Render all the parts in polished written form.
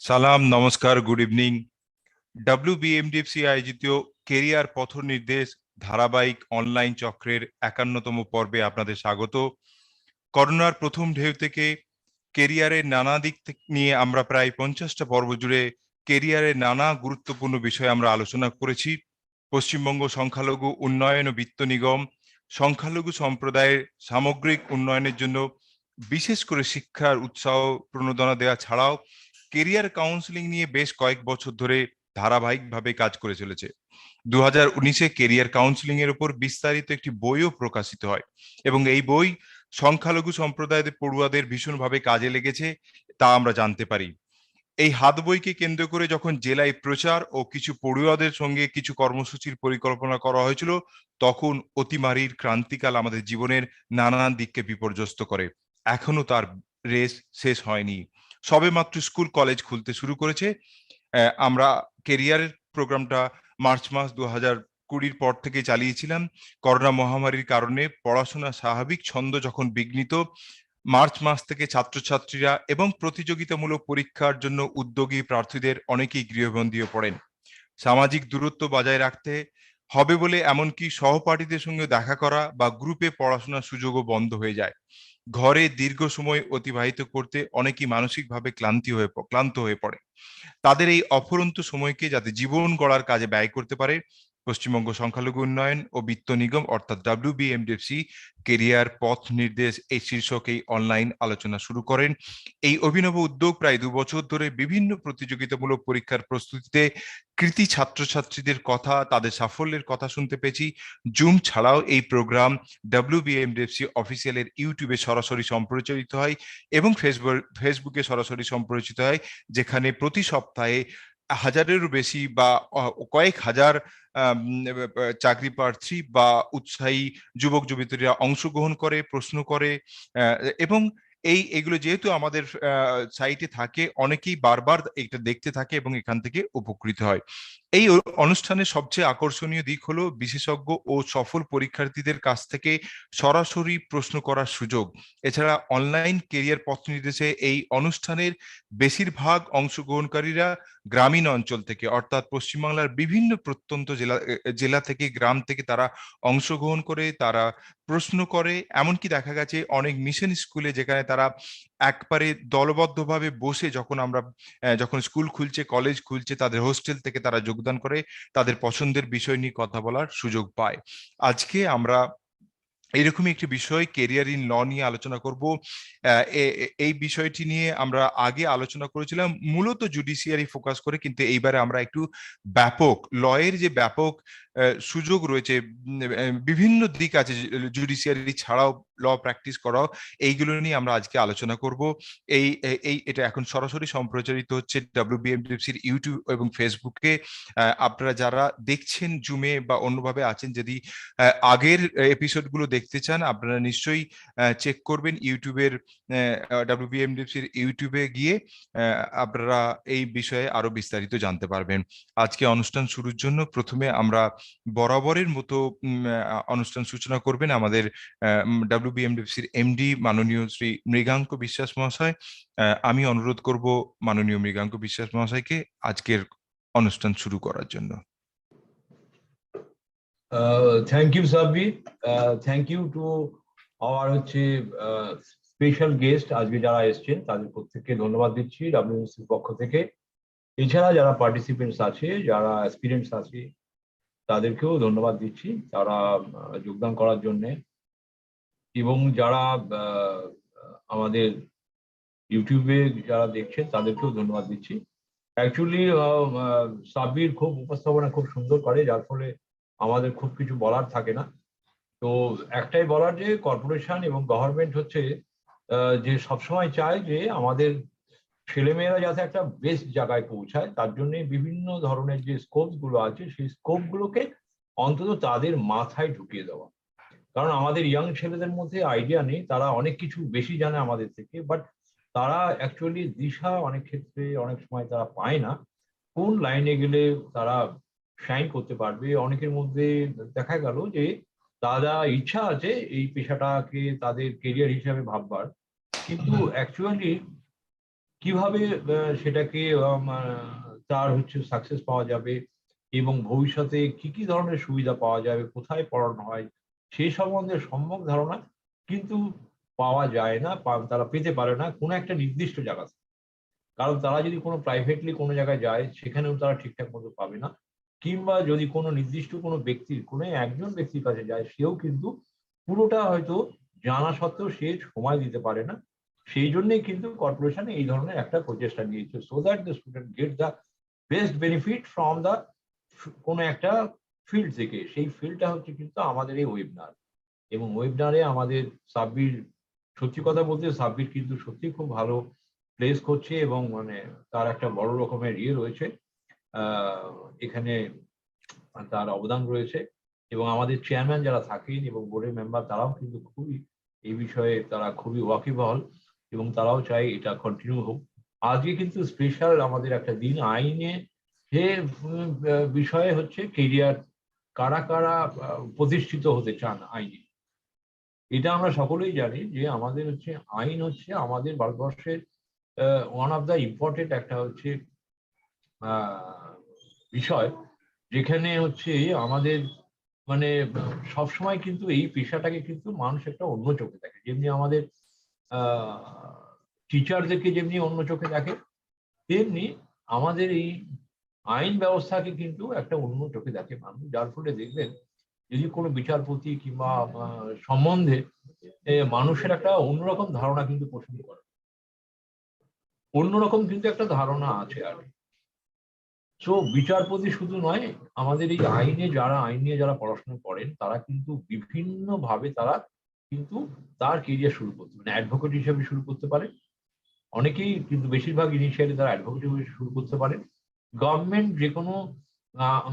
সালাম, নমস্কার, good evening. WBMDFC আয়োজিত কেরিয়ার পথ নির্দেশ ধারাবাহিক অনলাইন চক্রের 51তম পর্বে আপনাদের স্বাগত। করোনার প্রথম ঢেউ থেকে কেরিয়ারের নানা দিক নিয়ে আমরা প্রায় 50টা পর্ব জুড়ে কেরিয়ারের নানা গুরুত্বপূর্ণ বিষয়ে আমরা আলোচনা করেছি। পশ্চিমবঙ্গ সংখ্যালঘু উন্নয়ন ও বিত্ত নিগম সংখ্যালঘু সম্প্রদায়ের সামগ্রিক উন্নয়নের জন্য বিশেষ করে শিক্ষার উৎসাহ প্রণোদনা দেওয়া ছাড়াও কেরিয়ার কাউন্সিলিং নিয়ে বেশ কয়েক বছর ধরে ধারাবাহিকভাবে কাজ করে চলেছে। 2019-এ কেরিয়ার কাউন্সিলিং এর উপর বিস্তারিত একটি বইও প্রকাশিত হয় এবং এই বই সংখ্যালঘু সম্প্রদায়ের পড়ুয়াদের ভীষণভাবে কাজে লেগেছে তা আমরা জানতে পারি। এই হাত বইকে কেন্দ্র করে যখন জেলায় প্রচার ও কিছু পড়ুয়াদের সঙ্গে কিছু কর্মসূচির পরিকল্পনা করা হয়েছিল, তখন অতিমারীর ক্রান্তিকাল আমাদের জীবনের নানান দিককে বিপর্যস্ত করে। এখনো তার রেস শেষ হয়নি। সবেমাত্র স্কুল কলেজ খুলতে শুরু করেছে। আমরা কেরিয়ারের প্রোগ্রামটা মার্চ মাস 2020 পর থেকে চালিয়েছিলাম। করোনা মহামারীর কারণে পড়াশোনা স্বাভাবিক ছন্দ যখন বিঘ্নিত, মার্চ মাস থেকে ছাত্রছাত্রীরা এবং প্রতিযোগিতামূলক পরীক্ষার জন্য উদ্যোগী প্রার্থীদের অনেকেই গৃহবন্দী হয়ে পড়েন। সামাজিক দূরত্ব বজায় রাখতে হবে বলে এমনকি সহপাঠীদের সঙ্গে দেখা করা বা গ্রুপে পড়াশোনার সুযোগও বন্ধ হয়ে যায়। ঘরে দীর্ঘ সময় অতিবাহিত করতে অনেকেই মানসিকভাবে ক্লান্ত হয়ে পড়ে। তাদের এই অফুরন্ত সময়কে যাতে জীবন গড়ার কাজে ব্যয় করতে পারে, পশ্চিমবঙ্গ সংখ্যালঘু উন্নয়ন ও বিত্ত নিগম অর্থাৎ WBMDFC কেরিয়ার পথ নির্দেশ এই শীর্ষক এই অনলাইন আলোচনা শুরু করেন। এই অভিনব উদ্যোগ প্রায় 2 বছর ধরে বিভিন্ন প্রতিযোগিতামূলক পরীক্ষার প্রস্তুতিতে কৃতি ছাত্রছাত্রীদের কথা, তাদের সাফল্যের কথা শুনতে পেয়েছি। জুম ছাড়াও এই প্রোগ্রাম WBMDFC অফিসিয়ালের ইউটিউবে সরাসরি সম্প্রচারিত হয় এবং ফেসবুকে সরাসরি সম্প্রচারিত হয়, যেখানে প্রতি সপ্তাহে হাজারেরও বেশি বা কয়েক হাজার চাকরি প্রার্থী বা উৎসাহী যুবক যুবতীরা অংশগ্রহণ করে, প্রশ্ন করে এবং এগুলো যেহেতু আমাদের সাইটে থাকে, অনেকেই বারবার এটা দেখতে থাকে এবং এখান থেকে উপকৃত হয়। এই অনুষ্ঠানের সবচেয়ে আকর্ষণীয় দিক হলো বিশেষজ্ঞ ও সফল পরীক্ষার্থীদের কাছ থেকে সরাসরি প্রশ্ন করার সুযোগ। এছাড়া অনলাইন কেরিয়ার পথ নির্দেশে এই অনুষ্ঠানের বেশিরভাগ অংশগ্রহণকারীরা গ্রামীণ অঞ্চল থেকে, অর্থাৎ পশ্চিমবাংলার বিভিন্ন প্রত্যন্ত জেলা থেকে, গ্রাম থেকে তারা অংশগ্রহণ করে, তারা প্রশ্ন করে। এমনকি দেখা গেছে অনেক মিশন স্কুলে যেখানে তারা একবারে দলবদ্ধভাবে বসে যখন স্কুল খুলছে, কলেজ খুলছে, তাদের হোস্টেল থেকে তারা যোগদান করে তাদের পছন্দের বিষয় নিয়ে কথা বলার সুযোগ পায়। আজকে আমরা এরকমই একটি বিষয় কেরিয়ার ইন ল নিয়ে আলোচনা করব। এই বিষয়টি নিয়ে আমরা আগে আলোচনা করেছিলাম মূলত জুডিশিয়ারি ফোকাস করে, কিন্তু এইবারে আমরা একটু ব্যাপক লয়ের যে ব্যাপক সুযোগ রয়েছে, বিভিন্ন দিক আছে জুডিশিয়ারি ছাড়াও ল প্র্যাকটিস করাও, এইগুলো নিয়ে আমরা আজকে আলোচনা করব। এটা এখন সরাসরি সম্প্রচারিত হচ্ছে WBMDFCর ইউটিউব এবং ফেসবুকে। আপনারা যারা দেখছেন জুমে বা অন্যভাবে আছেন, যদি আগের এপিসোডগুলো দেখতে চান, আপনারা নিশ্চয়ই চেক করবেন ইউটিউবের WBMDFCর ইউটিউবে গিয়ে আপনারা এই বিষয়ে আরো বিস্তারিত জানতে পারবেন। আজকে অনুষ্ঠান শুরুর জন্য প্রথমে আমরা বরাবরের মতো অনুষ্ঠান সূচনা করবেন আমাদের WBMDFCর এমডি মাননীয় শ্রী মৃগাঙ্ক বিশ্বাস মহাশয়। আমি অনুরোধ করব মাননীয় মৃগাঙ্ক বিশ্বাস মহাশয়কে আজকের অনুষ্ঠান শুরু করার জন্য। Thank you Sabbir, thank you to our special guest আজকে যারা এসছেন, তাদের প্রত্যেককে ধন্যবাদ দিচ্ছি WBMDFCর পক্ষ থেকে। এছাড়া যারা পার্টিসিপেন্টস আছে, যারা অ্যাসপিরেন্টস আছে, তাদেরকেও ধন্যবাদ দিচ্ছি তারা যোগদান করার জন্যে। এবং যারা আমাদের ইউটিউবে যারা দেখছেন তাদেরকেও ধন্যবাদ দিচ্ছি। অ্যাকচুয়ালি সাব্বির খুব উপস্থাপনা খুব সুন্দর করে, যার ফলে আমাদের খুব কিছু বলার থাকে না। তো একটাই বলার যে কর্পোরেশন এবং গভর্নমেন্ট যে সবসময় চায় যে আমাদের ছেলেমেয়েরা যাতে একটা বেস্ট জায়গায় পৌঁছায়, তার জন্য বিভিন্ন ধরনের যে স্কোপস গুলো আছে সেই স্কোপ গুলোকে অন্তত তাদের মাথায় ঢুকিয়ে দেওয়া। কারণ আমাদের ইয়াং ছেলেদের মধ্যে আইডিয়া নেই, তারা অনেক কিছু বেশি জানে আমাদের থেকে, বাট তারা অ্যাকচুয়ালি দিশা অনেক ক্ষেত্রে অনেক সময় তারা পায় না কোন লাইনে গেলে তারা শাইন করতে পারবে। অনেকের মধ্যে দেখা গেল যে তারা ইচ্ছা আছে এই পেশাটাকে তাদের কেরিয়ার হিসাবে ভাববার, কিন্তু অ্যাকচুয়ালি কিভাবে সেটাকে তার হচ্ছে সাকসেস পাওয়া যাবে এবং ভবিষ্যতে কি কি ধরনের সুবিধা পাওয়া যাবে, কোথায় পড়ানো হয় সেই সম্বন্ধে সম্যক ধারণা কিন্তু পাওয়া যায় না, তারা পেতে পারে না কোনো একটা নির্দিষ্ট জায়গা থেকে। কারণ তারা যদি কোনো প্রাইভেটলি কোনো জায়গায় যায় সেখানেও তারা ঠিকঠাক মতো পাবে না, কিংবা যদি কোনো নির্দিষ্ট কোনো ব্যক্তির কোনো একজন ব্যক্তির কাছে যায় সেও কিন্তু পুরোটা হয়তো জানা সত্ত্বেও সে সময় দিতে পারে না। সেই জন্যই কিন্তু কর্পোরেশন এই ধরনের একটা প্রচেষ্টা নিয়েছে, so that the student get the best benefit from the কোনো একটা ফিল্ড থেকে। সেই ফিল্ডটা হচ্ছে কিন্তু আমাদের এই ওয়েবিনার, এবং ওয়েবিনারে আমাদের সাব্বির, সত্যি কথা বলতে সাব্বির কিন্তু সত্যি খুব ভালো প্লেস করছে, এবং মানে তার একটা বড় রকমের ইয়ে রয়েছে এখানে, তার অবদান রয়েছে। এবং আমাদের চেয়ারম্যান যারা থাকেন এবং বোর্ডের মেম্বার তারাও কিন্তু খুবই এই বিষয়ে তারা খুবই ওয়াকিবহাল, এবং তারাও চাই এটা কন্টিনিউ হোক। আজকে কিন্তু স্পেশাল আমাদের একটা দিন, আইনে যে বিষয়ে হচ্ছে কেরিয়ার, কারা কারা প্রতিষ্ঠিত হতে চান আইনে। এটা আমরা সকলেই জানি যে আমাদের হচ্ছে আইন হচ্ছে আমাদের ভারতবর্ষের ওয়ান অফ দ্য ইম্পর্টেন্ট একটা হচ্ছে বিষয়, যেখানে হচ্ছে আমাদের মানে সবসময় কিন্তু এই পেশাটাকে কিন্তু মানুষ একটা অন্য চোখে দেখে, যেমনি আমাদের টিচারদেরকে যেমনি অন্য চোখে দেখে, তেমনি আমাদের এই আইন ব্যবস্থাকে কিন্তু একটা অন্য চোখে দেখে মানুষ। যার ফলে দেখবেন যদি কোনো বিচারপতি কিংবা সম্বন্ধে মানুষের একটা অন্যরকম ধারণা কিন্তু পোষণ করে, অন্যরকম কিন্তু একটা ধারণা আছে। আর সো বিচারপতি শুধু নয়, আমাদের এই আইন নিয়ে যারা পড়াশোনা করেন তারা কিন্তু বিভিন্ন ভাবে তারা কিন্তু তার কেরিয়ার শুরু করতে পারে, অ্যাডভোকেট হিসেবে শুরু করতে পারে অনেকেই, কিন্তু বেশিরভাগ ইনিশিয়ালি তারা অ্যাডভোকেট হিসেবে শুরু করতে পারে। গভর্নমেন্ট যে কোনো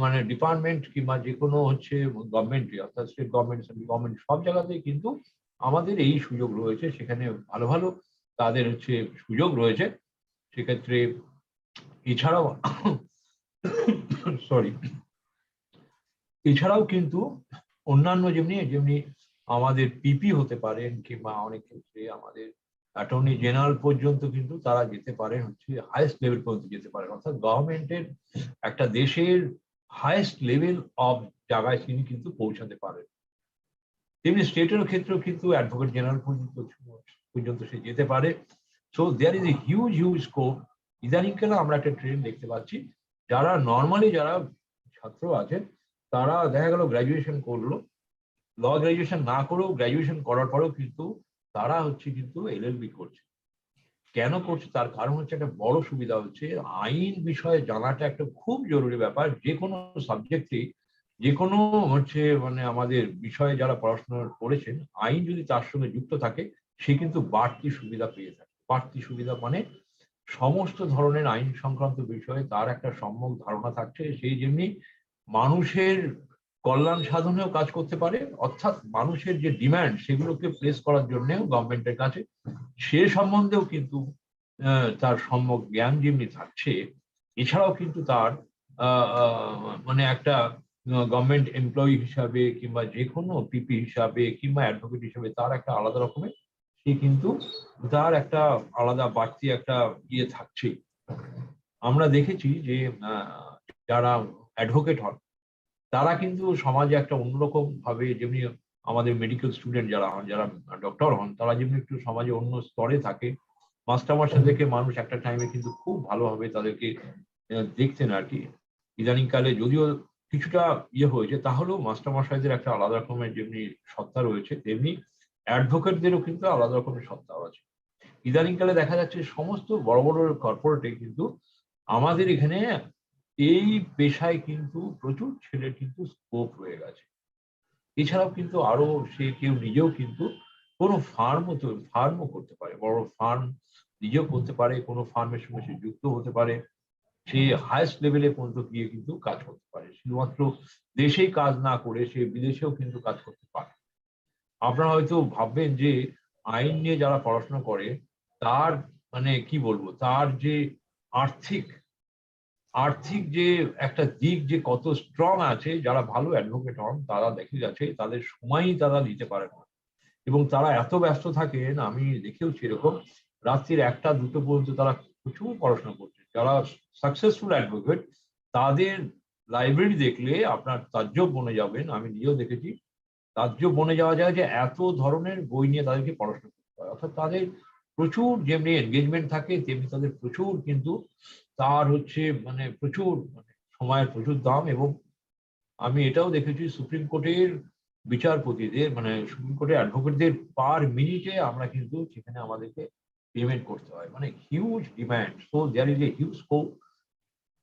মানে ডিপার্টমেন্ট কিংবা যে কোনো হচ্ছে গভর্নমেন্ট, অর্থাৎ স্টেট গভর্নমেন্ট, সেন্ট্রাল গভর্নমেন্ট সব জায়গাতেই কিন্তু আমাদের এই সুযোগ রয়েছে, সেখানে ভালো ভালো তাদের হচ্ছে সুযোগ রয়েছে। সেক্ষেত্রে এছাড়াও সরি, এছাড়াও কিন্তু অন্যান্য যেমনি যেমনি আমাদের পিপি হতে পারেন, কিংবা অনেক ক্ষেত্রে আমাদের অ্যাটর্নি জেনারেল পর্যন্ত কিন্তু তারা যেতে পারেন, হচ্ছে হাইয়েস্ট লেভেল পর্যন্ত যেতে পারেন, অর্থাৎ গভর্নমেন্টের একটা দেশের হাইয়েস্ট লেভেল অফ জায়গায় তিনি কিন্তু পৌঁছাতে পারেন। তেমনি স্টেটের ক্ষেত্রেও কিন্তু অ্যাডভোকেট জেনারেল পর্যন্ত সে যেতে পারে। So there is a huge huge scope. ইদানিংকালে আমরা একটা ট্রেন্ড দেখতে পাচ্ছি, যারা নর্মালি যারা ছাত্র আছেন তারা দেখা গেল গ্রাজুয়েশন করলো, ল গ্রাজুয়েশন না করেও গ্রাজুয়েশন করার পরেও কিন্তু তারা হচ্ছে কিন্তু এলএলবি করছে। কেন করছে? তার কারণ হচ্ছে একটা বড় সুবিধা হচ্ছে আইন বিষয়ে জানাটা একটা খুব জরুরি ব্যাপার। যে কোনো সাবজেক্টে, যে কোনো হচ্ছে মানে আমাদের বিষয়ে যারা পড়াশোনা করেছেন, আইন যদি তার সঙ্গে যুক্ত থাকে সে কিন্তু বাড়তি সুবিধা পেয়ে থাকে। বাড়তি সুবিধা মানে সমস্ত ধরনের আইন সংক্রান্ত বিষয়ে তার একটা সম্যক ধারণা থাকছে, সেই যেমনি মানুষের কল্যাণ সাধনেও কাজ করতে পারে, অর্থাৎ মানুষের যে ডিমান্ড সেগুলোকে প্লেস করার জন্যও গভর্নমেন্টের কাছে সে সম্বন্ধেও কিন্তু তার সম্যক জ্ঞান যেমনি থাকছে, এছাড়াও কিন্তু তার মানে একটা গভর্নমেন্ট এমপ্লয়ি হিসাবে কিংবা যে কোনো পিপি হিসাবে কিংবা অ্যাডভোকেট হিসাবে তার একটা আলাদা রকমের, সে কিন্তু তার একটা আলাদা বাড়তি একটা ইয়ে থাকছে। আমরা দেখেছি যে যারা অ্যাডভোকেট হন তারা কিন্তু সমাজে একটা অন্যরকম ভাবে, যেমনি আমাদের মেডিকেল স্টুডেন্ট যারা হন, যারা ডক্টর হন, তারা যেমনি একটু সমাজে অন্য স্তরে থাকে, মাস্টারমশাইদেরকে মানুষ একটা টাইমে কিন্তু খুব ভালোভাবে তাদেরকে দেখতেন আর কি। ইদানিংকালে যদিও কিছুটা ইয়ে হয়েছে, তাহলেও মাস্টারমশাইদের একটা আলাদা রকমের যেমনি সত্তা রয়েছে, তেমনি অ্যাডভোকেটদেরও কিন্তু আলাদা রকমের সত্তা আছে। ইদানিংকালে দেখা যাচ্ছে সমস্ত বড় বড় কর্পোরেটে কিন্তু আমাদের এখানে এই পেশায় কিন্তু প্রচুর ছেলের কিন্তু স্কোপ রয়ে গেছে। এছাড়াও কিন্তু আরো সে কেউ নিজেও কিন্তু কোনো ফার্মও করতে পারে, বড় ফার্ম নিজেও করতে পারে, কোনো ফার্মের সঙ্গে সে যুক্ত হতে পারে, সে হাইয়েস্ট লেভেলে পর্যন্ত গিয়ে কিন্তু কাজ করতে পারে, শুধুমাত্র দেশেই কাজ না করে সে বিদেশেও কিন্তু কাজ করতে পারে। আপনারা হয়তো ভাববেন যে আইন নিয়ে যারা পড়াশোনা করে তার মানে কি বলবো, তার যে আর্থিক আর্থিক যে একটা দিক যে কত স্ট্রং আছে, যারা ভালো অ্যাডভোকেট হন তারা দেখে গেছে তাদের সময়ই তারা দিতে পারে না, এবং তারা এত ব্যস্ত থাকেন, আমি দেখেওছি এরকম রাত্রির 1টা 2টো পর্যন্ত তারা প্রচুর পড়াশোনা করছেন, যারা সাকসেসফুল অ্যাডভোকেট, তাদের লাইব্রেরি দেখলে আপনার তাজ্জব বনে যাবেন। আমি নিজেও দেখেছি, তাজ্জব বনে যাওয়া যায় যে এত ধরনের বই নিয়ে তাদেরকে পড়াশোনা করতে হয়। অর্থাৎ তাদের প্রচুর যেমনি এনগেজমেন্ট থাকে, তেমনি তাদের প্রচুর কিন্তু তার হচ্ছে মানে প্রচুর মানে সময়ের প্রচুর দাম। এবং আমি এটাও দেখেছি সুপ্রিম কোর্টের বিচারপতিদের মানে সুপ্রিম কোর্টের অ্যাডভোকেটদের পার মিনিটে আমরা কিন্তু সেখানে আমাদেরকে পেমেন্ট করতে হয়, মানে huge demand. So there is a huge scope.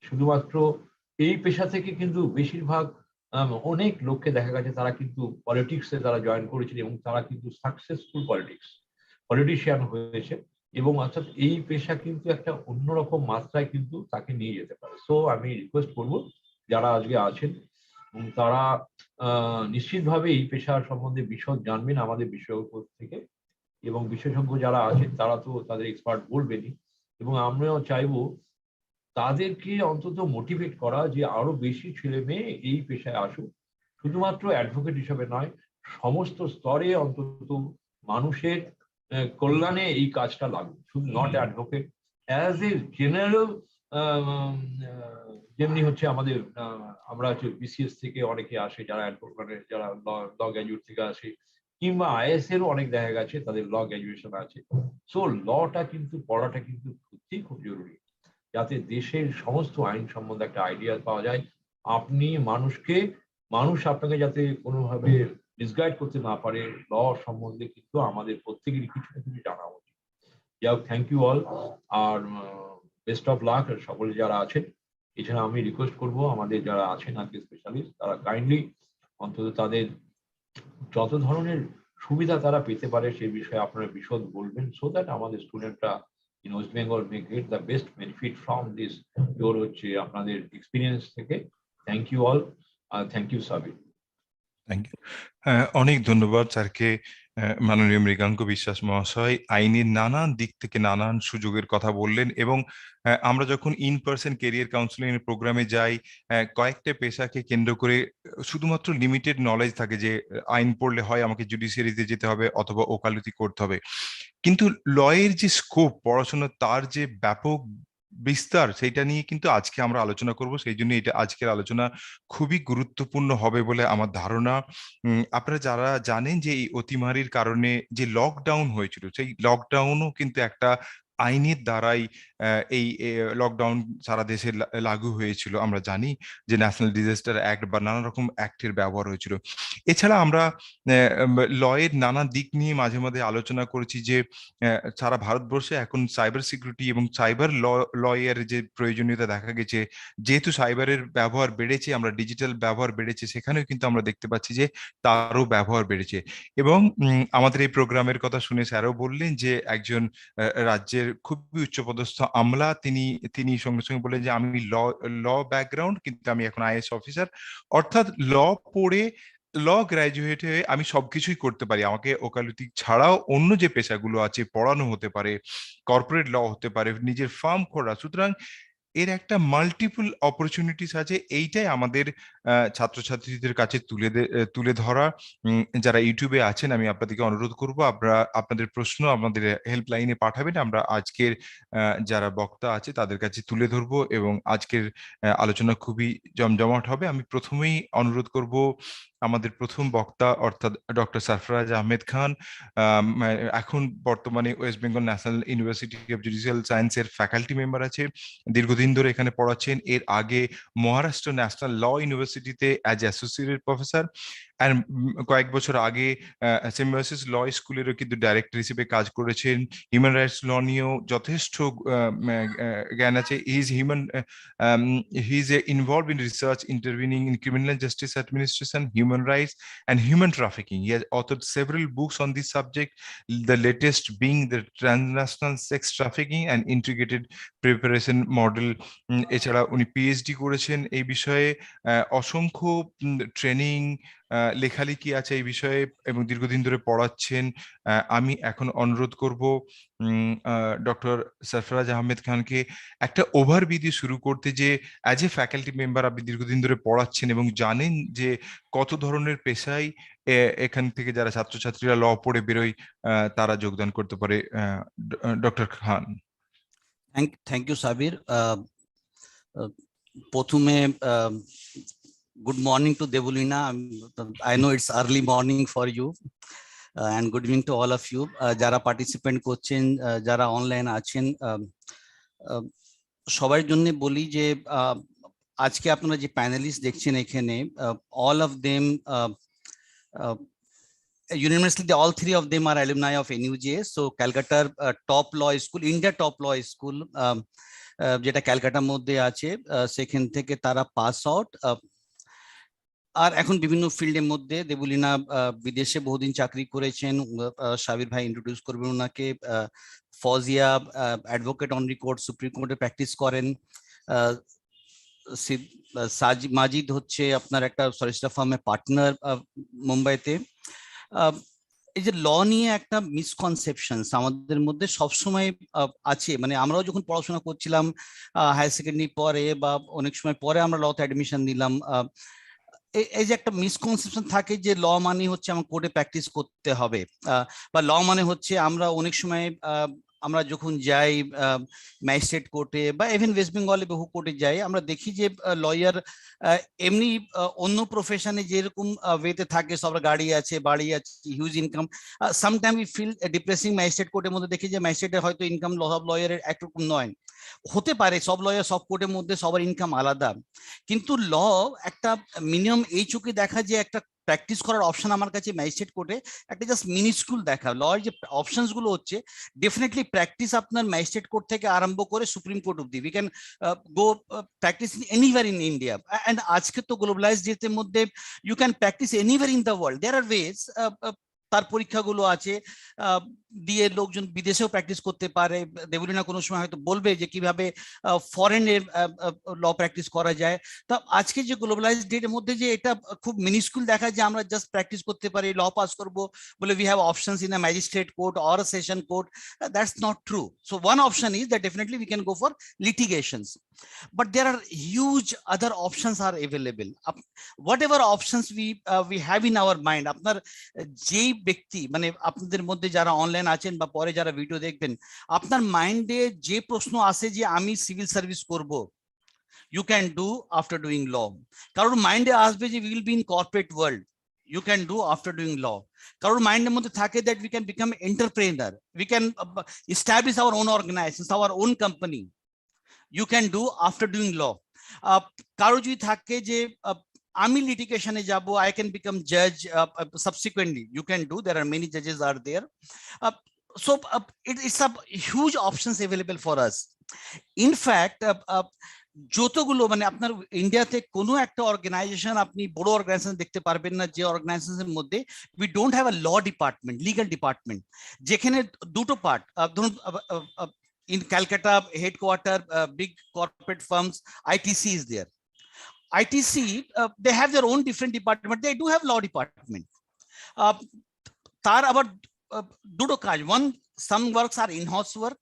শুধুমাত্র এই পেশা থেকে কিন্তু বেশিরভাগ অনেক লোককে দেখা গেছে তারা কিন্তু পলিটিক্সে তারা জয়েন করেছেন এবং তারা কিন্তু সাকসেসফুল পলিটিশিয়ান হয়েছে। এবং অর্থাৎ এই পেশা কিন্তু একটা অন্যরকম মাত্রায় কিন্তু তাকে নিয়ে যেতে পারে। সো আমি রিকোয়েস্ট করব যারা আজকে আছেন এবং তারা নিশ্চিতভাবে এই পেশার সম্বন্ধে বিশদ জানবেন আমাদের বিশেষজ্ঞ থেকে। এবং বিশেষজ্ঞ যারা আছেন তারা তো তাদের এক্সপার্ট বলবেনই। এবং আমরাও চাইবো তাদেরকে অন্তত মোটিভেট করা যে আরো বেশি ছেলে মেয়ে এই পেশায় আসুক। শুধুমাত্র অ্যাডভোকেট হিসেবে নয়, সমস্ত স্তরে অন্তত মানুষের কল্যাণে এই কাজটা লাগুক। শুধু not advocate, as a general. যেমনি হচ্ছে আমাদের আমরা হচ্ছে বিসিএস থেকে অনেকে আসে যারা মানে যারা ল গ্র্যাজুয়েট থেকে আসে, কিংবা আইএস এরও অনেক দেখা গেছে তাদের ল গ্র্যাজুয়েশন আছে। সো লটা কিন্তু পড়াটা কিন্তু সত্যিই খুব জরুরি, যাতে দেশের সমস্ত আইন সম্বন্ধে একটা আইডিয়া পাওয়া যায়। আপনি মানুষ আপনাকে যাতে কোনোভাবে মিসগাইড করতে না পারে, ল সম্বন্ধে কিন্তু আমাদের প্রত্যেকেরই কিছু না কিছু জানা উচিত। যাই হোক, থ্যাংক ইউ অল, আর বেস্ট অফ লাক সকলে যারা আছেন। এছাড়া আমি রিকোয়েস্ট করব আমাদের যারা আছেন আজকে স্পেশালিস্ট, তারা কাইন্ডলি অন্তত তাদের যত ধরনের সুবিধা তারা পেতে পারে সেই বিষয়ে আপনারা বিশদ বলবেন, সো দ্যাট আমাদের স্টুডেন্টরা in West Bengal may get the best benefit from this your হচ্ছে আপনাদের এক্সপিরিয়েন্স থেকে। Thank you all, thank you Sabir. Thank you. অনেক ধন্যবাদ স্যারকে। মাননীয় মৃগাঙ্ক বিশ্বাস মহাশয় আইনের নানান দিক থেকে নানান সুযোগের কথা বললেন। এবং আমরা যখন ইন পার্সন কেরিয়ার কাউন্সিলিং এর প্রোগ্রামে যাই, কয়েকটা পেশাকে কেন্দ্র করে শুধুমাত্র লিমিটেড নলেজ থাকে যে আইন পড়লে হয় আমাকে জুডিশিয়ারিতে যেতে হবে অথবা ওকালতি করতে হবে, কিন্তু লয়ের যে স্কোপ পড়াশোনা তার যে ব্যাপক বিস্তার সেটা নিয়ে কিন্তু আজকে আমরা আলোচনা করব। সেই জন্য এটা আজকের আলোচনা খুবই গুরুত্বপূর্ণ হবে বলে আমার ধারণা। আপনারা যারা জানেন যে এই অতিমারির কারণে যে লকডাউন হয়েছিল, সেই লকডাউনও কিন্তু একটা আইনের দ্বারাই এই লকডাউন সারা দেশে লাগু হয়েছিল। আমরা জানি যে ন্যাশনাল ডিজাস্টার অ্যাক্ট বা নানা রকম অ্যাক্টের ব্যবহার হয়েছিল। এছাড়া আমরা লয়ের নানা দিক নিয়ে মাঝে মাঝে আলোচনা করেছি যে সারা ভারতবর্ষে এখন সাইবার সিকিউরিটি এবং সাইবার লয়ের যে প্রয়োজনীয়তা দেখা গেছে, যেহেতু সাইবারের ব্যবহার বেড়েছে, আমরা ডিজিটাল ব্যবহার বেড়েছে, সেখানেও কিন্তু আমরা দেখতে পাচ্ছি যে তারও ব্যবহার বেড়েছে। এবং আমাদের এই প্রোগ্রামের কথা শুনে স্যারও বললেন যে একজন রাজ্যের খুবই উচ্চপদস্থ আমলা, তিনি সঙ্গে সঙ্গে বললেন যে আমি ল ব্যাকগ্রাউন্ড, কিন্তু আমি এখন আইএস অফিসার। অর্থাৎ পড়ে ল গ্র্যাজুয়েট হয়ে আমি সবকিছুই করতে পারি, আমাকে ওকালতি ছাড়াও অন্য যে পেশাগুলো আছে, পড়ানো হতে পারে, কর্পোরেট ল হতে পারে, নিজের ফার্ম করা। সুতরাং এর একটা মাল্টিপল অপরচুনিটিস আছে। এইটাই আমাদের ছাত্রছাত্রীদের কাছে তুলে ধরা। যারা ইউটিউবে আছেন আমি আপনাদেরকে অনুরোধ করব আপনারা আপনাদের প্রশ্ন আমাদের হেল্পলাইনে পাঠাবেন, আমরা আজকের যারা বক্তা আছে তাদের কাছে তুলে ধরবো এবং আজকের আলোচনা খুবই জমজমাট হবে। আমি প্রথমেই অনুরোধ করব আমাদের প্রথম বক্তা অর্থাৎ ডক্টর সরফরাজ আহমেদ খান। এখন বর্তমানে West Bengal national university of judicial সায়েন্সের ফ্যাকাল্টি মেম্বার আছে, দীর্ঘদিন ধরে এখানে পড়াচ্ছেন। এর আগে মহারাষ্ট্র ন্যাশনাল ল ইউনিভার্সিটিতে অ্যাজ অ্যাসোসিয়েটেড প্রফেসর, আর কয়েক বছর আগে সিম্বায়োসিস ল স্কুলেরও কিন্তু ডাইরেক্টর হিসেবে কাজ করেছেন। হিউম্যান রাইটস ল নিয়েও যথেষ্ট জ্ঞান আছে। He is involved in research intervening in criminal justice administration, human rights and human trafficking. He has authored several books on this subject, the latest being the Transnational Sex Trafficking and Integrated Preparation Model. এছাড়া উনি PhD করেছেন এই বিষয়ে, অসংখ্য training লেখালেখি আছে এই বিষয়ে এবং দীর্ঘদিন ধরে পড়াচ্ছেন। আমি এখন অনুরোধ করব ডক্টর সরফরাজ আহমেদ খানকে একটা ওভারভিউ দিয়ে শুরু করতে, যে অ্যাজ এ ফ্যাকাল্টি মেম্বার আপনি দীর্ঘদিন ধরে পড়াচ্ছেন এবং জানেন যে কত ধরনের পেশায় এখান থেকে যারা ছাত্রছাত্রীরা ল পড়ে বেরোয় তারা যোগদান করতে পারে। Doctor Khan. Thank you, Sabir. প্রথমে good morning to Devulina. I know it's early morning for you, and good evening to all of you. যারা participant করছেন, যারা online আছেন, সবার জন্য বলি যে আজকে আপনারা যে প্যানেলিস্ট দেখছেন এখানে, all of them unanimously, all three of them are alumni of NUJ. So Calcutta top law school, India top law school, যেটা ক্যালকাটার মধ্যে আছে, সেখান থেকে তারা পাস আউট। আর এখন বিভিন্ন ফিল্ডের মধ্যে দেবুলিনা বিদেশে বহুদিন চাকরি করেছেন, সাবির ভাই ইন্ট্রোডিউস করবেন ওনাকে। ফজিয়া অ্যাডভোকেট অন রিকোর্ট সুপ্রিম কোর্টে প্র্যাকটিস করেন। মাজিদ হচ্ছে আপনার একটা সলিসিটর ফার্মের পার্টনার মুম্বাইতে। এই যে ল নিয়ে একটা মিসকনসেপশন আমাদের মধ্যে সবসময় আছে, মানে আমরাও যখন পড়াশোনা করছিলাম হায়ার সেকেন্ডারি পরে বা অনেক সময় পরে আমরা লতে অ্যাডমিশন নিলাম, এই যে একটা মিসকনসেপশন থাকে যে ল মানে হচ্ছে আমার কোর্টে প্র্যাকটিস করতে হবে, বা ল মানে হচ্ছে আমরা অনেক সময় আমরা যখন যাই ম্যাজিস্ট্রেট কোর্টে বা ইভেন ওয়েস্ট বেঙ্গলে বহু কোর্টে যাই, আমরা দেখি যে লয়ার এমনি অন্য প্রফেশনে যেরকম ওয়েতে থাকে, সব গাড়ি আছে, বাড়ি আছে, huge income. Sometime we feel depressing magistrate কোর্টের মধ্যে দেখি যে ম্যাজিস্ট্রেটের হয়তো ইনকাম সব লয়ারের একরকম নয়, হতে পারে সব লয়ার সব কোর্টের মধ্যে সবার ইনকাম আলাদা, কিন্তু ল একটা মিনিমাম এই চোখে দেখা যে একটা প্র্যাকটিস করার অপশন আমার কাছে ম্যাজিস্ট্রেট কোর্টে একটা জাস্ট মিনিস্কুল দেখা। লয়ের যে অপশনস গুলো হচ্ছে ডেফিনেটলি প্র্যাকটিস আপনার ম্যাজিস্ট্রেট কোর্ট থেকে আরম্ভ করে সুপ্রিম কোর্ট অব্দি, we can go practice anywhere in India. And আজকে তো গ্লোবালাইজড ডের মধ্যে you can practice anywhere in the world. There are ways, তার পরীক্ষাগুলো আছে, দিয়ে লোকজন বিদেশেও প্র্যাকটিস করতে পারে। দেবুলিনা কোনো সময় হয়তো বলবে যে কিভাবে ফরেনের ল প্র্যাকটিস করা যায়। তা আজকে যে গ্লোবালাইজড ডেটের মধ্যে যে এটা খুব মিনিস্কুল দেখা যে আমরা জাস্ট প্র্যাকটিস করতে পারি, ল পাস করবো বলে we have options in a magistrate court or a session court, that's not true. So one option is that definitely we can go for litigations, but there are huge other options are available. Whatever options we have in our mind, আপনার যেই ব্যক্তি মানে আপনাদের মধ্যে যারা online আছেন বা পরে যারা ভিডিও দেখবেন, আপনার মাইন্ডে যে প্রশ্ন আসে যে আমি সিভিল সার্ভিস করব, you can do after doing law. কারোর মাইন্ডে আসবে যে we will be in corporate world, you can do after doing law. কারোর মাইন্ডের মধ্যে থাকে that we can become entrepreneur, we can establish our own organizations, our own company, you can do after doing law. কারো যদি থাকে যে আমি লিটিগেশনে যাব, I can become judge subsequently, you can do, there are many judges are there. So it's a huge options available for us. In fact, যতগুলো মানে আপনার ইন্ডিয়াতে কোনো একটা অর্গানাইজেশন আপনি বড় অর্গানাইজেশন দেখতে পারবেন না যে অর্গানাইজেশনের মধ্যে we don't have a law department, legal department, যেখানে দুটো পার্ট। ধরুন in Calcutta headquarter, big corporate firms, ITC is there. ITC, they have their own different department, they do have law department. Tar abar duto kaj, one, some works are in-house work,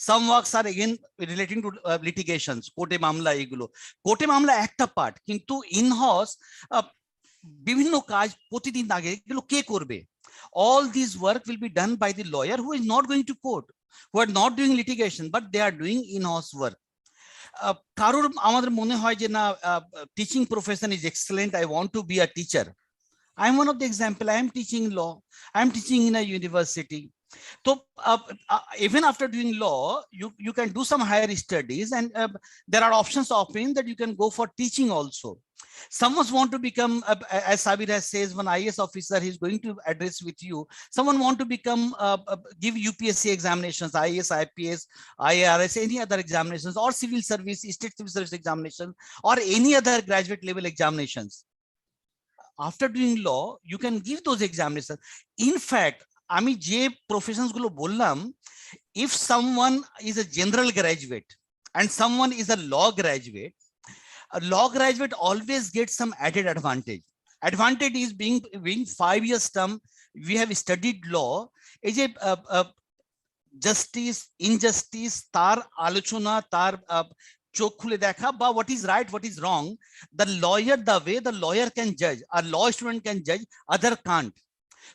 some works are again relating to litigations, কোর্টে মামলা, এগুলো কোর্টে মামলা একটা part, কিন্তু in-house বিভিন্ন কাজ প্রতিদিন আগে এগুলো কে করবে? All these work will be done by the lawyer who is not going to court, who are not doing litigation, but they are doing in-house work. কারোর আমাদের মনে হয় যে না teaching profession is excellent, I want to be a teacher, I am one of the example, I am teaching law, I am teaching in a university. So even after doing law, you can do some higher studies, and there are options open that you can go for teaching also. Someone want to become, as Sabir has says, one IAS officer he is going to address with you. Someone want to become give UPSC examinations, IAS, IPS, IARS, any other examinations, or civil service, state civil service examination, or any other graduate level examinations. After doing law, you can give those examinations. In fact, আমি যে professions গুলো বললাম, if someone is a general graduate and someone is a law graduate, a law graduate always gets some added advantage. Advantage is being 5 years term, we have studied law, এই যে justice injustice তার আলোচনা, তার চোখ খুলে দেখা, বা what is right, what is wrong, the lawyer, the way the lawyer can judge, a law student can judge, other can't.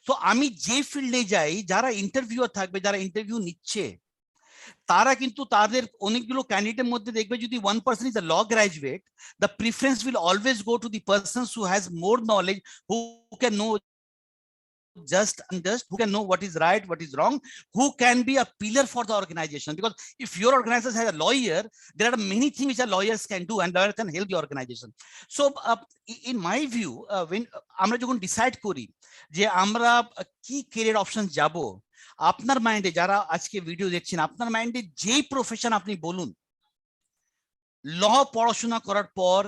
তো আমি যে ফিল্ডে যাই, যারা ইন্টারভিউয়ার থাকবে, যারা ইন্টারভিউ নিচ্ছে, তারা কিন্তু তাদের অনেকগুলো ক্যান্ডিডেটের মধ্যে দেখবে যদি 1% is a law graduate, the preference will always go to the persons who has more knowledge, who can know just unjust, who can know what is right, what is wrong, who can be a pillar for the organization. Because if your organization has a lawyer, there are many things which a lawyers can do, and lawyer can help the organization. So in my view, when আমরা যখন decide করি যে আমরা কি career option যাব, আপনার মাইন্ডে যারা আজকে ভিডিও দেখছেন, আপনার মাইন্ডে যেই প্রফেশন আপনি বলুন, ল পড়াশোনা করার পর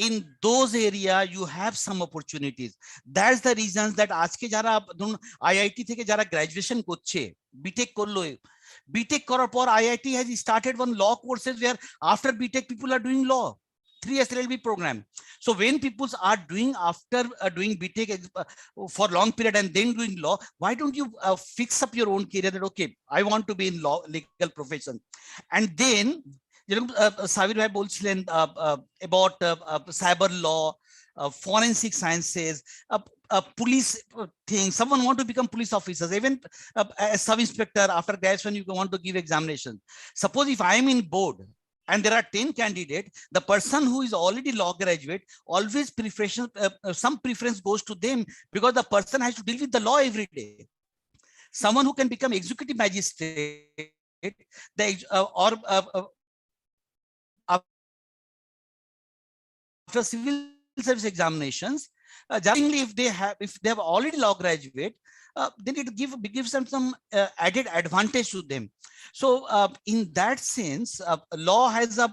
in those area you have some opportunities. That's the reasons that আজকে যারা ধরুন আইআইটি থেকে যারা গ্রাজুয়েশন করছে, বিটেক করলো, বিটেক করার পর IIT has started one law courses where after BTech people are doing law, 3 years LLB program. So when people are doing after doing BTech for long period and then doing law, why don't you fix up your own career that okay, I want to be in law legal profession, and then যেরকম সাবির ভাই বলছিলেন about cyber law, forensic sciences, police thing. Someone want to become police officers, even as sub inspector after graduation you want to give examination. Suppose if I am in board and there are 10 candidates, the person who is already law graduate, always preference, some preference goes to them, because the person has to deal with the law every day. Someone who can become executive magistrate, or after civil service examinations, if they have already law graduate, then it gives them some added advantage to them. So in that sense, law has a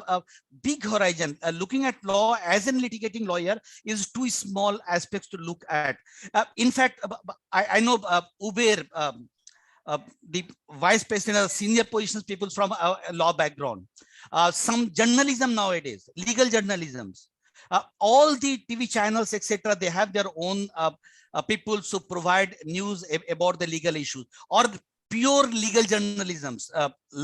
big horizon. Looking at law as a litigating lawyer is too small aspects to look at. In fact, I know Uber, the vice president, senior positions people from a law background, some journalism nowadays, legal journalisms. All the TV channels, etc., they have their own people who provide news about the legal issues, or pure legal journalisms,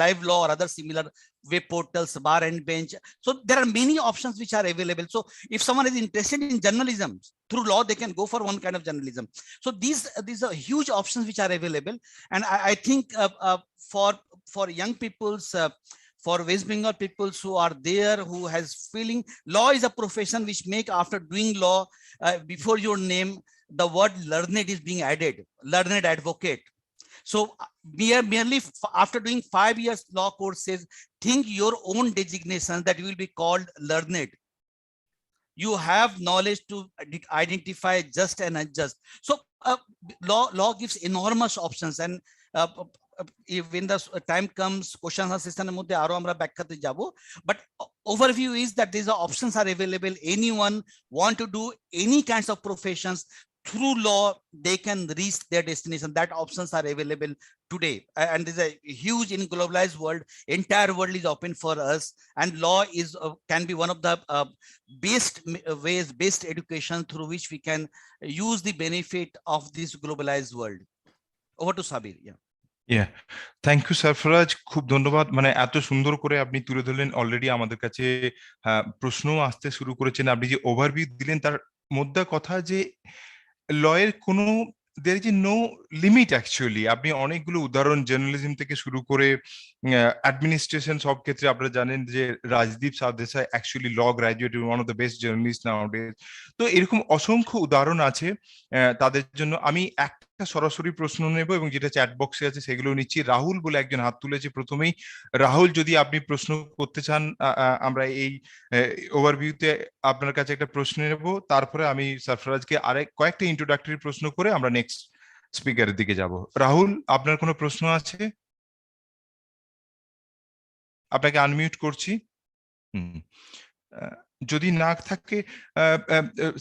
live law or other similar web portals, bar and bench. So there are many options which are available. So if someone is interested in journalism through law, they can go for one kind of journalism. So these are huge options which are available, and I think for young people's, for West Bengal people who are there, who has feeling law is a profession which make after doing law, before your name, the word learned is being added, learned advocate. So merely after doing 5 years law courses, think your own designation that you will be called learned. You have knowledge to identify just and unjust. So law gives enormous options, and when the time comes, question answer session এর মধ্যে আরো আমরা ব্যাখ্যাতে যাব, but overview is that these options are available. Anyone want to do any kinds of professions through law, they can reach their destination. That options are available today, and there's a huge, in globalized world, entire world is open for us, and law is can be one of the best ways, best education through which we can use the benefit of this globalized world. Over to Sabir. Yeah, thank you Sarfaraz, খুব ধন্যবাদ। মানে এত সুন্দর করে আপনি তুলে ধরলেন, already আমাদের কাছে প্রশ্ন আসতে শুরু করেছেন। আপনি যে ওভারভিউ দিলেন তার মধ্যে কথা যে লয়ের কোনো there is no limit actually. আপনি অনেকগুলো উদাহরণ জার্নালিজম থেকে শুরু করে অ্যাডমিনিস্ট্রেশন, সব ক্ষেত্রে আপনারা জানেন যে Rajdeep Sardesai actually law graduate, one of the best journalist nowadays. তো এরকম অসংখ্য উদাহরণ আছে। তাদের জন্য আমি একটা সরাসরি প্রশ্ন নেব, এবং যেটা চ্যাট বক্সে আছে সেগুলো নিচ্ছি। রাহুল বলে একজন হাত তুলেছে প্রথমেই। রাহুল, যদি আপনি প্রশ্ন করতে চান, আমরা এই ওভারভিউতে আপনার কাছে একটা প্রশ্ন নেব, তারপরে আমি সরফরাজকে কয়েকটা ইন্ট্রোডাক্টরি প্রশ্ন করে আমরা নেক্সট স্পিকারের দিকে যাব। রাহুল, আপনার কোনো প্রশ্ন আছে? আপনাকে আনমিউট করছি। যদি না থাকে,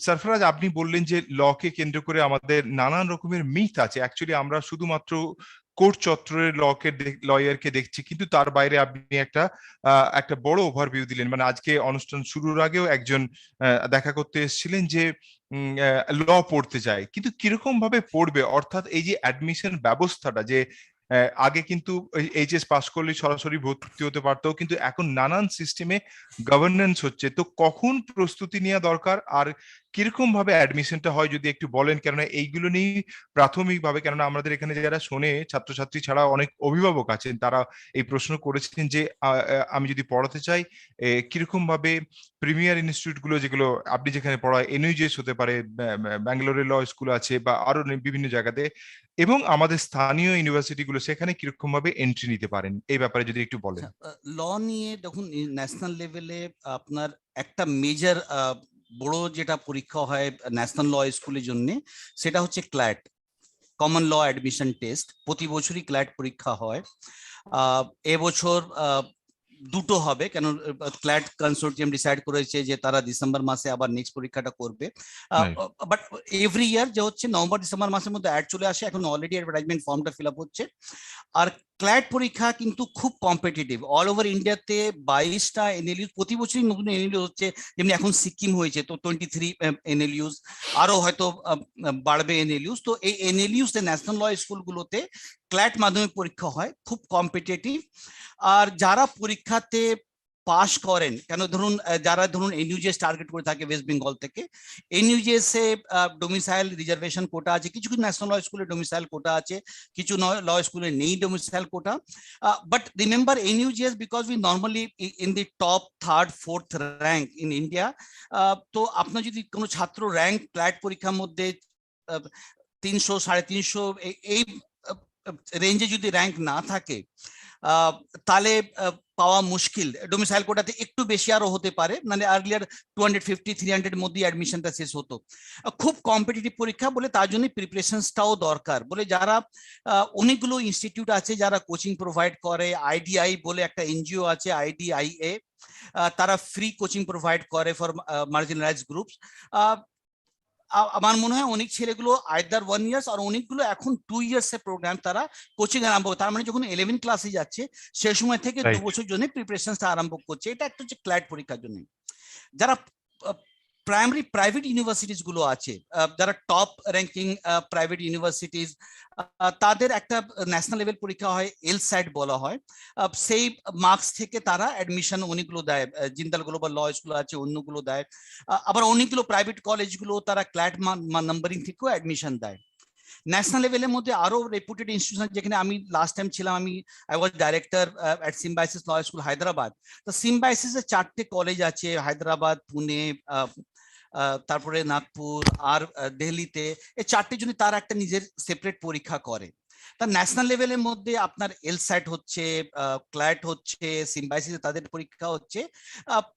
সরফরাজ, আপনি বললেন যে লকে কেন্দ্র করে আমাদের নানান রকমের মিথ আছে। অ্যাকচুয়ালি আমরা শুধুমাত্র কোর্ট চত্বরের লয়ারকে দেখছি, কিন্তু তার বাইরে আপনি একটা বড় ওভারভিউ দিলেন। মানে আজকে অনুষ্ঠান শুরুর আগেও একজন দেখা করতে এসেছিলেন যে ল পড়তে চায়, কিন্তু কিরকম ভাবে পড়বে, অর্থাৎ এই যে অ্যাডমিশন ব্যবস্থাটা, যে আগে কিন্তু এইচএস পাস করলে সরাসরি ভর্তি হতে পারতো, কিন্তু এখন নানান সিস্টেমে গভর্নেন্স হচ্ছে। তো কখন প্রস্তুতি নেওয়া দরকার আর কিরকম ভাবে অ্যাডমিশনটা হয় যদি একটু বলেন, কেননা এইগুলো নিয়ে প্রাথমিকভাবে, কেননা আমাদের এখানে যারা শোনে ছাত্রছাত্রী ছাড়া অনেক অভিভাবক আছেন, তারা এই প্রশ্ন করেছেন যে আমি যদি পড়াতে চাই কিরকম ভাবে প্রিমিয়ার ইনস্টিটিউট গুলো, যেগুলো আপনি যেখানে পড়ায় এনইউজিএস হতে পারে, ব্যাঙ্গালোরে ল স্কুল আছে বা আরো বিভিন্ন জায়গাতে, এবং আমাদের স্থানীয় ইউনিভার্সিটি গুলো, সেখানে কিরকম ভাবে এন্ট্রি নিতে পারেন, এই ব্যাপারে যদি একটু বলেন। ল নিয়ে দেখুন, ন্যাশনাল লেভেলে আপনার একটা মেজর বড় যেটা পরীক্ষা হয় ন্যাশনাল ল স্কুলের জন্য, সেটা হচ্ছে CLAT, common law admission test. প্রতি বছরই ক্ল্যাট পরীক্ষা হয়। এবছর দুটো হবে, কেন ক্ল্যাট কনসোর্টিয়াম ডিসাইড করেছে যে তারা ডিসেম্বর মাসে আবার নেক্সট পরীক্ষাটা করবে। বাট এভরি ইয়ার যে হচ্ছে নভেম্বর ডিসেম্বর মাসের মধ্যে অ্যাড চলে আসে, এখন অলরেডি অ্যাডভার্টাইজমেন্ট ফর্মটা ফিল আপ হচ্ছে। আর ক্ল্যাট পরীক্ষা কিন্তু খুব কম্পিটিটিভ, অল ওভার ইন্ডিয়াতে 22টা এনএলইউ প্রতি বছরই নতুন এনএলইউ হচ্ছে। যেমনি এখন সিকিম হয়েছে তো 23 এনএলইউস, আরো হয়তো বাড়বে এনএলইউস। তো এই এনএলইউস ন্যাশনাল ল স্কুলগুলোতে ক্ল্যাট মাধ্যমিক পরীক্ষা হয়, খুব কম্পিটিটিভ। আর যারা পরীক্ষাতে পাশ করেন, কেন ধরুন যারা ধরুন এনইউজিএস টার্গেট করে থাকে ওয়েস্ট বেঙ্গল থেকে, এনইউজিএস এ ডোমিসাইল রিজার্ভেশন কোটা আছে, কিছু কিছু ন্যাশনাল ল স্কুলে ডোমিসাইল কোটা আছে, কিছু ল স্কুলে নেই domicile quota. But remember NUJS, because we normally in the top 3rd 4th rank in India. তো আপনার যদি কোনো ছাত্র র্যাঙ্ক ক্ল্যাট পরীক্ষার মধ্যে 300 350 এই রেঞ্জে যদি র্যাঙ্ক না থাকে, তাহলে পাওয়া মুশকিল। ডোমিসাইল কোটাতে একটু বেশি আরো হতে পারে, মানে আর্লিয়ার 250-300 মধ্যে অ্যাডমিশনটা শেষ হতো। খুব কম্পিটিটিভ পরীক্ষা বলে তার জন্য প্রিপারেশনসটাও দরকার বলে, যারা অনেকগুলো ইনস্টিটিউট আছে যারা কোচিং প্রোভাইড করে। আইডিআই বলে একটা এনজিও আছে, আইডিআইএ, তারা ফ্রি কোচিং প্রোভাইড করে ফর মার্জিনালাইজড গ্রুপস। আমার মনে হয় অনেক ছেলেগুলো আইদার 1 ইয়ার্স আর অনেকগুলো এখন 2 ইয়ার্স এর প্রোগ্রাম তারা কোচিং আরম্ভ, তার মানে যখন 11 ক্লাসে যাচ্ছে সেই সময় থেকে 2 বছর জন্য প্রিপারেশনটা আরম্ভ করছে। এটা একটা হচ্ছে ক্ল্যাট পরীক্ষার জন্য। যারা প্রাইমারি প্রাইভেট ইউনিভার্সিটিস গুলো আছে, যারা টপ র্যাঙ্কিং প্রাইভেট ইউনিভার্সিটিস, তাদের একটা ন্যাশনাল লেভেল পরীক্ষা হয়, এলস্যাট বলা হয়। সেই মার্কস থেকে তারা অ্যাডমিশন অনেকগুলো দেয়, জিন্দাল গ্লোবাল ল স্কুল আছে, অন্যগুলো দেয়। আবার অনেকগুলো প্রাইভেট কলেজগুলো তারা ক্ল্যাট নাম্বারিং থেকেও অ্যাডমিশন দেয়। ন্যাশনাল লেভেলের মধ্যে আরো রেপুটেড ইনস্টিটিউশন, যেখানে আমি লাস্ট টাইম ছিলাম, I was director at Symbiosis law school Hyderabad. তো সিম্বাইসিসে 4টে কলেজ আছে, হায়দ্রাবাদ, পুনে, তারপরে নাগপুর আর দিল্লিতে। এই 4টের জন্য তার একটা নিজের সেপারেট পরীক্ষা করে। তার ন্যাশনাল লেভেলের মধ্যে আপনার এলস্যাট হচ্ছে, ক্ল্যাট হচ্ছে, সিম্বাইসিসে তাদের পরীক্ষা হচ্ছে।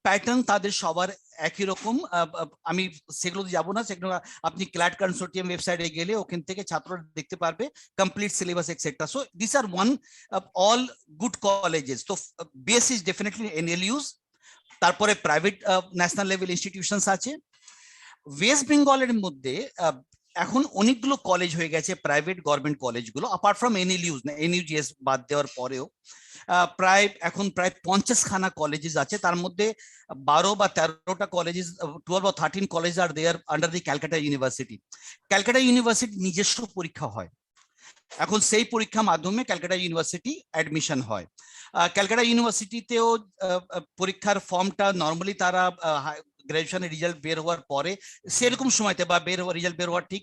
প্যাটার্ন তাদের সবার একই রকম। আমি সেগুলো যাবো না, সেগুলো আপনি ক্ল্যাট কনসোর্টিয়াম ওয়েবসাইটে গেলে ওখান থেকে ছাত্ররা দেখতে পারবে complete syllabus etcetera. So this are one all good colleges. তো বেস ইজ ডেফিনেটলি এনএলইউস, তারপরে প্রাইভেট ন্যাশনাল লেভেল ইনস্টিটিউশনস আছে। ওয়েস্ট বেঙ্গলের মধ্যে এখন অনেকগুলো কলেজ হয়ে গেছে, প্রাইভেট গভর্নমেন্ট কলেজগুলো, অ্যাপার্ট ফ্রম এনএলইউস না, এনইউজিএস বাদ দেওয়ার পরেও এখন প্রায় 50খানা কলেজেস আছে। তার মধ্যে 12 বা 13টা কলেজেস, 12 বা 13 কলেজ আর there under the Calcutta University. Calcutta University নিজস্ব পরীক্ষা হয়, এখন সেই পরীক্ষার মাধ্যমে ক্যালকাটা ইউনিভার্সিটি অ্যাডমিশন হয়। ক্যালকাটা ইউনিভার্সিটিতেও পরীক্ষার ফর্মটা নর্মালি তারা গ্রাজুয়েশনের রেজাল্ট বের হওয়ার পরে, সেরকম সময়তে বা রেজাল্ট বের হওয়ার ঠিক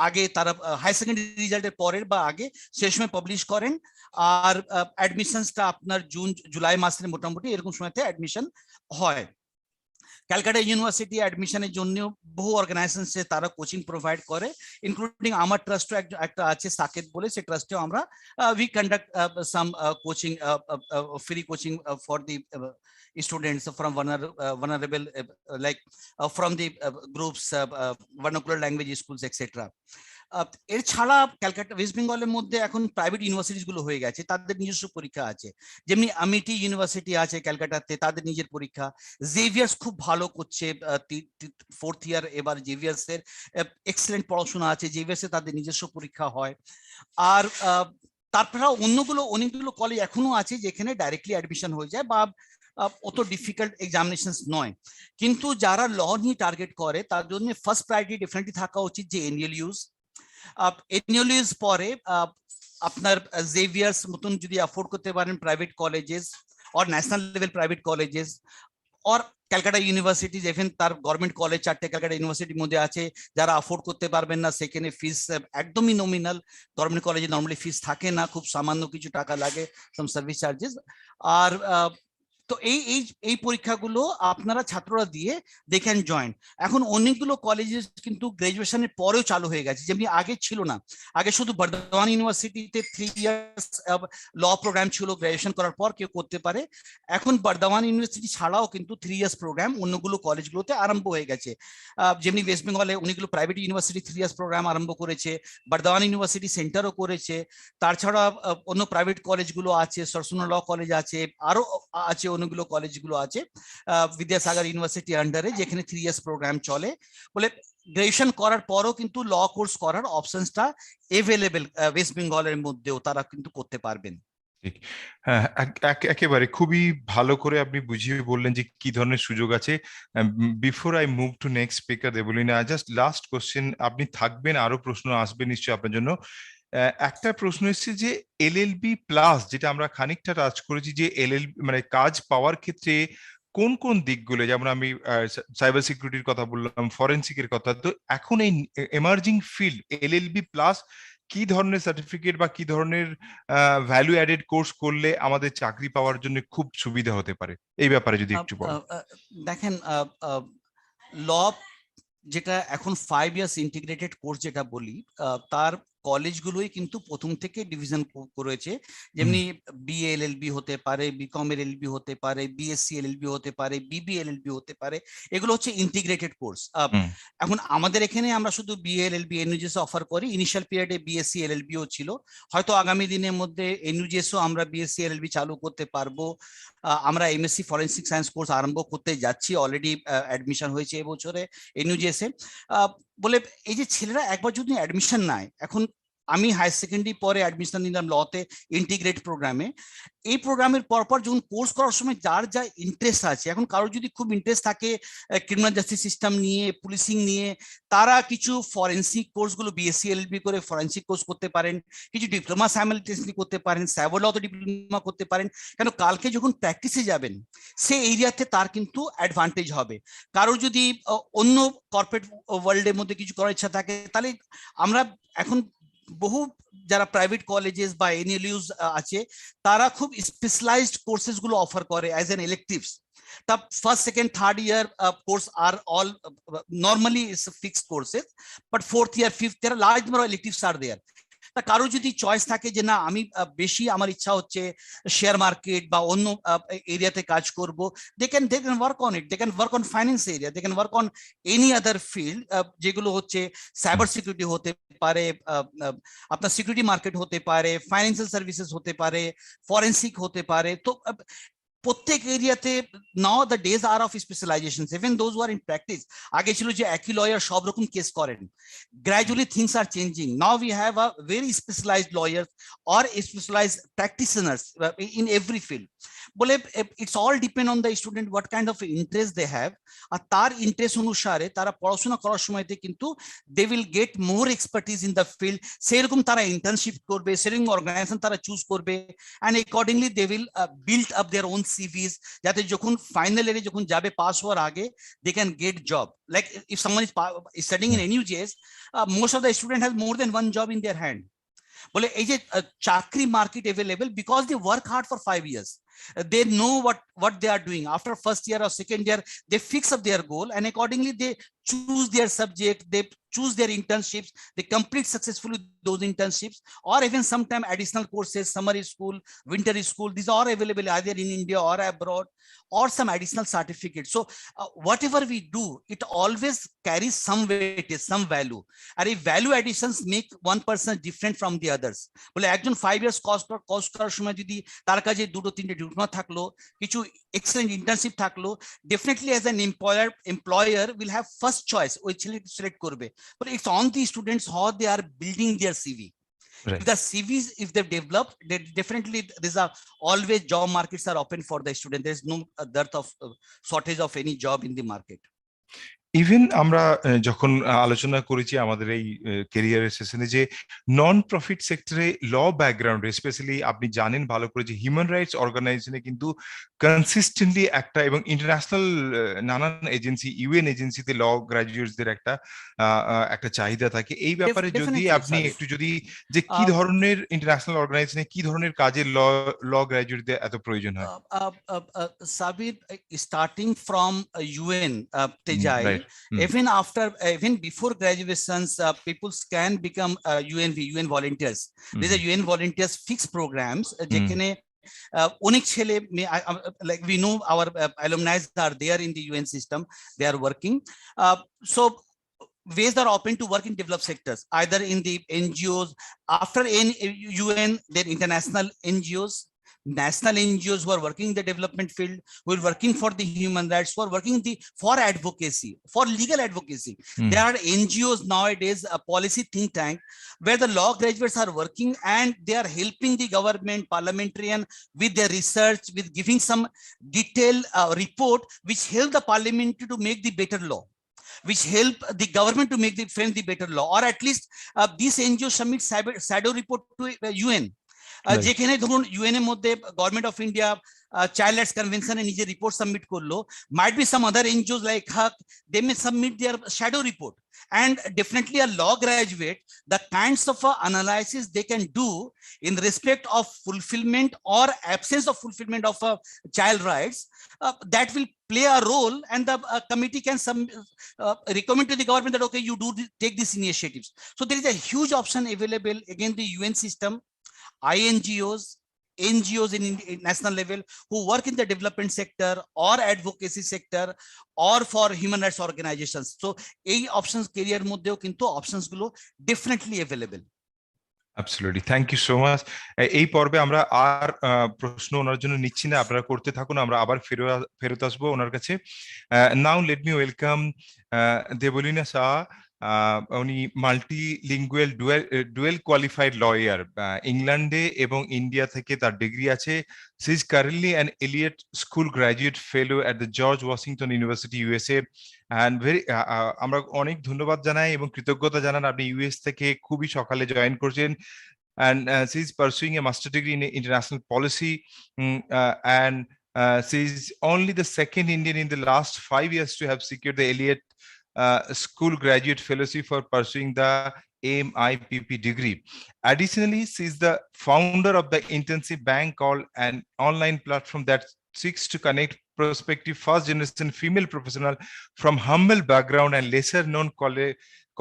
আগে, তারা হাই সেকেন্ডারি রেজাল্টের পরের বা আগে সেই সময় পাবলিশ করেন। আর অ্যাডমিশনসটা আপনার জুন জুলাই মাসের মোটামুটি এরকম সময়তে অ্যাডমিশন হয়। ক্যালকাটা ইউনিভার্সিটি অ্যাডমিশনের জন্য বহু অর্গানাইজেশন তারা কোচিং প্রোভাইড করে, ইনক্লুডিং আমার ট্রাস্টও একটা আছে সাকেত বলে, সেই ট্রাস্টেও আমরা we conduct some coaching, free coaching for the students from vulnerable like from the groups, vernacular language schools etc. এর ছাড়া ক্যালকাটা ওয়েস্ট বেঙ্গলের মধ্যে এখন প্রাইভেট ইউনিভার্সিটিস গুলো হয়ে গেছে, তাদের নিজস্ব পরীক্ষা আছে। যেমনি আমিটি ইউনিভার্সিটি আছে ক্যালকাটাতে, তাদের নিজের পরীক্ষা। জেভিয়ার্স খুব ভালো করছে, 4th ইয়ার এবার জেভিয়ার্স এর এক্সেলেন্ট পড়াশোনা আছে, জেভিয়ার্স এ তাদের নিজস্ব পরীক্ষা হয়। আর তারপরে অনেকগুলো কলেজ এখনো আছে যেখানে ডাইরেক্টলি অ্যাডমিশন হয়ে যায় বা অত ডিফিকাল্ট এক্সামিনেশন নয়। কিন্তু যারা ল নিয়ে টার্গেট করে তার জন্য ফার্স্ট প্রায়োরিটি ডেফিনেটলি থাকা উচিত যে এনএলইউস। এনএলইউস পরে আপনার জেভিয়ার্স মতন যদি অ্যাফোর্ড করতে পারেন private colleges or national level private colleges or Calcutta university, even তার গভর্নমেন্ট কলেজ 4টে ক্যালকাটা ইউনিভার্সিটির মধ্যে আছে, যারা অ্যাফোর্ড করতে পারবেন না সেখানে ফিস একদমই নমিনাল। গভর্নমেন্ট কলেজে নর্মালি ফিস থাকে না, খুব সামান্য কিছু টাকা লাগে, সাম সার্ভিস চার্জেস। আর তো এই পরীক্ষাগুলো আপনারা ছাত্ররা দিয়ে দে ক্যান জয়েন। এখন অনেকগুলো কলেজেস কিন্তু গ্রাজুয়েশনের পরেও চালু হয়ে গেছে, যেমনি আগে ছিল না। আগে শুধু বর্ধমান ইউনিভার্সিটিতে 3 ইয়ার্স ল প্রোগ্রাম ছিল, গ্রাজুয়েশন করার পর কেউ করতে পারে। এখন বর্ধমান ইউনিভার্সিটি ছাড়াও কিন্তু 3 ইয়ার্স প্রোগ্রাম অন্যগুলো কলেজগুলোতে আরম্ভ হয়ে গেছে। যেমনি ওয়েস্ট বেঙ্গলে অনেকগুলো প্রাইভেট ইউনিভার্সিটি 3 ইয়ার্স প্রোগ্রাম আরম্ভ করেছে, বর্ধমান ইউনিভার্সিটি সেন্টারও করেছে। তাছাড়া অন্য প্রাইভেট কলেজগুলো আছে, সরসুনা ল কলেজ আছে, আরো আছে অনেকগুলো কলেজগুলো আছে বিদ্যাসাগর ইউনিভার্সিটি আন্ডারে, যেখানে 3 ইয়ার্স প্রোগ্রাম চলে। বলে গ্রাজুয়েশন করার পরও কিন্তু ল কোর্স করার অপশনসটা এভেলেবেল ওয়েস্ট বেঙ্গলের মধ্যেও তারা কিন্তু করতে পারবেন। হ্যাঁ, একেবারে খুবই ভালো করে আপনি বুঝিয়ে বললেন যে কি ধরনের সুযোগ আছে। Before I move to next speaker Deblina, just last question, আপনি থাকবেন, আরো প্রশ্ন আসবে নিশ্চয়ই আপনার জন্য। একটা প্রশ্ন এসেছে যে এলএলবি প্লাস, যেটা আমরা খানিকটা টাচ করেছি, যে এলএলবি মানে কাজ পাওয়ার ক্ষেত্রে কোন কোন দিকগুলো, যেমন আমি সাইবার সিকিউরিটির কথা বললাম, ফরেন্সিকের কথা, তো এখন এই এমার্জিং ফিল্ড এলএলবি প্লাস কি ধরনের সার্টিফিকেট বা কি ধরনের ভ্যালু অ্যাডেড কোর্স করলে আমাদের চাকরি পাওয়ার জন্য খুব সুবিধা হতে পারে, এই ব্যাপারে যদি একটু বলেন। দেখেন, ল যেটা এখন 5 ইয়ার্স ইন্টিগ্রেটেড কোর্স যেটা বলি, তার কলেজগুলোই কিন্তু প্রথম থেকে ডিভিশন করেছে। যেমনি বিএ এলএলবি হতে পারে, বিকম এলএলবি হতে পারে, বিএসসি এলএলবি হতে পারে, বিবি এলএলবি হতে পারে, এগুলো হচ্ছে ইন্টিগ্রেটেড কোর্স। এখন আমাদের এখানে আমরা শুধু বিএ এলএলবি এনইউজিএস অফার করি। ইনিশিয়াল পিরিয়ডে বিএসসি এলএলবিও ছিল, হয়তো আগামী দিনের মধ্যে এনইউজিএসও আমরা বিএসসি এলএলবি চালু করতে পারবো। আমরা এমএসসি ফরেনসিক সায়েন্স কোর্স আরম্ভ করতে যাচ্ছি, অলরেডি অ্যাডমিশন হয়েছে এবছরে এনইউজিএসে। বলে এই যে ছেলেরা একবার যদি অ্যাডমিশন নেয়, এখন আমি হায়ার সেকেন্ডারি পরে অ্যাডমিশন নিলাম লতে ইন্টিগ্রেট প্রোগ্রামে। এই প্রোগ্রামের পরপর যখন কোর্স করার সময় যার যা ইন্টারেস্ট আছে, এখন কারোর যদি খুব ইন্টারেস্ট থাকে ক্রিমিনাল জাস্টিস সিস্টেম নিয়ে, পুলিশিং নিয়ে, তারা কিছু ফরেন্সিক কোর্সগুলো বিএসসি এলএলবি করে ফরেন্সিক কোর্স করতে পারেন, কিছু ডিপ্লোমা সাইমালটেনিয়াসলি করতে পারেন, সাইবার লতে ডিপ্লোমা করতে পারেন। কেন কালকে যখন প্র্যাকটিসে যাবেন সেই এরিয়াতে তার কিন্তু অ্যাডভান্টেজ হবে। কারোর যদি অন্য কর্পোরেট ওয়ার্ল্ডের মধ্যে কিছু করার ইচ্ছা থাকে, তাহলে আমরা এখন বহু যারা প্রাইভেট কলেজেস বা এনএলইউস আছে, তারা খুব স্পেশালাইজড কোর্সেস গুলো অফার করে as an ইলেকটিভস। The first, second, third year course are all normally is fixed courses, but fourth year, fifth year, large number of electives are there. তা কারো যদি চয়েস থাকে যে না আমি বেশি আমার ইচ্ছা হচ্ছে শেয়ার মার্কেট বা অন্য এরিয়াতে কাজ করব, they can work on it, they can work on finance area, they can work on any other field, যেগুলো হচ্ছে সাইবার সিকিউরিটি হতে পারে, আপনার সিকিউরিটি মার্কেট হতে পারে, ফাইন্যান্সিয়াল সার্ভিসেস হতে পারে, ফরেনসিক হতে পারে। তো প্রত্যেক এরিয়াতে now the days are of specialisation, even those who are in practice. আগে ছিল যে একই লয়ার সব রকম কেস করেন, gradually things are changing. Now we have a very specialised lawyers or specialised practitioners in every field. বলে it's all depend on the student what kind of interest they have, আর তার interest অনুসারে তারা পড়াশোনা করার সময়তে কিন্তু they will get more expertise in the field. সেরকম তারা ইন্টার্নশিপ করবে, সেরকম অর্গানাইজেশন তারা চুজ করবে, and accordingly they will build up their own CVs, যাতে যখন ফাইনাল ইয়ারে যখন যাবে পাস হওয়ার আগে they can get job. Like if someone is studying in NUJS, most of the student have more than one job in their hand. বলে এই যে চাকরি market available, because they work hard for 5 years. They know what they are doing. After first year or second year, they fix up their goal, and accordingly they choose their subject, they choose their internships, they complete successfully those internships, or even sometime additional courses, summer school, winter school, these are available either in India or abroad, or some additional certificates. So whatever we do, it always carries some weightage, some value, and if value additions make one person different from the others. বলে একজন 5 years course করার সময় যদি তার কাছে দুটো তিনটে diploma থাকলো, কিছু এক্সেলেন্ট ইন্টার্নশিপ থাকলো, definitely as an employer will have first choice, ওই ছেলেকে সিলেক্ট করবে। But it's on the students how they are building their CV. Right. If the CVs, if they've developed, they definitely there's a always job markets are open for the student. There's no dearth of shortage of any job in the market. Even আমরা যখন আলোচনা করেছি আমাদের এই কেরিয়ারের সেশনে যে non profit সেক্টরে ল ব্যাকগ্রাউন্ড স্পেশালি আপনি জানেন ভালো করে যে হিউম্যান রাইটস অর্গানাইজেশনে কিন্তু কনসিস্টেন্টলি একটা এবং ইন্টারন্যাশনাল নানান এজেন্সি ইউএন এজেন্সিতে ল গ্রাজুয়েটসদের একটা চাহিদা থাকে এই ব্যাপারে যদি Definitely, আপনি Sabir. একটু যদি যে কি ধরনের ইন্টারন্যাশনাল অর্গানাইজেশনে কি ধরনের কাজে ল গ্রাজুয়েটদের এত প্রয়োজন হয় Sabir, starting from UN, Tejai, right even after, even before graduations, people can become UN volunteers. These are UN volunteers fixed programs. যেখানে অনেক ছেলে like we know our alumni are there in the UN system. They are working. So ways are open to work in developed sectors, either in the NGOs, after UN, then international NGOs, national NGOs who are working in the development field, who are working for the human rights, who are working for advocacy, for legal advocacy. There are NGOs nowadays, a policy think tank, where the law graduates are working and they are helping the government, parliamentarian with their research, with giving some detailed report, which help the parliament to make the better law, which help the government to make the frame the better law, or at least these NGOs submit shadow report to UN. যেখানে ধরুন UN এর মধ্যে government of India child rights কনভেনশনে নিজের report submit করলো, might be some other NGOs like HAQ, they may submit their shadow report, and definitely a law graduate, the kinds of analysis they can do in respect of fulfillment or absence of fulfillment of child rights, that will play a role, and the committee can recommend to the government that okay, you do take these initiatives. So there is a huge option available again the UN system, INGOs, NGOs in national level who work in the development sector or advocacy sector or for human rights organizations. So এই options career মধ্যেও কিন্তু options গুলো definitely available. Absolutely, thank you so much. এই পর্বে আমরা আর প্রশ্ন ওনার জন্য নিচ্ছি না, আপনারা করতে থাকুন, আমরা আবার ফেরত আসবো ওনার কাছে। Now let me welcome Debleena Shah. উনি মাল্টিলিঙ্গুয়াল ডুয়েল কোয়ালিফাইড লয়ার, ইংল্যান্ডে এবং ইন্ডিয়া থেকে তার ডিগ্রি আছে। She is currently an Elliott School graduate fellow at the George Washington University USA. And আমরা অনেক ধন্যবাদ জানাই এবং কৃতজ্ঞতা জানান আপনি ইউএস থেকে খুবই সকালে জয়েন করছেন। And she is pursuing a master degree in international policy, and she is only the second Indian in the last 5 years to have secured the Elliott School Graduate Fellowship for pursuing the MIPP degree. Additionally, she is the founder of the Internship Bank, called an online platform that seeks to connect prospective first generation female professional from humble background and lesser known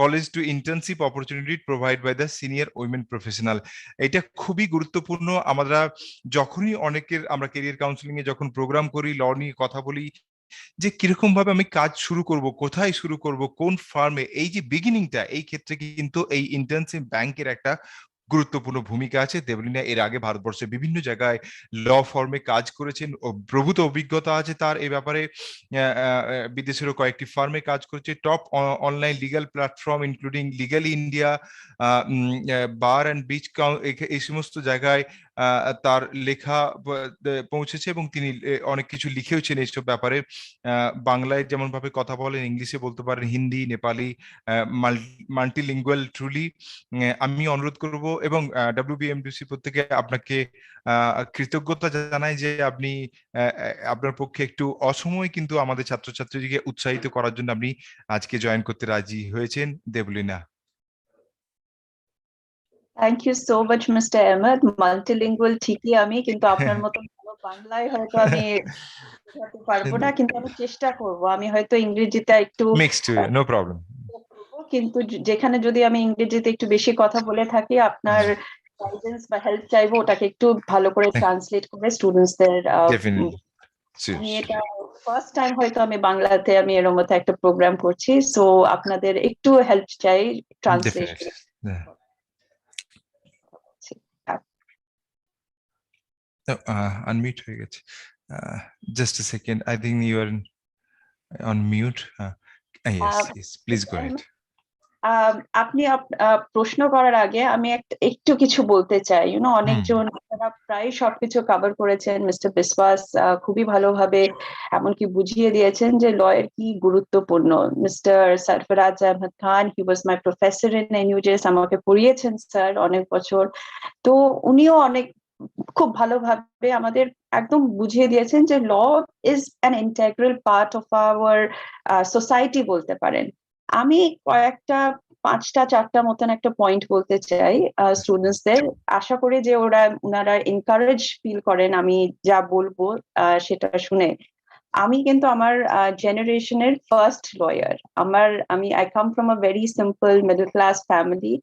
college to internship opportunity provided by the senior women professional. এটা খুবই গুরুত্বপূর্ণ। আমরা যখনই আমরা career counselling এ যখন programme করি, ল নিয়ে কথা বলি, যে কিরকম ভাবে আমি কাজ শুরু করব, কোথায় শুরু করব, কোন ফার্মে, এই যে বিগিনিংটা, এই ক্ষেত্রে কিন্তু এই ইন্টার্নশিপ ব্যাংকের একটা গুরুত্বপূর্ণ ভূমিকা আছে। দেবলীনা এর আগে ভারতবর্ষের বিভিন্ন জায়গায় ল ফর্মে কাজ করেছেন, প্রভূত অভিজ্ঞতা আছে তার এই ব্যাপারে। বিদেশেরও কয়েকটি ফার্মে কাজ করেছে। Top online legal platform including legal India, bar and beach, এই সমস্ত জায়গায় তার লেখা পৌঁছেছে এবং তিনি অনেক কিছু লিখেওছেন এইসব ব্যাপারে। বাংলায় যেমন ভাবে কথা বলেন, ইংলিশে বলতে পারেন, হিন্দি, নেপালি, মাল্টিলিঙ্গুয়াল ট্রুলি। আমি অনুরোধ করব এবং WBMDFC প্রত্যেকে আপনাকে কৃতজ্ঞতা জানাই যে আপনি আপনার পক্ষে একটু অসময় কিন্তু আমাদের ছাত্রছাত্রীকে উৎসাহিত করার জন্য আপনি আজকে জয়েন করতে রাজি হয়েছেন। Debolina. Thank you so much mister Ahmed. Multilingual ঠিকই আমি, কিন্তু আপনার মতো ভালো বাংলায় হয়তো আমি বোঝাতে পারবো না, কিন্তু আমি চেষ্টা করব। আমি হয়তো ইংরেজিতে একটু মিক্সড, নো প্রবলেম, কিন্তু যেখানে যদি আমি ইংরেজিতে একটু বেশি কথা বলে থাকি, আপনার গাইডেন্স বা হেল্প চাইবো ওটাকে একটু ভালো করে ট্রান্সলেট করে স্টুডেন্টসদের। আমি এটা ফার্স্ট টাইম হয়তো আমি বাংলাতে আমি এর মধ্যে একটা প্রোগ্রাম করছি, সো আপনাদের একটু হেল্প চাই ট্রান্সলেশন। Unmute হয়ে গেছে। Just a second, I think you are on mute. Yes, please go ahead. আপনি প্রশ্ন করার আগে আমি একটু কিছু বলতে চাই। অনেকজন তারা প্রায় সবকিছু কভার করেছেন। মিস্টার বিশ্বাস খুবই ভালোভাবে এমনকি বুঝিয়ে দিয়েছেন যে লয়ের কি গুরুত্বপূর্ণ। Mister Sarfaraz Ahmad Khan, he was my professor in NUJS, আমাকে পড়িয়েছেন স্যার অনেক বছর। তো উনিও খুব ভালোভাবে আমাদের একদম বুঝিয়ে দিয়েছেন যে law is an integral part of our society বলতে পারেন। আমি কয়েকটা 5টা 4টা মতন একটা পয়েন্ট বলতে চাই স্টুডেন্টসদের। আশা করি যে ওনারা এনকারেজ ফিল করেন আমি যা বলবো সেটা শুনে। আমি কিন্তু আমার জেনারেশনের first lawyer. I come from a very simple middle class family.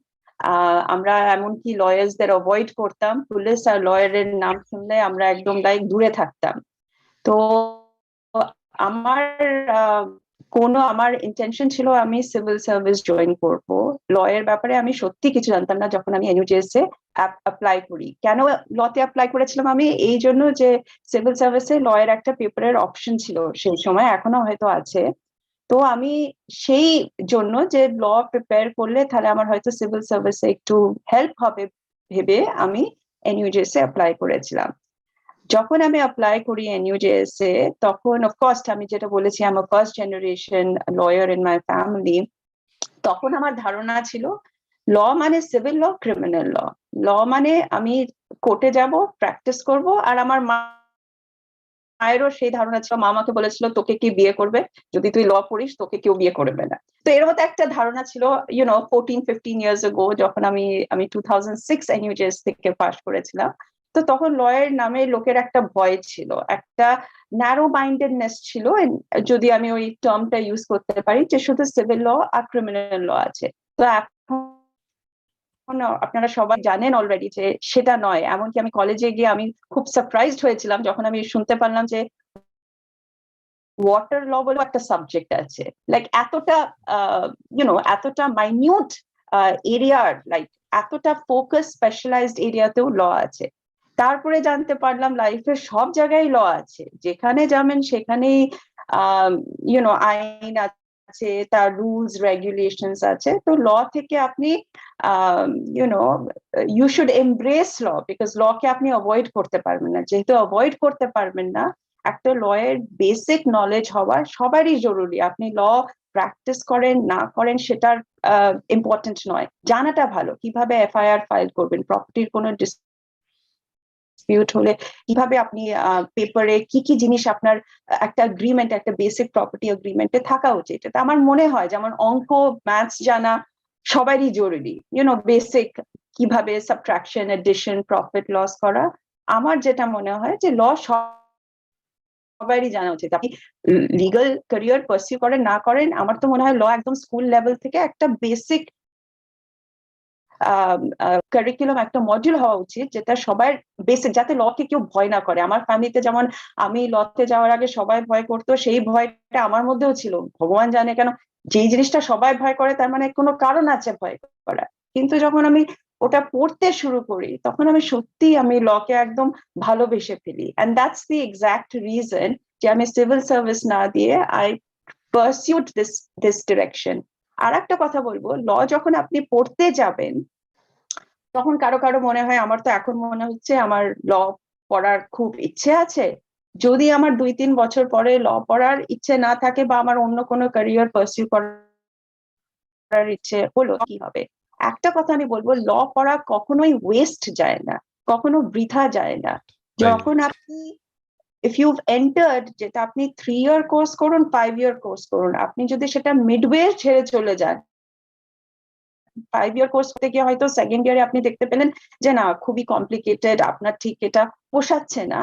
আমরা এমনকি লয়ার্সদের অ্যাভয়েড করতাম। পুলিশ আর লয়ারের নাম শুনলে আমরা একদম লাইক দূরে থাকতাম। তো আমার আমার ইন্টেনশন ছিল আমি সিভিল সার্ভিস জয়েন করব। লয়ের ব্যাপারে আমি সত্যি কিছু জানতাম না যখন আমি এনইউজেএস এ অ্যাপ্লাই করি। কেন লতে অ্যাপ্লাই করেছিলাম আমি? এই জন্য যে সিভিল সার্ভিসে লয়ের একটা পেপারের অপশন ছিল সেই সময়, এখনো হয়তো আছে। তো আমি সেই জন্য যে ল প্রিপেয়ার করলে তাহলে আমার হয়তো সিভিল সার্ভিসে একটু হেল্প হবে ভেবে আমি এনইউজেএস এ অ্যাপ্লাই করেছিলাম। যখন আমি অ্যাপ্লাই করি এনইউজেএস এ, তখন অফকোর্স আমি যেটা বলেছি আমার first generation lawyer in my family. তখন আমার ধারণা ছিল ল মানে সিভিল ল, ক্রিমিনাল ল। ল মানে আমি কোর্টে যাব, প্র্যাকটিস করব। আর আমার মায়েরও সেই ধারণা ছিল, মা আমাকে বলেছিল তোকে কি বিয়ে করবে, যদি তুই ল পড়িস তোকে কেউ বিয়ে করবে না। তো এর মতো একটা ধারণা ছিল 14-15 ইয়ার্স ago, যখন আমি 2006 এনইউজেএস থেকে পাস করেছিলাম। তো তখন লয়ের নামে লোকের একটা ভয় ছিল, একটা ন্যারো মাইন্ডেডনেস ছিল, যদি আমি ওই টার্মটা ইউজ করতে পারি, যে শুধু সিভিল ল আর ক্রিমিনাল ল আছে। তো এখন আপনারা সবাই জানেন অলরেডি যে সেটা নয়। এমনকি আমি কলেজে গিয়ে আমি খুব সারপ্রাইজড হয়েছিলাম যখন আমি শুনতে পারলাম যে ওয়াটার ল বলে একটা সাবজেক্ট আছে। লাইক এতটা মাইনিউট এরিয়ার, লাইক এতটা ফোকাস স্পেশালাইজড এরিয়াতেও ল আছে। তারপরে জানতে পারলাম লাইফের সব জায়গায় ল আছে, যেখানে যাবেন সেখানেই আইন আছে, তার রুলস রেগুলেশনস আছে। তো ল থেকে আপনি you should embrace law, because law কে আপনি অ্যাভয়েড করতে পারবেন না। যেহেতু অ্যাভয়েড করতে পারবেন না, একটা লয়ের বেসিক নলেজ হওয়া সবারই জরুরি। আপনি ল প্র্যাকটিস করেন না করেন সেটার ইম্পর্টেন্ট নয়, জানাটা ভালো। কিভাবে এফআইআর ফাইল করবেন, প্রপার্টির কোনো ডিসপিউট হলে কিভাবে আপনি পেপারে কি কি জিনিস আপনার একটা এগ্রিমেন্ট, একটা বেসিক প্রপার্টি এগ্রিমেন্টে থাকা উচিত। এটা আমার মনে হয় যেমন অঙ্ক, ম্যাথস জানা সবারই জরুরি। বেসিক কিভাবে সাবট্রাকশন, এডিশন, প্রফিট লস করা। আমার যেটা মনে হয় যে ল সবারই জানা উচিত। আপনি লিগাল ক্যারিয়ার পারসিউ করেন না করেন, আমার তো মনে হয় ল একদম স্কুল লেভেল থেকে একটা বেসিক কারিকুলাম, একটা মডিউল হওয়া উচিত, যেটা সবার বেসিক, যাতে লকে কেউ ভয় না করে। আমার ফ্যামিলিতে যেমন আমি লতে যাওয়ার আগে সবাই ভয় করতো, সেই ভয়টা আমার মধ্যেও ছিল। ভগবান জানে কেন, যেই জিনিসটা সবাই ভয় করে তার মানে কোনো কারণ আছে ভয় করার। কিন্তু যখন আমি ওটা পড়তে শুরু করি তখন আমি লকে একদম ভালোবেসে ফেলি। And that's the exact reason যে আমি সিভিল সার্ভিস না দিয়ে আই পারসিউড দিস ডিরেকশন। আর একটা কথা বলবো, ল যখন আপনি পড়তে যাবেন তখন কারো কারো মনে হয়, আমার তো এখন মনে হচ্ছে আমার ল পড়ার খুব ইচ্ছে আছে, যদি আমার 2-3 বছর পরে ল পড়ার ইচ্ছে না থাকে বা আমার অন্য কোনো ক্যারিয়ার পারসিউ করার ইচ্ছে হলো, কি হবে? একটা কথা আমি বলবো, ল পড়া কখনোই ওয়েস্ট যায় না, কখনো বৃথা যায় না। যখন আপনি ইফ ইউ এন্টার্ড, যেটা আপনি 3 ইয়ার কোর্স করুন, 5 ইয়ার কোর্স করুন, আপনি যদি সেটা মিডওয়ে ছেড়ে চলে যান, 5 ইয়ার কোর্স করতে গিয়ে হয়তো সেকেন্ড ইয়ারে আপনি দেখতে পেলেন যে না, খুবই কমপ্লিকেটেড, আপনার ঠিক এটা পোষাচ্ছে না,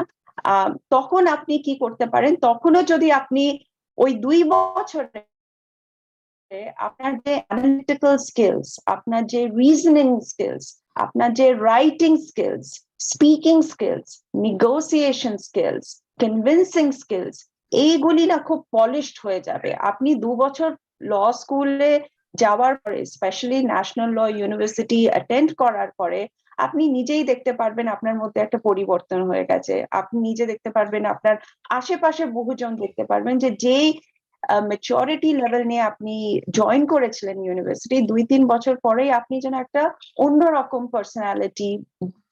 তখন আপনি কি করতে পারেন? তখনও যদি আপনি ওই 2 বছরে আপনার যে অ্যানালিটিক্যাল স্কিলস, আপনার যে রিজনিং স্কিলস, আপনার যে writing skills, speaking skills, negotiation skills, convincing skills, এইগুলি না খুব পলিশড হয়ে যাবে। আপনি 2 বছর ল স্কুলে যাওয়ার পরে, specially national law university attend করার পরে, আপনি নিজেই দেখতে পারবেন আপনার মধ্যে একটা পরিবর্তন হয়ে গেছে। আপনি নিজে দেখতে পারবেন, আপনার আশেপাশে বহুজন দেখতে পারবেন যে যেই ম্যাচুরিটি লেভেল নিয়ে আপনি জয়েন করেছিলেন ইউনিভার্সিটি, 2-3 বছর পরেই আপনি যেন একটা অন্যরকম personality,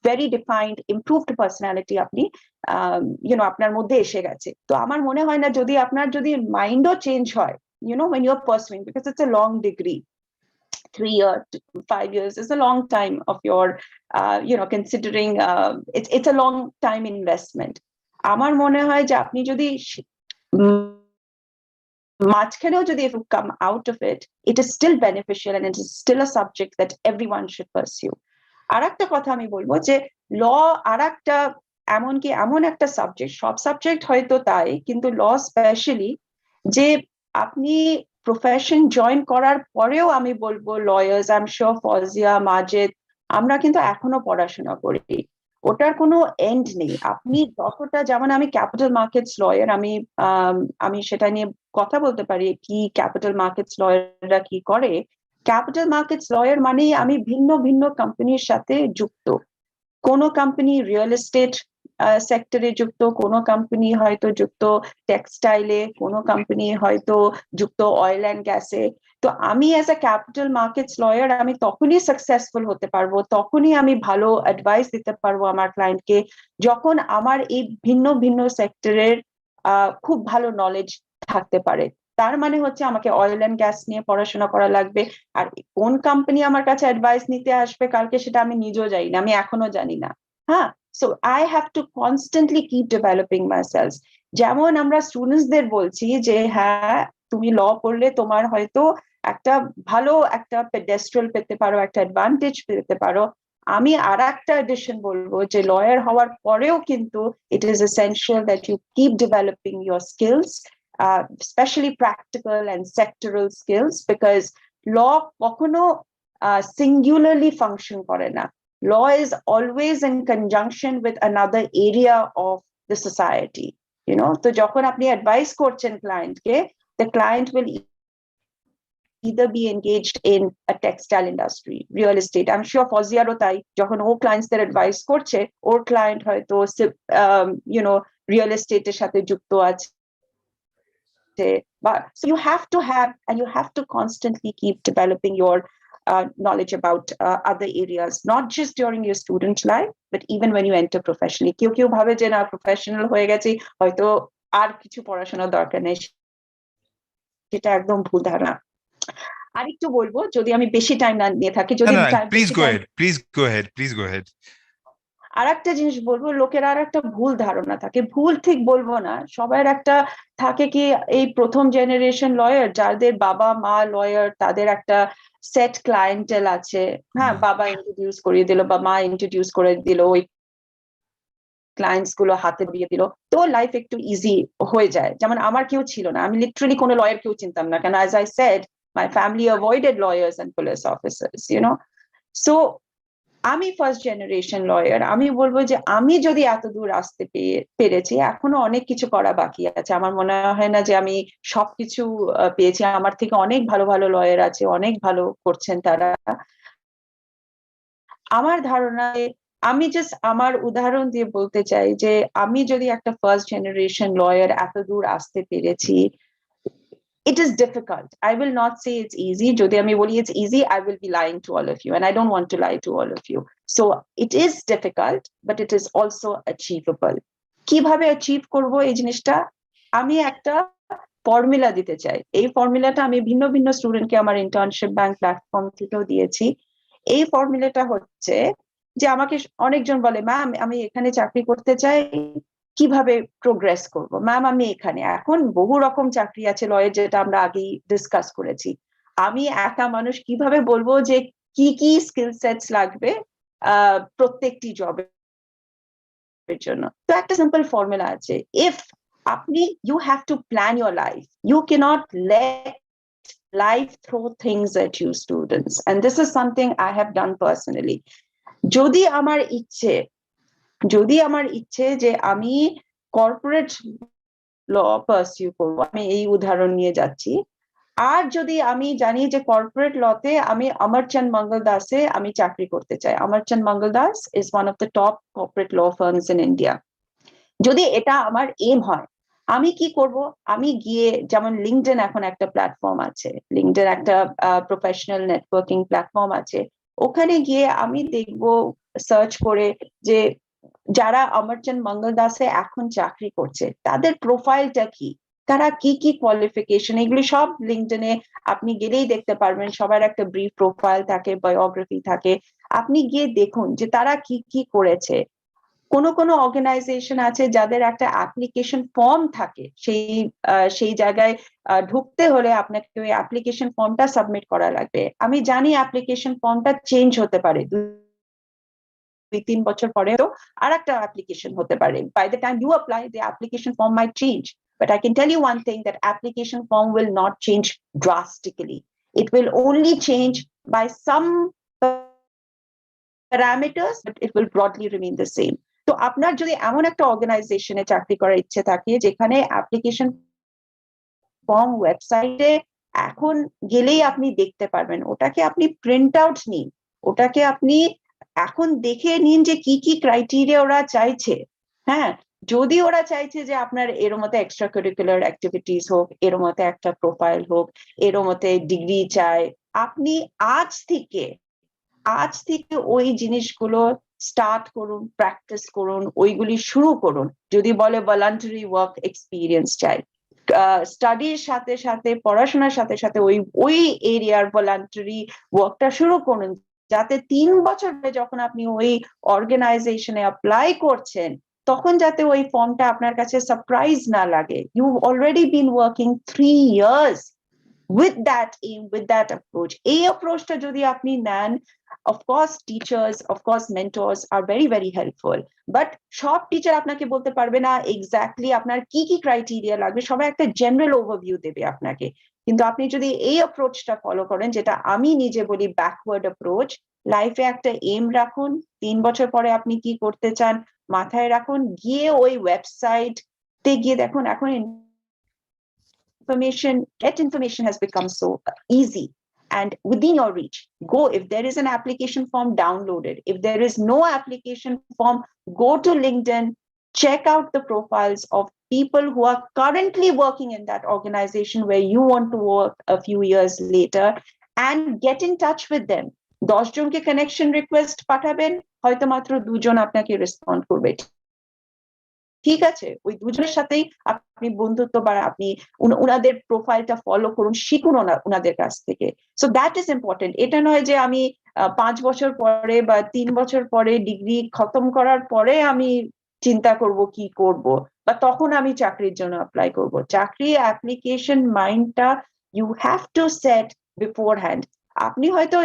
very defined improved personality আপনি আপনার মধ্যে এসে গেছে। তো আমার মনে হয় না, যদি আপনার যদি মাইন্ডও চেঞ্জ হয়, when you're pursuing, because it's a long degree, 3 years, 5 years is a long time of your, considering it's a long time investment. আমার মনে হয় যে আপনি যদি মাঝখানেও যদি if you come out of it, it is still beneficial and it is still a subject that everyone should pursue. আর একটা কথা আমি বলবো যে ল আর একটা এমন একটা সাবজেক্ট, সব সাবজেক্ট হয়তো তাই, কিন্তু ল স্পেশালি, যে আপনি প্রফেশন জয়েন করার পরেও আমি বলবো lawyers, I am sure Fazia, Majed, আমরা কিন্তু এখনো পড়াশোনা করি, ওটার কোনো এন্ড নেই। আপনি যতটা, যেমন আমি ক্যাপিটাল মার্কেটস লয়ার, আমি সেটা নিয়ে কথা বলতে পারি কি ক্যাপিটাল মার্কেটস লয়াররা কি করে। ক্যাপিটাল মার্কেটস লয়ার মানেই আমি ভিন্ন ভিন্ন কোম্পানির সাথে যুক্ত। কোনো কোম্পানি রিয়েল এস্টেট সেক্টরে যুক্ত, কোনো কোম্পানি হয়তো যুক্ত টেক্সটাইলে, কোনো কোম্পানি হয়তো যুক্ত অয়েল অ্যান্ড গ্যাসে। তো আমি as a capital markets lawyer আমি তখনই সাকসেসফুল হতে পারবো, তখনই আমি ভালো অ্যাডভাইস দিতে পারবো আমার ক্লায়েন্টকে, যখন আমার এই ভিন্ন ভিন্ন সেক্টরের খুব ভালো নলেজ থাকতে পারে। তার মানে হচ্ছে আমাকে অয়েল অ্যান্ড গ্যাস নিয়ে পড়াশোনা করা লাগবে, আর কোন কোম্পানি আমার কাছে অ্যাডভাইস নিতে আসবে কালকে সেটা আমি নিজেও জানি না, আমি এখনো জানি না। হ্যাঁ, so I have to constantly keep developing myself. যেমন আমরা স্টুডেন্টসদের বলছি যে হ্যাঁ, তুমি ল পড়লে তোমার হয়তো একটা ভালো একটা পেডেস্ট্রাল পেতে পারো, একটা অ্যাডভান্টেজ পেতে পারো, আমি আর একটা এডিশন বলবো যে লয়ার হওয়ার পরেও কিন্তু it is essential that you keep developing your skills, especially practical and sectoral skills, because law কখনো singularly function করে না। Law is always in conjunction with another area of the society, তো যখন আপনি অ্যাডভাইস করছেন ক্লায়েন্টকে, the client will either be engaged in a textile industry, real estate. I'm sure ফজিয়ারও তাই, যখন ও ক্লায়েন্টসদের অ্যাডভাইস করছে, ওর ক্লায়েন্ট হয়তো রিয়েল এস্টেটের সাথে যুক্ত আছে। But so you have to have, and you have to constantly keep developing your knowledge about other areas, not just during your student life, but even when you enter professionally. কেউ ভাবে যে না, professional হয়ে গেছি, হয়তো আর কিছু পড়াশোনার দরকার নেই, সেটা একদম ভুল ধারণা। আরেকটু বলবো, যদি আমি বেশি টাইম না নিয়ে থাকি, যদি প্লিজ গো হেড। আর একটা জিনিস বলবো, লোকের আর একটা ভুল ধারণা থাকে, ভুল ঠিক বলবো না, সবার একটা থাকে কি, এই প্রথম জেনারেশন লয়ার যাদের বাবা মা লয়ার, তাদের একটা সেট ক্লায়েন্টেল আছে। হ্যাঁ, বাবা ইন্ট্রোডিউস করিয়ে দিল বা মা ইন্ট্রোডিউস করে দিল, ওই ক্লায়েন্টস গুলো হাতে দিয়ে দিল, তো লাইফ একটু ইজি হয়ে যায়। যেমন আমার কেউ ছিল না, আমি লিটারালি কোনো লয়ার কেউ চিনতাম না, কেন as I said, my family avoided lawyers and police officers, so আমি ফার্স্ট জেনারেশন লয়ার। আমি বলবো যে আমি যদি এত দূর আসতে পেরেছি, এখনো অনেক কিছু করা বাকি আছে। আমার মনে হয় না যে আমি সবকিছু পেয়েছি, আমার থেকে অনেক ভালো ভালো লয়ার আছে, অনেক ভালো করছেন তারা। আমার ধারণায় আমি জাস্ট আমার উদাহরণ দিয়ে বলতে চাই যে আমি যদি একটা ফার্স্ট জেনারেশন লয়ার এত দূর আসতে পেরেছি, it is difficult. I will not say it's easy. Jodi ami boli it's easy, I will be lying to all of you, and I don't want to lie to all of you. So it is difficult, but it is also achievable. Kibhabe achieve korbo ei jinishta, ami ekta formula দিতে চাই। এই ফর্মুলাটা আমি ভিন্ন ভিন্ন স্টুডেন্টকে আমার internship bank platform থেকেও দিয়েছি। এই ফর্মুলাটা হচ্ছে যে আমাকে অনেকজন বলে, ম্যাম আমি এখানে চাকরি করতে চাই, কিভাবে প্রোগ্রেস করব? ম্যাম আমি এখানে, এখন বহু রকম চাকরি আছে লয়ের, যেটা আমরা আগেই ডিসকাস করেছি। আমি একা মানুষ কিভাবে বলবো যে কি কি স্কিল সেটস লাগবে প্রত্যেকটি জবের জন্য? তো একটা সিম্পল ফর্মুলা আছে, ইফ আপনি, you have to plan your life, you cannot let life throw things at you, students, and this is something I have done personally. যদি আমার ইচ্ছে যে আমি কর্পোরেট ল পারসিউ করবো, আমি এই উদাহরণ নিয়ে যাচ্ছি, আর যদি আমি জানি যে কর্পোরেট লতে আমি অমরচাঁদ মঙ্গল দাসে আমি চাকরি করতে চাই, Amarchand Mangal Das is one of the top corporate law firms in India, যদি এটা আমার এম হয়, আমি কি করব, আমি গিয়ে, যেমন লিঙ্কডইন এখন একটা প্ল্যাটফর্ম আছে, লিঙ্কডইন একটা প্রফেশনাল নেটওয়ার্কিং প্ল্যাটফর্ম আছে, ওখানে গিয়ে আমি দেখব সার্চ করে যে যারা অমরচাঁদ মঙ্গল দাসে এখন চাকরি করছে তাদের প্রোফাইলটা কি, তারা কি কি কোয়ালিফিকেশন, এগুলি সব লিঙ্কডইনে আপনি গেলেই দেখতে পারবেন। সবার একটা ব্রিফ প্রোফাইল থাকে, বায়োগ্রাফি থাকে, আপনি গিয়ে দেখুন যে তারা কি কি করেছে। কোনো কোনো অর্গানাইজেশন আছে যাদের একটা অ্যাপ্লিকেশন ফর্ম থাকে, সেই জায়গায় ঢুকতে হলে আপনাকে ওই অ্যাপ্লিকেশন ফর্মটা সাবমিট করা লাগবে। আমি জানি অ্যাপ্লিকেশন ফর্মটা চেঞ্জ হতে পারে, 2-3 বছর পরে তো আর একটা অ্যাপ্লিকেশন হতে পারে। By the time you apply, the application form might change, but I can tell you one thing, that application form will not change drastically. It will only change by some parameters, but it will broadly remain the same. তো আপনার যদি এমন একটা অর্গানাইজেশনে চাকরি করার ইচ্ছে থাকে যেখানে অ্যাপ্লিকেশন ফর্ম ওয়েবসাইটে এখন গেলেই আপনি দেখতে পারবেন, ওটাকে আপনি প্রিন্ট আউট নিন, ওটাকে আপনি এখন দেখে নিন যে কি কি ক্রাইটেরিয়া ওরা চাইছে। হ্যাঁ, যদি ওরা চাইছে যে আপনার এর মধ্যে এক্সট্রা কারিকুলার অ্যাক্টিভিটিস হোক, এর মধ্যে একটা প্রোফাইল হোক, এর মধ্যে ডিগ্রি চায়, আপনি আজ থেকে ওই জিনিসগুলো স্টার্ট করুন, প্র্যাকটিস করুন, ওইগুলি শুরু করুন। যদি বলে ভলান্টারি ওয়ার্ক এক্সপিরিয়েন্স চাই, স্টাডির সাথে সাথে, পড়াশোনার সাথে সাথে ওই এরিয়ার ভলান্টারি ওয়ার্কটা শুরু করুন, যাতে 3 বছর যখন আপনি ওই অর্গানাইজেশনে অ্যাপ্লাই করছেন তখন যাতে ওই ফর্মটা আপনার কাছে সারপ্রাইজ না লাগে। You already been working 3 years with that aim, with that approach. এই অ্যাপ্রোচটা যদি আপনি নেন, of course teachers, of course mentors are very very helpful, but সব টিচার আপনাকে বলতে পারবে না এক্স্যাক্টলি আপনার কি কি ক্রাইটেরিয়া লাগবে, সবাই একটা জেনারেল ওভারভিউ দেবে আপনাকে। কিন্তু আপনি যদি এই অ্যাপ্রোচটা ফলো করেন, যেটা আমি নিজে বলি ব্যাকওয়ার্ড অ্যাপ্রোচ, লাইফে একটা এম রাখুন, 3 বছর পরে আপনি কি করতে চান মাথায় রাখুন, গিয়ে ওই ওয়েবসাইটে গিয়ে দেখুন। এখন get information has become so easy and within your reach. Go, if there is an application form, download it. If there is no application form, go to LinkedIn, check out the profiles of people who are currently working in that organization where you want to work a few years later, and get in touch with them. 10 জনকে connection request পাঠাবেন, হয়তো মাত্র 2 জন আপনাকে respond করবে। ঠিক আছে, ওই 2 জনের সাথেই আপনি বন্ধুত্ব, বা আপনি উনাদের প্রোফাইলটা ফলো করুন, শিখুন উনাদের কাছ থেকে। So that is important. এটা নয় যে আমি 5 বছর পরে বা 3 বছর পরে ডিগ্রি খতম করার পরে আমি চিন্তা করব কি করব, বা তখন আমি চাকরির জন্য অ্যাপ্লাই করব। চাকরি অ্যাপ্লিকেশন মাইন্ডটা you have to set beforehand. আপনি হয়তো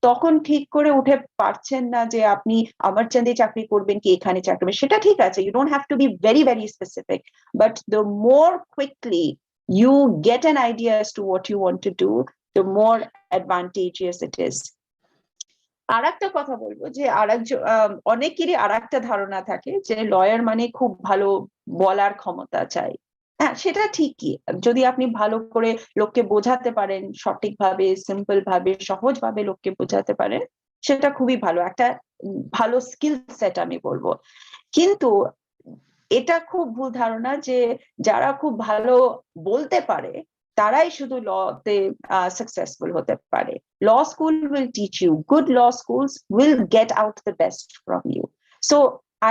তখন ঠিক করে উঠে পারছেন না যে আপনি অমরচাঁদে চাকরি করবেন কি এখানে চাকরি করবেন, সেটা ঠিক আছে, you don't have to be very very specific, but the more quickly you get an idea as to what you want to do, the more advantageous it is. আরেকটা কথা বলবো যে অনেকেরই আরেকটা ধারণা থাকে যে লয়ার মানে খুব ভালো বলার ক্ষমতা চাই। হ্যাঁ, সেটা ঠিকই, যদি আপনি ভালো করে লোককে বোঝাতে পারেন, সঠিকভাবে, সিম্পল ভাবে, সহজভাবে লোককে বোঝাতে পারেন, সেটা খুবই ভালো, একটা ভালো স্কিল সেট আমি বলবো। কিন্তু এটা খুব ভুল ধারণা যে যারা খুব ভালো বলতে পারে তারাই শুধু লতে সাকসেসফুল হতে পারে। Law school will teach you, good law schools will get out the best from you. So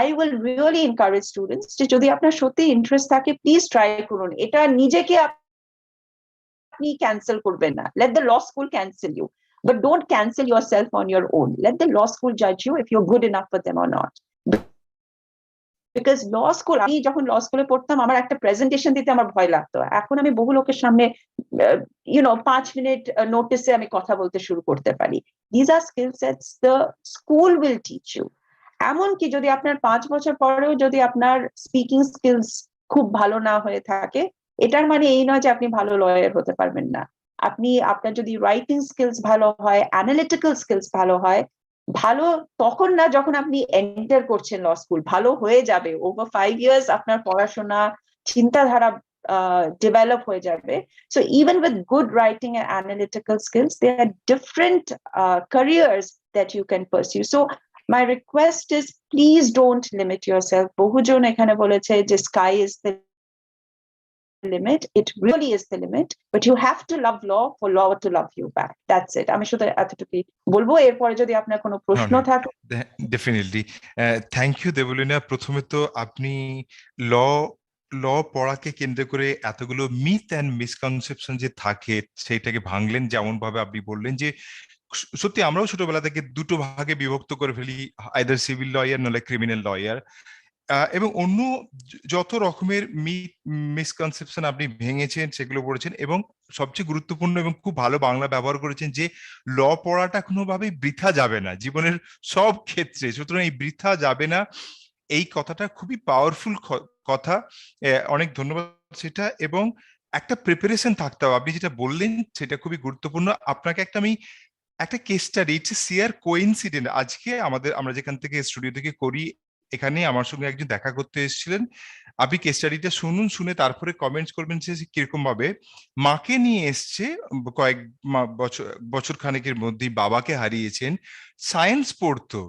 I will really encourage students যে যদি আপনার সত্যি ইন্টারেস্ট থাকে, প্লিজ ট্রাই করুন। এটা নিজেকে আপনি ক্যান্সেল করবেন না, let the law school cancel you, but don't cancel yourself on your own. Let the law school judge you if you're good enough for them or not. Because law school, আমি যখন ল স্কুলে পড়তাম আমার একটা presentation দিতে আমার ভয় লাগতো, এখন আমি বহু লোকের সামনে 5 মিনিট নোটিসে আমি কথা বলতে শুরু করতে পারি। These are skill sets the school will teach you. এমনকি যদি আপনার 5 বছর পরেও যদি আপনার স্পিকিং স্কিলস খুব ভালো না হয়ে থাকে, এটার মানে এই নয় যে আপনি ভালো লয়ার হতে পারবেন না। আপনার যদি রাইটিং স্কিলস ভালো হয়, অ্যানালিটিক্যাল স্কিলস ভালো হয়, ভালো তখন না যখন আপনি এন্টার করছেন ল স্কুল, ভালো হয়ে যাবে ওভার 5 ইয়ার্স, আপনার পড়াশোনা, চিন্তাধারা develop হয়ে যাবে। So even with good writing and analytical skills, there are different careers that you can pursue. So my request is, please don't limit yourself. বহুজন এখানে বলেছে যে sky is the limit, it really is the limit, but you have to love law for law to love you back. That's it. আমি শুধু এতটুকুই বলবো, এরপরে যদি আপনার কোনো প্রশ্ন থাকে। Definitely, thank you Debolina. প্রথমে তো আপনি ল ল পড়াকে কেন্দ্র করে এতগুলো মিথ অ্যান্ড মিসকনসেপশন যে থাকে সেইটাকে ভাঙলেন, যেমন ভাবে আপনি বললেন যে সত্যি আমরাও ছোটবেলা থেকে দুটো ভাগে বিভক্ত করে ফেলি, আইদার সিভিল লয়ার নলে ক্রিমিনাল লয়ার, এবং অন্য যত রকমের মিসকনসেপশন আপনি ভেঙেছেন সেগুলো পড়েছেন, এবং সবচেয়ে গুরুত্বপূর্ণ এবং খুব ভালো বাংলা ব্যবহার করেছেন যে ল পড়াটা কোনোভাবেই বৃথা যাবে না জীবনের সব ক্ষেত্রে, সুতরাং এই বৃথা যাবে না এই কথাটা খুবই পাওয়ারফুল কথা। অনেক ধন্যবাদ সেটা। এবং একটা প্রিপারেশন থাকতে হবে, আপনি যেটা বললেন সেটা খুবই গুরুত্বপূর্ণ। আপনাকে আমি একটা case study, it's sheer coincident, আজকে আমরা যেখান থেকে স্টুডিও থেকে করি এখানে আমার সঙ্গে একজন দেখা করতে এসেছিলেন। আপনি কেস স্টাডিটা শুনুন, শুনে তারপরে কমেন্টস করবেন যে কিরকম ভাবে মাকে নিয়ে এসছে, কয়েক বছর খানেকের মধ্যেই বাবাকে হারিয়েছেন, সায়েন্স পড়তো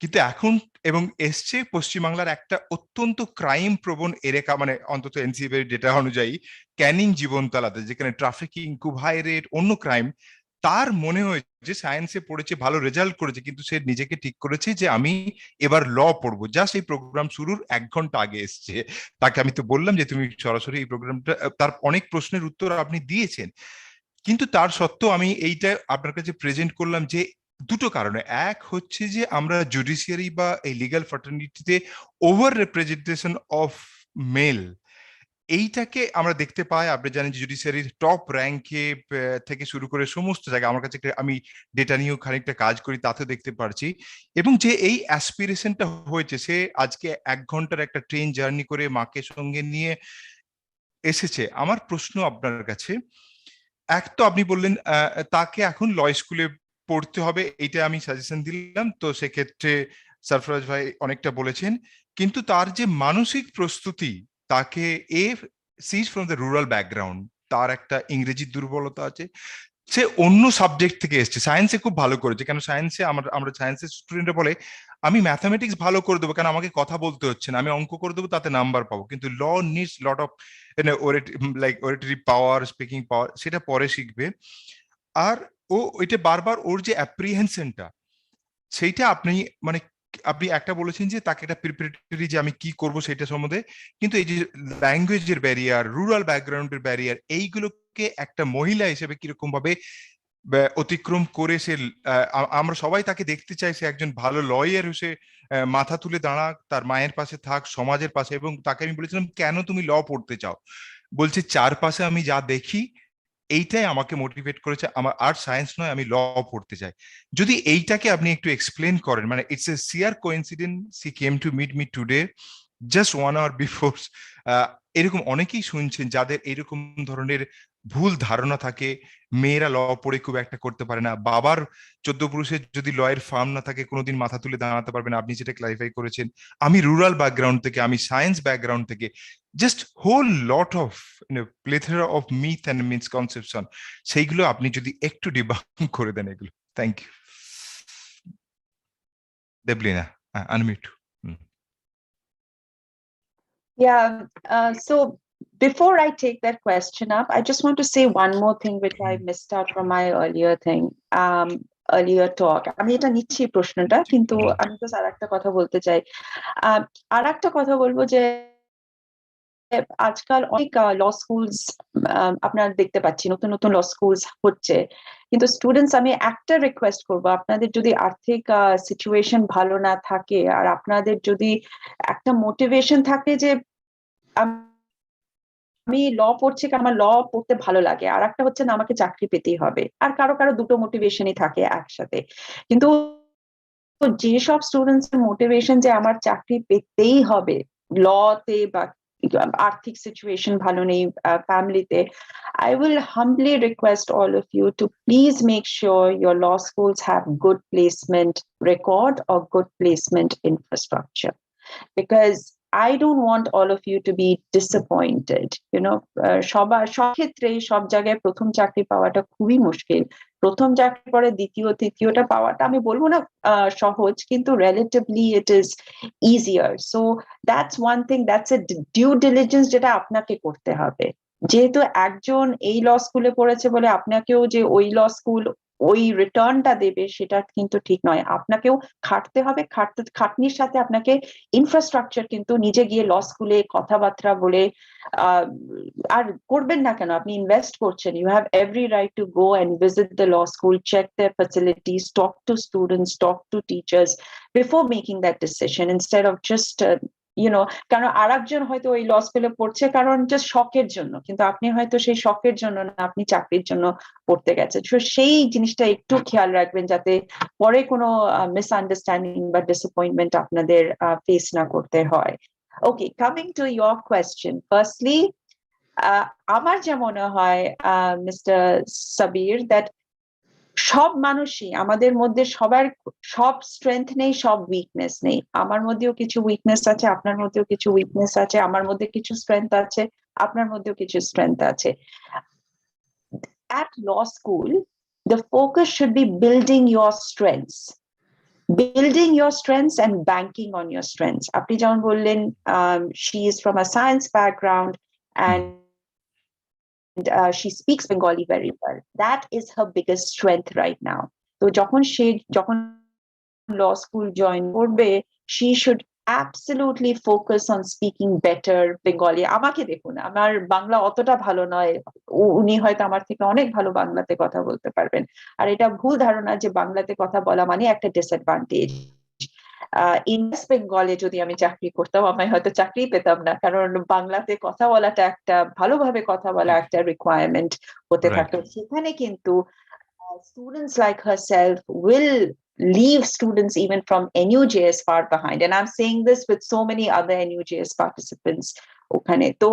কিন্তু এখন, এবং এসছে পশ্চিমবাংলার একটা অত্যন্ত ক্রাইম প্রবণ এলাকা, মানে অন্তত এনসিবির ডেটা অনুযায়ী ক্যানিং জীবনতলাতে, যেখানে ট্রাফিকিং খুব হাই রেট, অন্য ক্রাইম। তার মনে হয়েছে সায়েন্সে পড়েছে, ভালো রেজাল্ট করেছে, কিন্তু সে নিজেকে ঠিক করেছে যে আমি এবার ল পড়বো। জাস্ট এই প্রোগ্রাম শুরুর 1 ঘন্টা আগে এসছে। তাকে আমি তো বললাম যে তুমি সরাসরি এই প্রোগ্রামটা, তার অনেক প্রশ্নের উত্তর আপনি দিয়েছেন, কিন্তু তার সত্ত্বেও আমি এইটা আপনার কাছে প্রেজেন্ট করলাম যে দুটো কারণে। এক হচ্ছে যে আমরা জুডিশিয়ারি বা এই লিগ্যাল ফ্র্যাটার্নিটিতে ওভার রিপ্রেজেন্টেশন অফ মেল, এইটাকে আমরা দেখতে পাই। আপনি জানেন যে জুডিশিয়ারির টপ র্যাঙ্কে থেকে শুরু করে সমস্ত জায়গায়, আমার কাছে আমি ডেটা নিয়েও খানিকটা কাজ করি, তাতেও দেখতে পারছি। এবং যে এই অ্যাসপিরেশনটা হয়েছে, সে আজকে 1 ঘন্টার একটা ট্রেন জার্নি করে মাকে সঙ্গে নিয়ে এসেছে। আমার প্রশ্ন আপনার কাছে, এক তো আপনি বললেন তাকে এখন ল স্কুলে পড়তে হবে, এইটা আমি সাজেশন দিলাম, তো সেক্ষেত্রে সরফরাজ ভাই অনেকটা বলেছেন, কিন্তু তার যে মানসিক প্রস্তুতি, তাকে সিজ ফ্রম দ্য রুরাল ব্যাকগ্রাউন্ড, তার একটা ইংরেজির দুর্বলতা আছে, সে অন্য সাবজেক্ট থেকে এসছে, সায়েন্সে খুব ভালো করেছে, কেন সায়েন্সে আমরা সায়েন্সের স্টুডেন্টরা বলে আমি ম্যাথামেটিক্স ভালো করে দেবো, কেন আমাকে কথা বলতে হচ্ছে না, আমি অঙ্ক করে দেবো তাতে নাম্বার পাবো, কিন্তু law needs lot of like oratory power, speaking power, সেটা পরে শিখবে। আর ও ওইটা বারবার ওর যে অ্যাপ্রিহেনশনটা, সেইটা মানে আপনি একটা বলেছেন যে তাকে একটা প্রিপারেটরি, যে আমি কি করব সেটা সম্বন্ধে, কিন্তু এই যে ল্যাঙ্গুয়েজের ব্যারিয়ার, রুরাল ব্যাকগ্রাউন্ডের ব্যারিয়ার, এইগুলোকে একটা মহিলা হিসেবে কিরকম ভাবে অতিক্রম করে সে, আমরা সবাই তাকে দেখতে চাই সে একজন ভালো লয়ার হিসেবে মাথা তুলে দাঁড়াক, তার মায়ের পাশে থাক, সমাজের পাশে। এবং তাকে আমি বলেছিলাম কেন তুমি ল পড়তে চাও, বলছে চারপাশে আমি যা দেখি এইটাই আমাকে মোটিভেট করেছে, আমার আর্ট সায়েন্স নয়, আমি ল পড়তে চাই। যদি এইটাকে আপনি একটু এক্সপ্লেন করেন, মানে it's a sheer coincidence he came to meet me today just 1 hour before. এরকম অনেকেই শুনছেন যাদের এরকম ধরনের ভুল ধারণা থাকে, মেয়েরা ল পড়ে খুব একটা করতে পারে না, বাবার 14 পুরুষের যদি লয়ের ফার্ম না থাকে কোনোদিন মাথা তুলে দাঁড়াতে পারবে না, আপনি যেটা ক্লারিফাই করেছেন। আমি রুরাল ব্যাকগ্রাউন্ড থেকে, আমি সায়েন্স ব্যাকগ্রাউন্ড থেকে, just whole lot of plethora of myth and misconception, সেইগুলো আপনি যদি একটু ডিবাঙ্ক করে দেন এগুলো। Thank you. Debolina, unmute. Yeah, so before I take that question up, I just want to say one more thing which I missed out from my earlier thing, earlier talk. আমি এটা নিচ্ছি প্রশ্নটা, কিন্তু আমি তো আরেকটা কথা বলতে চাই। আরেকটা কথা বলবো যে আজকাল অনেক ল স্কুলস আপনারা দেখতে পাচ্ছি, নতুন নতুন ল স্কুলস হচ্ছে, কিন্তু স্টুডেন্টস, আমি একটা রিকোয়েস্ট করবো, আপনাদের যদি আর্থিক সিচুয়েশন ভালো না থাকে, আর আপনাদের যদি একটা মোটিভেশন থাকে যে আমি ল পড়ছি কারণ আমার ল পড়তে ভালো লাগে, আর একটা হচ্ছে না আমাকে চাকরি পেতেই হবে, আর কারো কারো দুটো মোটিভেশনই থাকে একসাথে, কিন্তু যেসব স্টুডেন্টস এর মোটিভেশন যে আমার চাকরি পেতেই হবে লতে, বা আর্থিক সিচুয়েশন ভালো নেই ফ্যামিলিতে, I will humbly request all of you to please make sure your law schools have good placement record or good placement infrastructure, because I don't want all of you to be disappointed. You know, সব ক্ষেত্রে সব জায়গায় প্রথম চাকরি পাওয়াটা খুবই মুশকিল, প্রথম চাকরি পরে দ্বিতীয় তৃতীয়টা পাওয়াটা আমি বলবো না সহজ, কিন্তু relatively it is easier. So that's one thing, that's a due diligence যেটা আপনাকে করতে হবে, যেহেতু একজন এই ল স্কুলে পড়েছে বলে আপনাকেও যে ওই ল স্কুল ওই রিটার্নটা দেবে সেটা কিন্তু ঠিক নয়। আপনাকেও খাটতে হবে, খাটনির সাথে আপনাকে ইনফ্রাস্ট্রাকচার কিন্তু নিজে গিয়ে ল স্কুলে কথাবার্তা বলে আর করবেন না কেন, আপনি ইনভেস্ট করছেন, you have every right to go and visit the law school, check their facilities, talk to students, talk to teachers before making that decision instead of just কারণ আরেকজন হয়তো ওই ল স্কুলে পড়ছে কারণ জাস্ট শখের জন্য, কিন্তু আপনি হয়তো সেই শখের জন্য না, আপনি চাকরির জন্য পড়তে গেছেন। সেই জিনিসটা একটু খেয়াল রাখবেন যাতে পরে কোনো মিসআন্ডারস্ট্যান্ডিং বা ডিসঅ্যাপয়েন্টমেন্ট আপনাদের ফেস না করতে হয়। Okay, coming to your question, firstly আমার যা মনে হয় মিস্টার সাবির, দ্যাট সব মানুষই আমাদের মধ্যে সবার সব স্ট্রেংথ নেই, সব উইকনেস নেই। আমার মধ্যেও কিছু উইকনেস আছে, আপনার মধ্যেও কিছু উইকনেস আছে, আমার মধ্যে কিছু স্ট্রেংথ আছে, আপনার মধ্যেও কিছু স্ট্রেংথ আছে। At law school, the focus should be building your strengths. Building your strengths and banking on your strengths. আপনি যেমন বললেন, she is from a science background and she speaks Bengali very well. That is her biggest strength right now. So যখন law school join করবে, she should absolutely focus on speaking better Bengali. আমাকে দেখুন, আমার বাংলা অতটা ভালো নয়, উনি হয়তো আমার থেকে অনেক ভালো বাংলাতে কথা বলতে পারবেন। আর এটা ভুল ধারণা যে বাংলাতে কথা বলা মানে একটা ডিসঅ্যাডভান্টেজ। ইন্ডিয়াস বেঙ্গলে যদি আমি চাকরি করতাম, আমি হয়তো চাকরি পেতাম না, কারণ বাংলাতে কথা বলাটা একটা, ভালোভাবে কথা বলা একটা রিকোয়ারমেন্ট হতে থাকতো। সেখানে কিন্তু students like herself will leave students even from NUJS far behind, and I'm saying this with so many other NUJS participants. ওখানে তো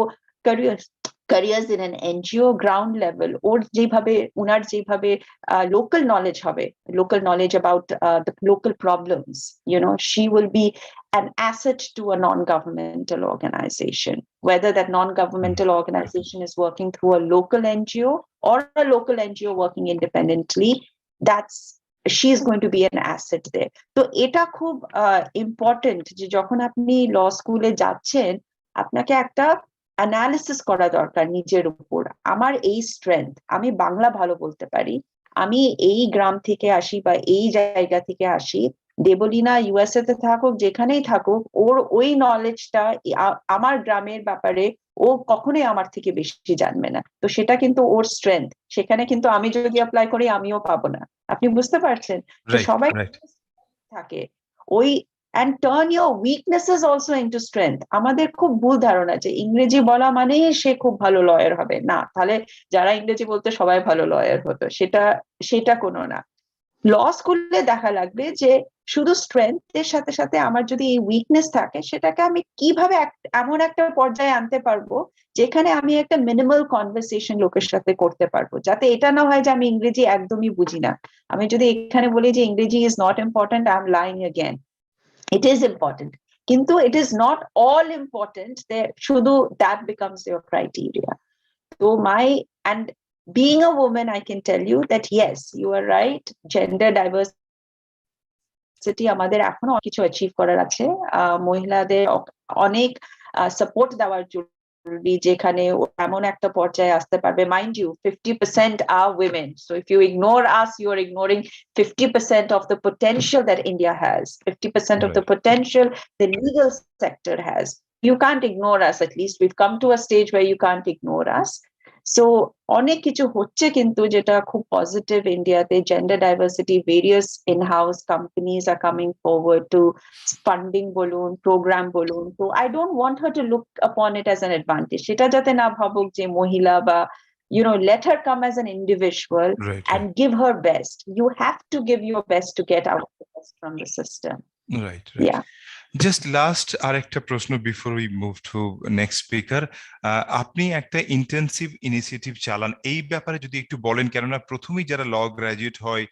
careers in an NGO ground level, ওর যেভাবে উনার যেভাবে local knowledge হবে, local knowledge about the local problems, she will be an asset to a non-governmental organization, whether that non-governmental organization is working through a local NGO or a local NGO working independently. She is going to be an asset there. তো এটা খুব important যে যখন আপনি ল স্কুলে যাচ্ছেন, আপনাকে একটা অ্যানালিসিস করা দরকার নিজের উপর। আমার এই স্ট্রেংথ, আমি বাংলা ভালো বলতে পারি, আমি এই গ্রাম থেকে আসি বা এই জায়গা থেকে আসি, দেবলীনা ইউএসএ তে থাকুক, যেখানেই থাকুক, ওর ওই নলেজটা আমার গ্রামের ব্যাপারে ও কখনোই আমার থেকে বেশি জানবে না। তো সেটা কিন্তু ওর স্ট্রেংথ, সেখানে কিন্তু আমি যদি অ্যাপ্লাই করি আমিও পাবো না। আপনি বুঝতে পারছেন? তো সবাই থাকে ওই, and turn your weaknesses also into strength. আমাদের খুব ভুল ধারণা যে ইংরেজি বলা মানে সে খুব ভালো লয়ার হবে, না, তাহলে যারা ইংরেজি বলতে সবাই ভালো লয়ার হতো, সেটা কোনো না। ল স্কুলে দেখা লাগবে যে শুধু স্ট্রেংথের সাথে সাথে আমার যদি এই উইকনেস থাকে, সেটাকে আমি কিভাবে এমন একটা পর্যায়ে আনতে পারবো যেখানে আমি একটা মিনিমাল কনভারসেশন লোকের সাথে করতে পারবো, যাতে এটা না হয় যে আমি ইংরেজি একদমই বুঝি না। আমি যদি এখানে বলি যে ইংরেজি is not important, I am lying again. It is important, কিন্তু it is not all important শুধু that becomes your criteria. So and being a woman, I can tell you that yes, you are right, gender diversity আমাদের এখনো কিছু achieve করার আছে। মহিলাদের অনেক support দেওয়ার জরুরি, যেখানে এমন একটা পর্যায়ে আসতে পারবে। Mind you, 50% are women, so if you ignore us, you are ignoring 50% of the potential that India has, 50% of the potential the legal sector has. You can't ignore us. At least we've come to a stage where you can't ignore us. So অনেক কিছু হচ্ছে কিন্তু যেটা খুব positive ইন্ডিয়াতে। Gender diversity, various in house companies are coming forward to funding বলুন, programme বলুন। তো I don't want her to look আপন ইট অ্যাজ অ্যান অ্যাডভান্টেজ। সেটা যাতে না ভাবুক যে মহিলা বা let her come as an individual and give her best. You have to give your best to get out the best from the system. Right. Yeah. Just last আর একটা প্রশ্ন before we move to next speaker. আপনি একটা intensive initiative চালান, এই ব্যাপারে যদি একটু বলেন, কেননা প্রথমেই যারা ল গ্রাজুয়েট হয়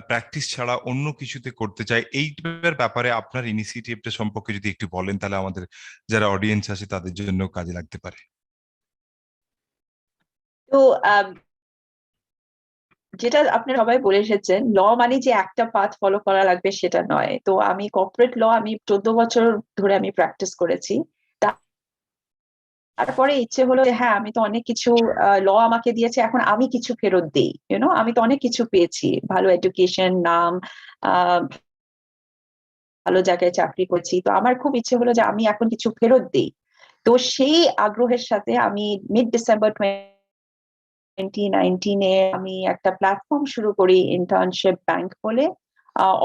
প্র্যাকটিস ছাড়া অন্য কিছুতে করতে চায়, এইটার ব্যাপারে আপনার ইনিশিয়েটিভটা সম্পর্কে যদি একটু বলেন, তাহলে আমাদের যারা অডিয়েন্স আছে তাদের জন্য কাজে লাগতে পারে। তো যেটা আপনারা সবাই বলে এসেছেন, ল মানে যে একটা পাথ ফলো করা লাগবে সেটা নয়। তো আমি কর্পোরেট ল আমি 14 বছর ধরে আমি প্র্যাকটিস করেছি। তারপরে ইচ্ছে হলো যে হ্যাঁ আমি তো অনেক কিছু ল আমাকে দিয়েছে, এখন আমি কিছু ফেরত দিই, আমি তো অনেক কিছু পেয়েছি, ভালো এডুকেশন, নাম, ভালো জায়গায় চাকরি করছি, তো আমার খুব ইচ্ছে হলো যে আমি এখন কিছু ফেরত দিই। তো সেই আগ্রহের সাথে আমি mid-December 2019 আমি একটা প্ল্যাটফর্ম শুরু করি, ইন্টার্নশিপ ব্যাংক বলে।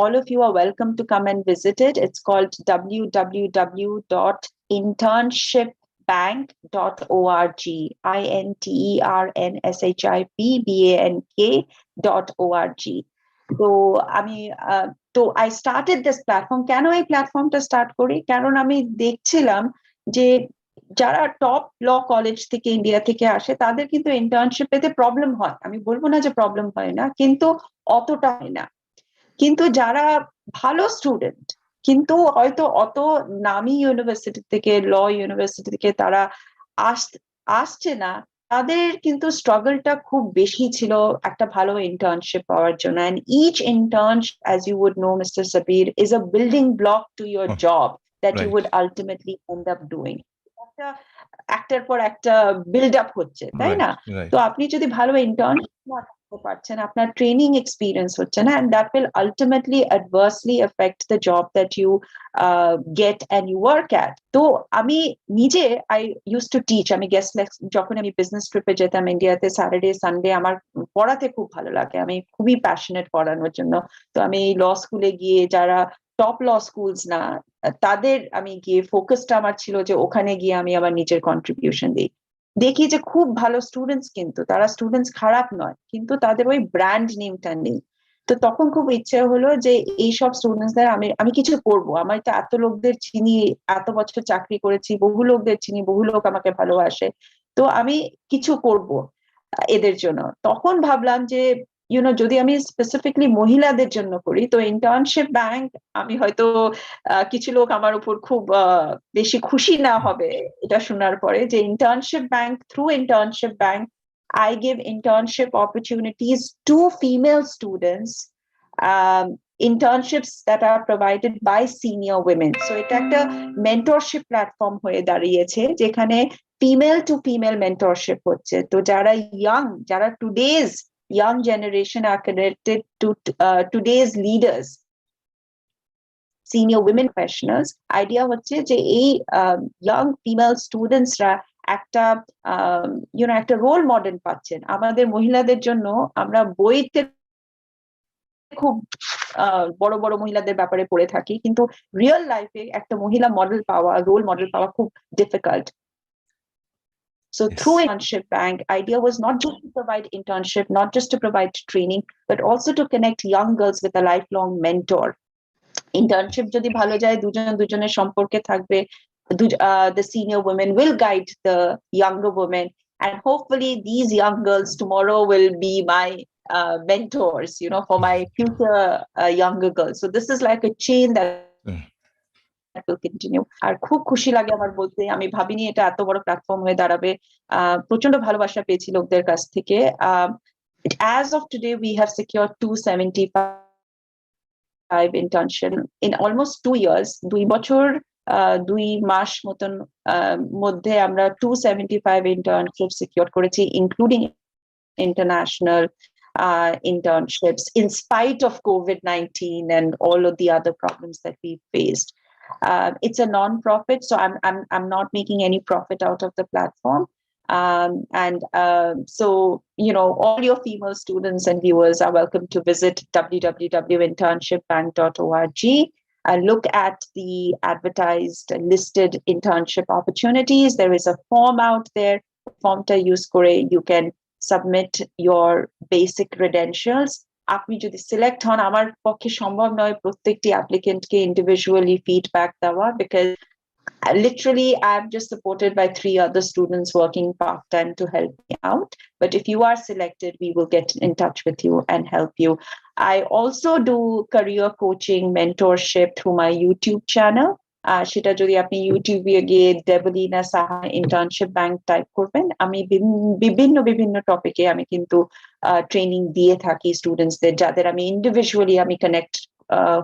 All of you are welcome to come and visit it. It's called www.internshipbank.org, internshipbank.org. তো আমি তো আই স্টার্টেড দিস প্ল্যাটফর্ম। কেন এই প্ল্যাটফর্মটা স্টার্ট করি? কারণ আমি দেখছিলাম যে যারা টপ ল কলেজ থেকে ইন্ডিয়া থেকে আসে তাদের কিন্তু ইন্টার্নশিপ পেতে প্রবলেম হয়, আমি বলবো না যে প্রবলেম হয় না, কিন্তু অতটা হয় না। কিন্তু যারা ভালো স্টুডেন্ট কিন্তু হয়তো অত নামি ইউনিভার্সিটি থেকে, ল ইউনিভার্সিটি থেকে তারা আসছে না, তাদের কিন্তু স্ট্রাগলটা খুব বেশি ছিল একটা ভালো ইন্টার্নশিপ পাওয়ার জন্য। and each intern, as you would know, Mr. Sabir, is a building block to your job that you would ultimately end up doing. একটার পর একটা বিল্ড আপ হচ্ছে, তাই না? তো আপনি যদি ভালো ইন্টার্ন করতে পারছেন, আপনার ট্রেনিং এক্সপিরিয়েন্স হচ্ছে না, and that will ultimately adversely affect the job that you get and you work at. তো আমি নিজে I used to teach, আমি গেস্ট যখন আমি বিজনেস ট্রিপে যেতাম ইন্ডিয়াতে, স্যাটারডে সানডে আমার পড়াতে খুব ভালো লাগে, আমি খুবই প্যাশনেট পড়ানোর জন্য। তো আমি ল স্কুলে গিয়ে, যারা টপ ল স্কুলস না, তাদের আমি গিয়ে, ফোকাসটা আমার ছিল যে ওখানে গিয়ে আমি আমার নিজের কন্ট্রিবিউশন দিই। দেখি যে খুব ভালো স্টুডেন্টস, কিন্তু তারা স্টুডেন্টস খারাপ নয়, কিন্তু তাদের ওই ব্র্যান্ড নেমটা নেই। তো তখন খুব ইচ্ছে হলো যে এইসব স্টুডেন্টসদের আমি কিছু করবো। আমার তো এত লোকদের চিনি, এত বছর চাকরি করেছি, বহু লোকদের চিনি, বহু লোক আমাকে ভালোবাসে, তো আমি কিছু করব এদের জন্য। তখন ভাবলাম যে যদি আমি স্পেসিফিকলি মহিলাদের জন্য করি, তো ইন্টার্নশিপ ব্যাংক, আমি হয়তো কিছু লোক আমার উপর খুব বেশি খুশি না হবে এটা শোনার পরে, যে internship bank, through internship bank I give internship opportunities to female students, internships that are provided by senior women. So এটা একটা mentorship platform হয়ে দাঁড়িয়েছে, যেখানে ফিমেল টু ফিমেল মেন্টরশিপ হচ্ছে। তো যারা যারা today's young generation are connected to today's leaders, senior women professionals, idea হচ্ছে যে এই young female studentsরা একটা একটা রোল মডেল পাচ্ছেন। আমাদের মহিলাদের জন্য আমরা বইতে খুব বড় বড় মহিলাদের ব্যাপারে পড়ে থাকি, কিন্তু রিয়েল লাইফে একটা মহিলা মডেল পাওয়া, রোল মডেল পাওয়া খুব difficult. So through Internship Bank, idea was not just to provide internship, not just to provide training, but also to connect young girls with a lifelong mentor. Internship যদি ভালো যায়, দুজনের সম্পর্কে থাকবে, the senior women will guide the younger women, and hopefully these young girls tomorrow will be my mentors, for my future younger girls. So this is like a chain that will continue. আর খুব খুশি লাগে আমার বলতে, আমি ভাবিনি এটা এত বড় প্ল্যাটফর্ম হয়ে দাঁড়াবে। প্রচন্ড ভালোবাসা পেয়েছি লোকদের কাছ থেকে। As of today, we have secured 275 internship in almost 2 years. 2 বছর 2 মাস মতন মধ্যে আমরা 275 internship secured করেছি, including international internships, in spite of COVID-19 and all of the other problems that we faced. It's a non-profit, so I'm not making any profit out of the platform. So all your female students and viewers are welcome to visit www.internshipbank.org and look at the advertised listed internship opportunities. There is a form out there. Form ta use kore you can submit your basic credentials. আপনি যদি select হন, আমার পক্ষে সম্ভব নয় প্রত্যেকটি অ্যাপ্লিকেন্টকে individually feedback দেওয়া, because literally I'm just supported by 3 other students working part-time to help me out. But if you are selected, we will get in touch with you and help you. I also do career coaching mentorship through my YouTube channel. সেটা যদি আপনি ইউটিউবে গিয়ে Debolina Saha internship bank type করবেন, আমি বিভিন্ন টপিকে আমি কিন্তু ট্রেনিং দিয়ে থাকি স্টুডেন্টসদের, যাদের আমি ইন্ডিভিজুয়ালি আমি কানেক্ট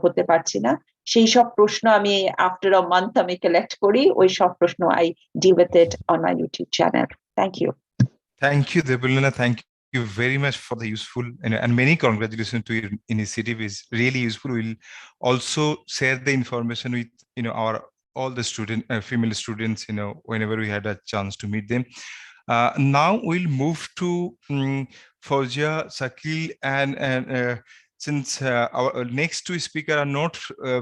হতে পারছি না, সেই সব প্রশ্ন আমি আফটার আ মান্থ আমি কালেক্ট করি, ওই সব প্রশ্ন I deal with it on my YouTube channel. Thank you. Thank you, Debolina. Thank you very much for the useful and many congratulations to your initiative. Is really useful. We'll also share the information with our all the female students. Whenever we had a chance to meet them. Now we'll move to Fauzia, Shakil, and since our next two speakers are not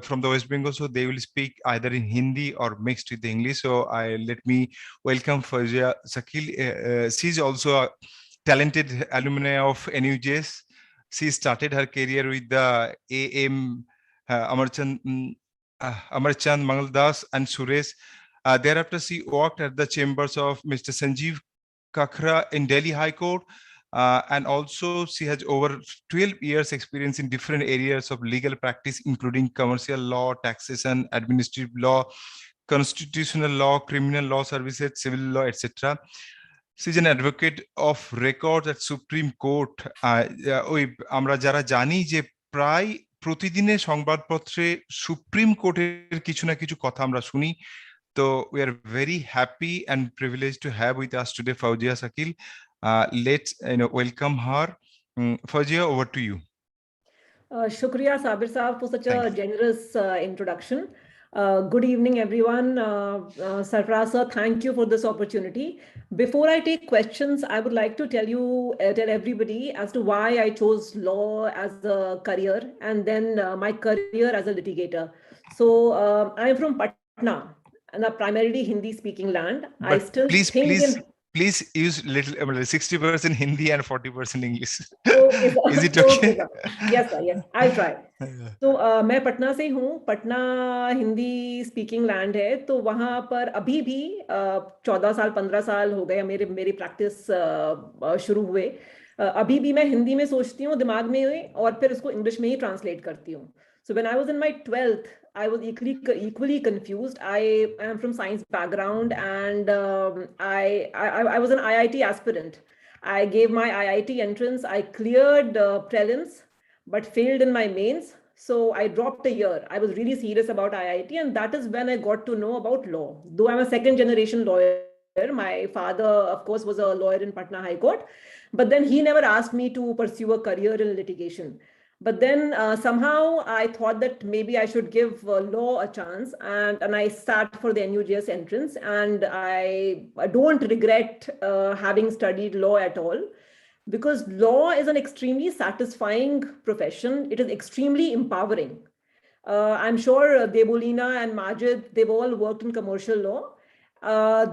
from the West Bengal, so they will speak either in Hindi or mixed with English. So let me welcome Fauzia Shakil. She's also a talented alumni of NUJS. She started her career with the AM Amarchand Mangaldas and Suresh. Thereafter, she worked at the chambers of Mr. Sanjeev Kakhra in Delhi High Court. And also she has over 12 years experience in different areas of legal practice, including commercial law, taxation, administrative law, constitutional law, criminal law services, civil law, etc. She's an advocate of records at Supreme Court. ওই আমরা যারা জানি যে প্রায় প্রতিদিনের সংবাদপত্রে supreme কোর্টের কিছু না কিছু কথা আমরা শুনি। তো we are very happy and privileged to have with us today Fauzia Shakil. Let's welcome her. Fauzia, over to you. Shukriya Sabir Saab for such a generous introduction. Good evening, everyone. Sarfaraz sir, thank you for this opportunity. Before I take questions, I would like to tell everybody as to why I chose law as a career and then my career as a litigator. So I'm from Patna, and a primarily Hindi-speaking land. But I still please use little 60% Hindi and 40% English. Okay, is it okay? Yes, sir. Yes, I'll try. तो मैं पटना से हूँ। Patna Hindi speaking land है, तो वहाँ पर अभी भी 14 साल 15 साल हो गए मेरी प्रैक्टिस शुरू हुए। अभी भी मैं हिंदी में सोचती हूँ दिमाग में, और फिर उसको इंग्लिश में ही ट्रांसलेट करती हूँ। So when I was in my 12th, I was equally confused. I am from science background, and I was an IIT aspirant. I gave my IIT entrance. I cleared prelims, but failed in my mains. So I dropped a year. I was really serious about IIT, and that is when I got to know about law. Though I'm a second generation lawyer, my father, of course, was a lawyer in Patna High Court, but then he never asked me to pursue a career in litigation. But then somehow I thought that maybe I should give law a chance, and I sat for the NUJS entrance, and I don't regret having studied law at all, because law is an extremely satisfying profession. It is extremely empowering. I'm sure Debolina and Majid, they've all worked in commercial law.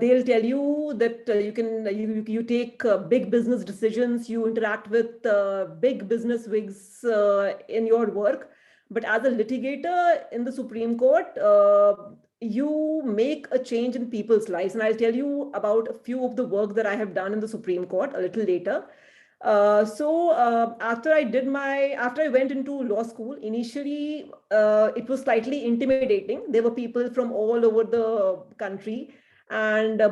They'll tell you that you take big business decisions, you interact with big business wigs in your work. But as a litigator in the Supreme Court, you make a change in people's lives. And I'll tell you about a few of the work that I have done in the Supreme Court a little later. After I went into law school, initially it was slightly intimidating. There were people from all over the country.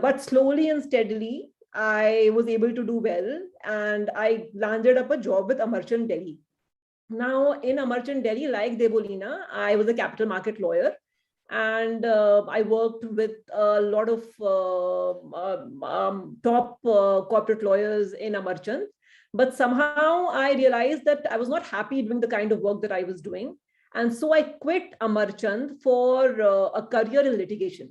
But slowly and steadily, I was able to do well, and I landed up a job with Amarchand Delhi. Now, in Amarchand Delhi, like Debolina, I was a capital market lawyer, and I worked with a lot of top corporate lawyers in Amarchand. But somehow I realized that I was not happy doing the kind of work that I was doing. And so I quit Amarchand for a career in litigation.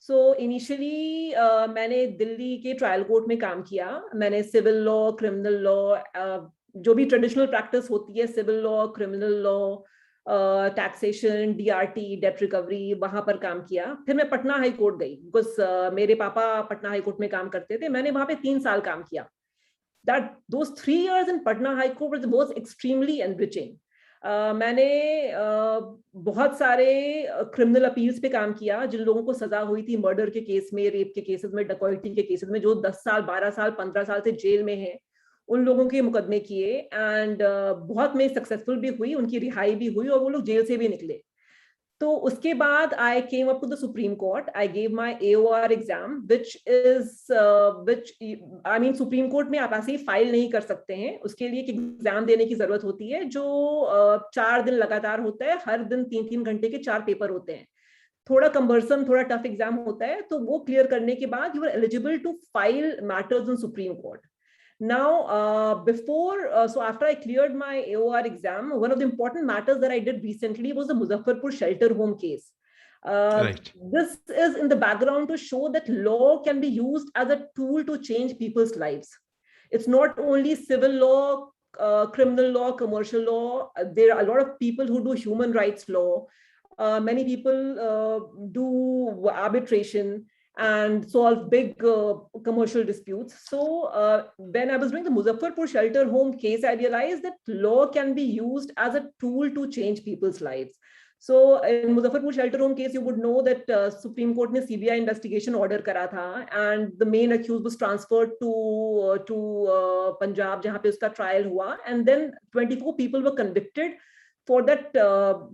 So initially मैंने दिल्ली के trial court में काम किया। मैंने civil law, criminal law, जो भी traditional practice होती है, civil law, criminal law, taxation, DRT, debt recovery, वहां पर काम किया। फिर मैं पटना हाई कोर्ट गई, बिकॉज मेरे पापा पटना हाई कोर्ट में काम करते थे। मैंने वहां पे 3 साल काम किया। Those 3 years in Patna High Court was extremely enriching. मैंने बहुत सारे क्रिमिनल अपील्स पे काम किया, जिन लोगों को सजा हुई थी मर्डर के केस में, रेप के केसेस में, डकैती के केसेस में, जो 10 साल 12 साल 15 साल से जेल में हैं, उन लोगों के मुकदमे किए। एंड बहुत मैं सक्सेसफुल भी हुई, उनकी रिहाई भी हुई, और वो लोग जेल से भी निकले। तो उसके बाद I came up to the Supreme Court. I gave my AOR exam, which I mean Supreme Court में आप ऐसे ही फाइल नहीं कर सकते हैं, उसके लिए एक एग्जाम देने की जरूरत होती है जो 4 दिन लगातार होता है, हर दिन 3-3 घंटे के 4 पेपर होते हैं, थोड़ा कंबरसम, थोड़ा टफ एग्जाम होता है, तो वो क्लियर करने के बाद you are eligible to file matters in supreme court. Now, so after I cleared my AOR exam, one of the important matters that I did recently was the Muzaffarpur shelter home case. Right. This is in the background to show that law can be used as a tool to change people's lives. It's not only civil law, criminal law, commercial law. There are a lot of people who do human rights law. Many people do arbitration and solve big commercial disputes. So when I was doing the Muzaffarpur shelter home case, I realized that law can be used as a tool to change people's lives. So in Muzaffarpur shelter home case, you would know that Supreme Court ne CBI investigation order kara tha, and the main accused was transferred to Punjab, jahan pe uska trial hua, and then 24 people were convicted for that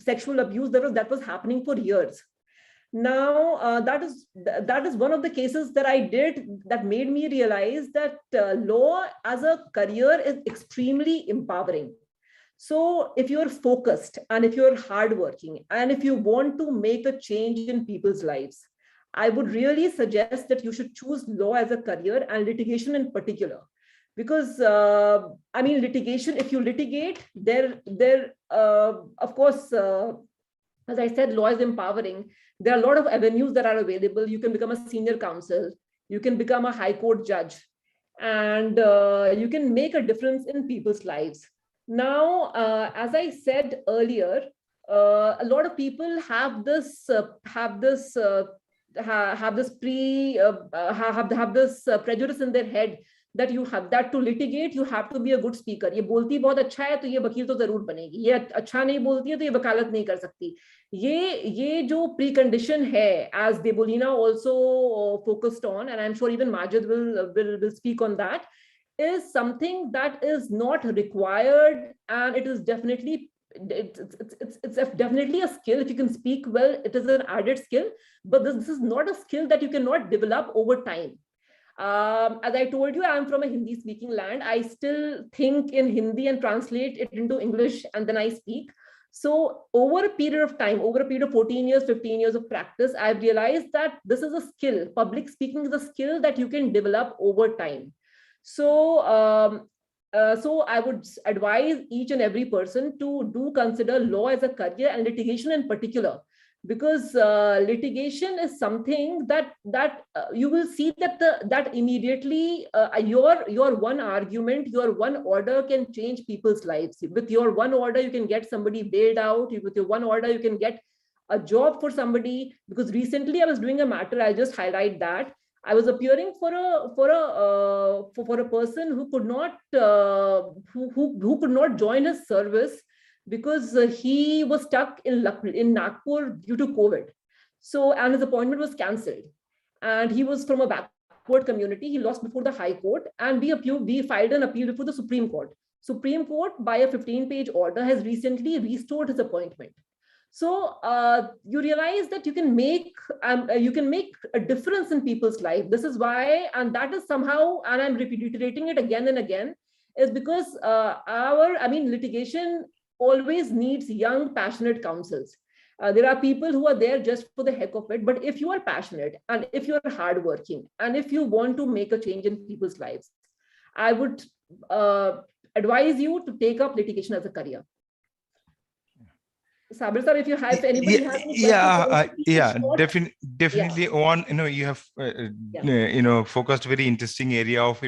sexual abuse that was happening for years. Now, that is one of the cases that I did that made me realize that law as a career is extremely empowering. So if you're focused and if you're hardworking and if you want to make a change in people's lives, I would really suggest that you should choose law as a career and litigation in particular. Because, I mean, litigation, if you litigate, of course, as I said, law is empowering. There are a lot of avenues that are available. You can become a senior counsel, you can become a high court judge, and you can make a difference in people's lives. Now, as I said earlier, a lot of people have this prejudice in their head that you have that to litigate, you have to be a good speaker. ये बोलती बहुत अच्छा है तो ये वकील तो जरूर बनेगी, ये अच्छा नहीं बोलती है तो ये वकालत नहीं कर सकती. ये जो precondition है, as Debolina also focused on, and I'm sure even Majid will speak on that, is something that is not required, and it is definitely it's definitely a skill. If you can speak well, it is an added skill, but this is not a skill that you cannot develop over time. As I told you, I'm from a Hindi speaking land. I still think in Hindi and translate it into English, and then I speak. So over a period of time, over a period of 14 years, 15 years of practice, I've realized that this is a skill. Public speaking is a skill that you can develop over time. So, so I would advise each and every person to do consider law as a career and litigation in particular, because litigation is something that you will see that immediately your one argument, your one order can change people's lives. With your one order, you can get somebody bailed out. With your one order, you can get a job for somebody. Because recently I was doing a matter, I'll just highlight that. I was appearing for a person who could not who could not join his service because he was stuck in Nagpur due to COVID. So, and his appointment was cancelled. And he was from a backward community. He lost before the High Court, and we filed an appeal before the Supreme Court. Supreme Court, by a 15-page order, has recently restored his appointment. So you realize that you can make a difference in people's life. This is why, and that is somehow, and I'm reiterating it again and again, is because litigation always needs young, passionate counsels. There are people who are there just for the heck of it. But if you are passionate and if you are hardworking and if you want to make a change in people's lives, I would advise you to take up litigation as a career. Sabir sir, if you have anybody has any definitely. One, you have focused very interesting area of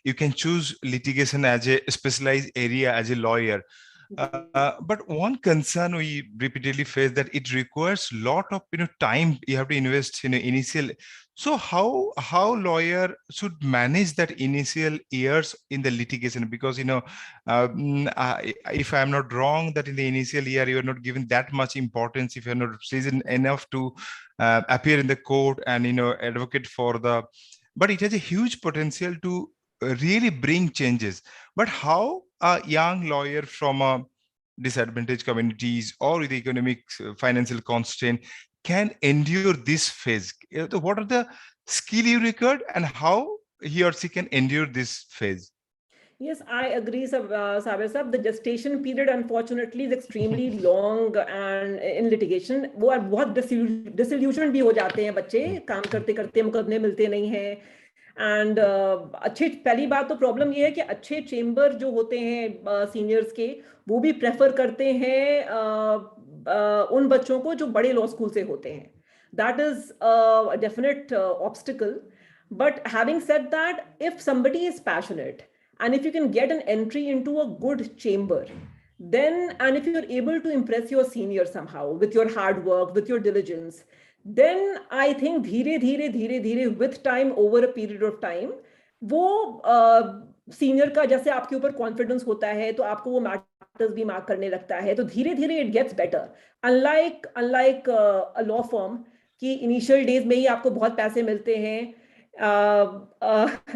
you can choose litigation as a specialized area as a lawyer. But one concern we repeatedly face that it requires a lot of time you have to invest initial. So how lawyer should manage that initial years in the litigation? Because if I'm not wrong, that in the initial year you are not given that much importance if you're not seasoned enough to appear in the court and advocate for the. But it has a huge potential to really bring changes. But how a young lawyer from a disadvantaged communities or with economic financial constraint can endure this phase? What are the skill you required and how he or she can endure this phase? Yes, I agree, Sabir Sab. The gestation period, unfortunately, is extremely long, and in litigation, वो बहुत disillusioned भी हो जाते हैं बच्चे, काम करते करते मुकदमे मिलते नहीं हैं. एंड अच्छे, पहली बात तो प्रॉब्लम ये है कि अच्छे चेंबर जो होते हैं सीनियर्स के, वो भी प्रेफर करते हैं उन बच्चों को जो बड़े लॉ स्कूल से होते हैं. That is a definite obstacle. But having said that, if somebody is passionate and if you can get an entry into a good chamber, then, and if you're able to impress your senior somehow with your hard work, with your diligence, then I think धीरे with time, over a period of time, वो senior का जैसे आपके ऊपर confidence होता है तो आपको वो matters भी mark करने लगता है, तो धीरे it gets better. Unlike a law firm कि initial days में ही आपको बहुत पैसे मिलते हैं,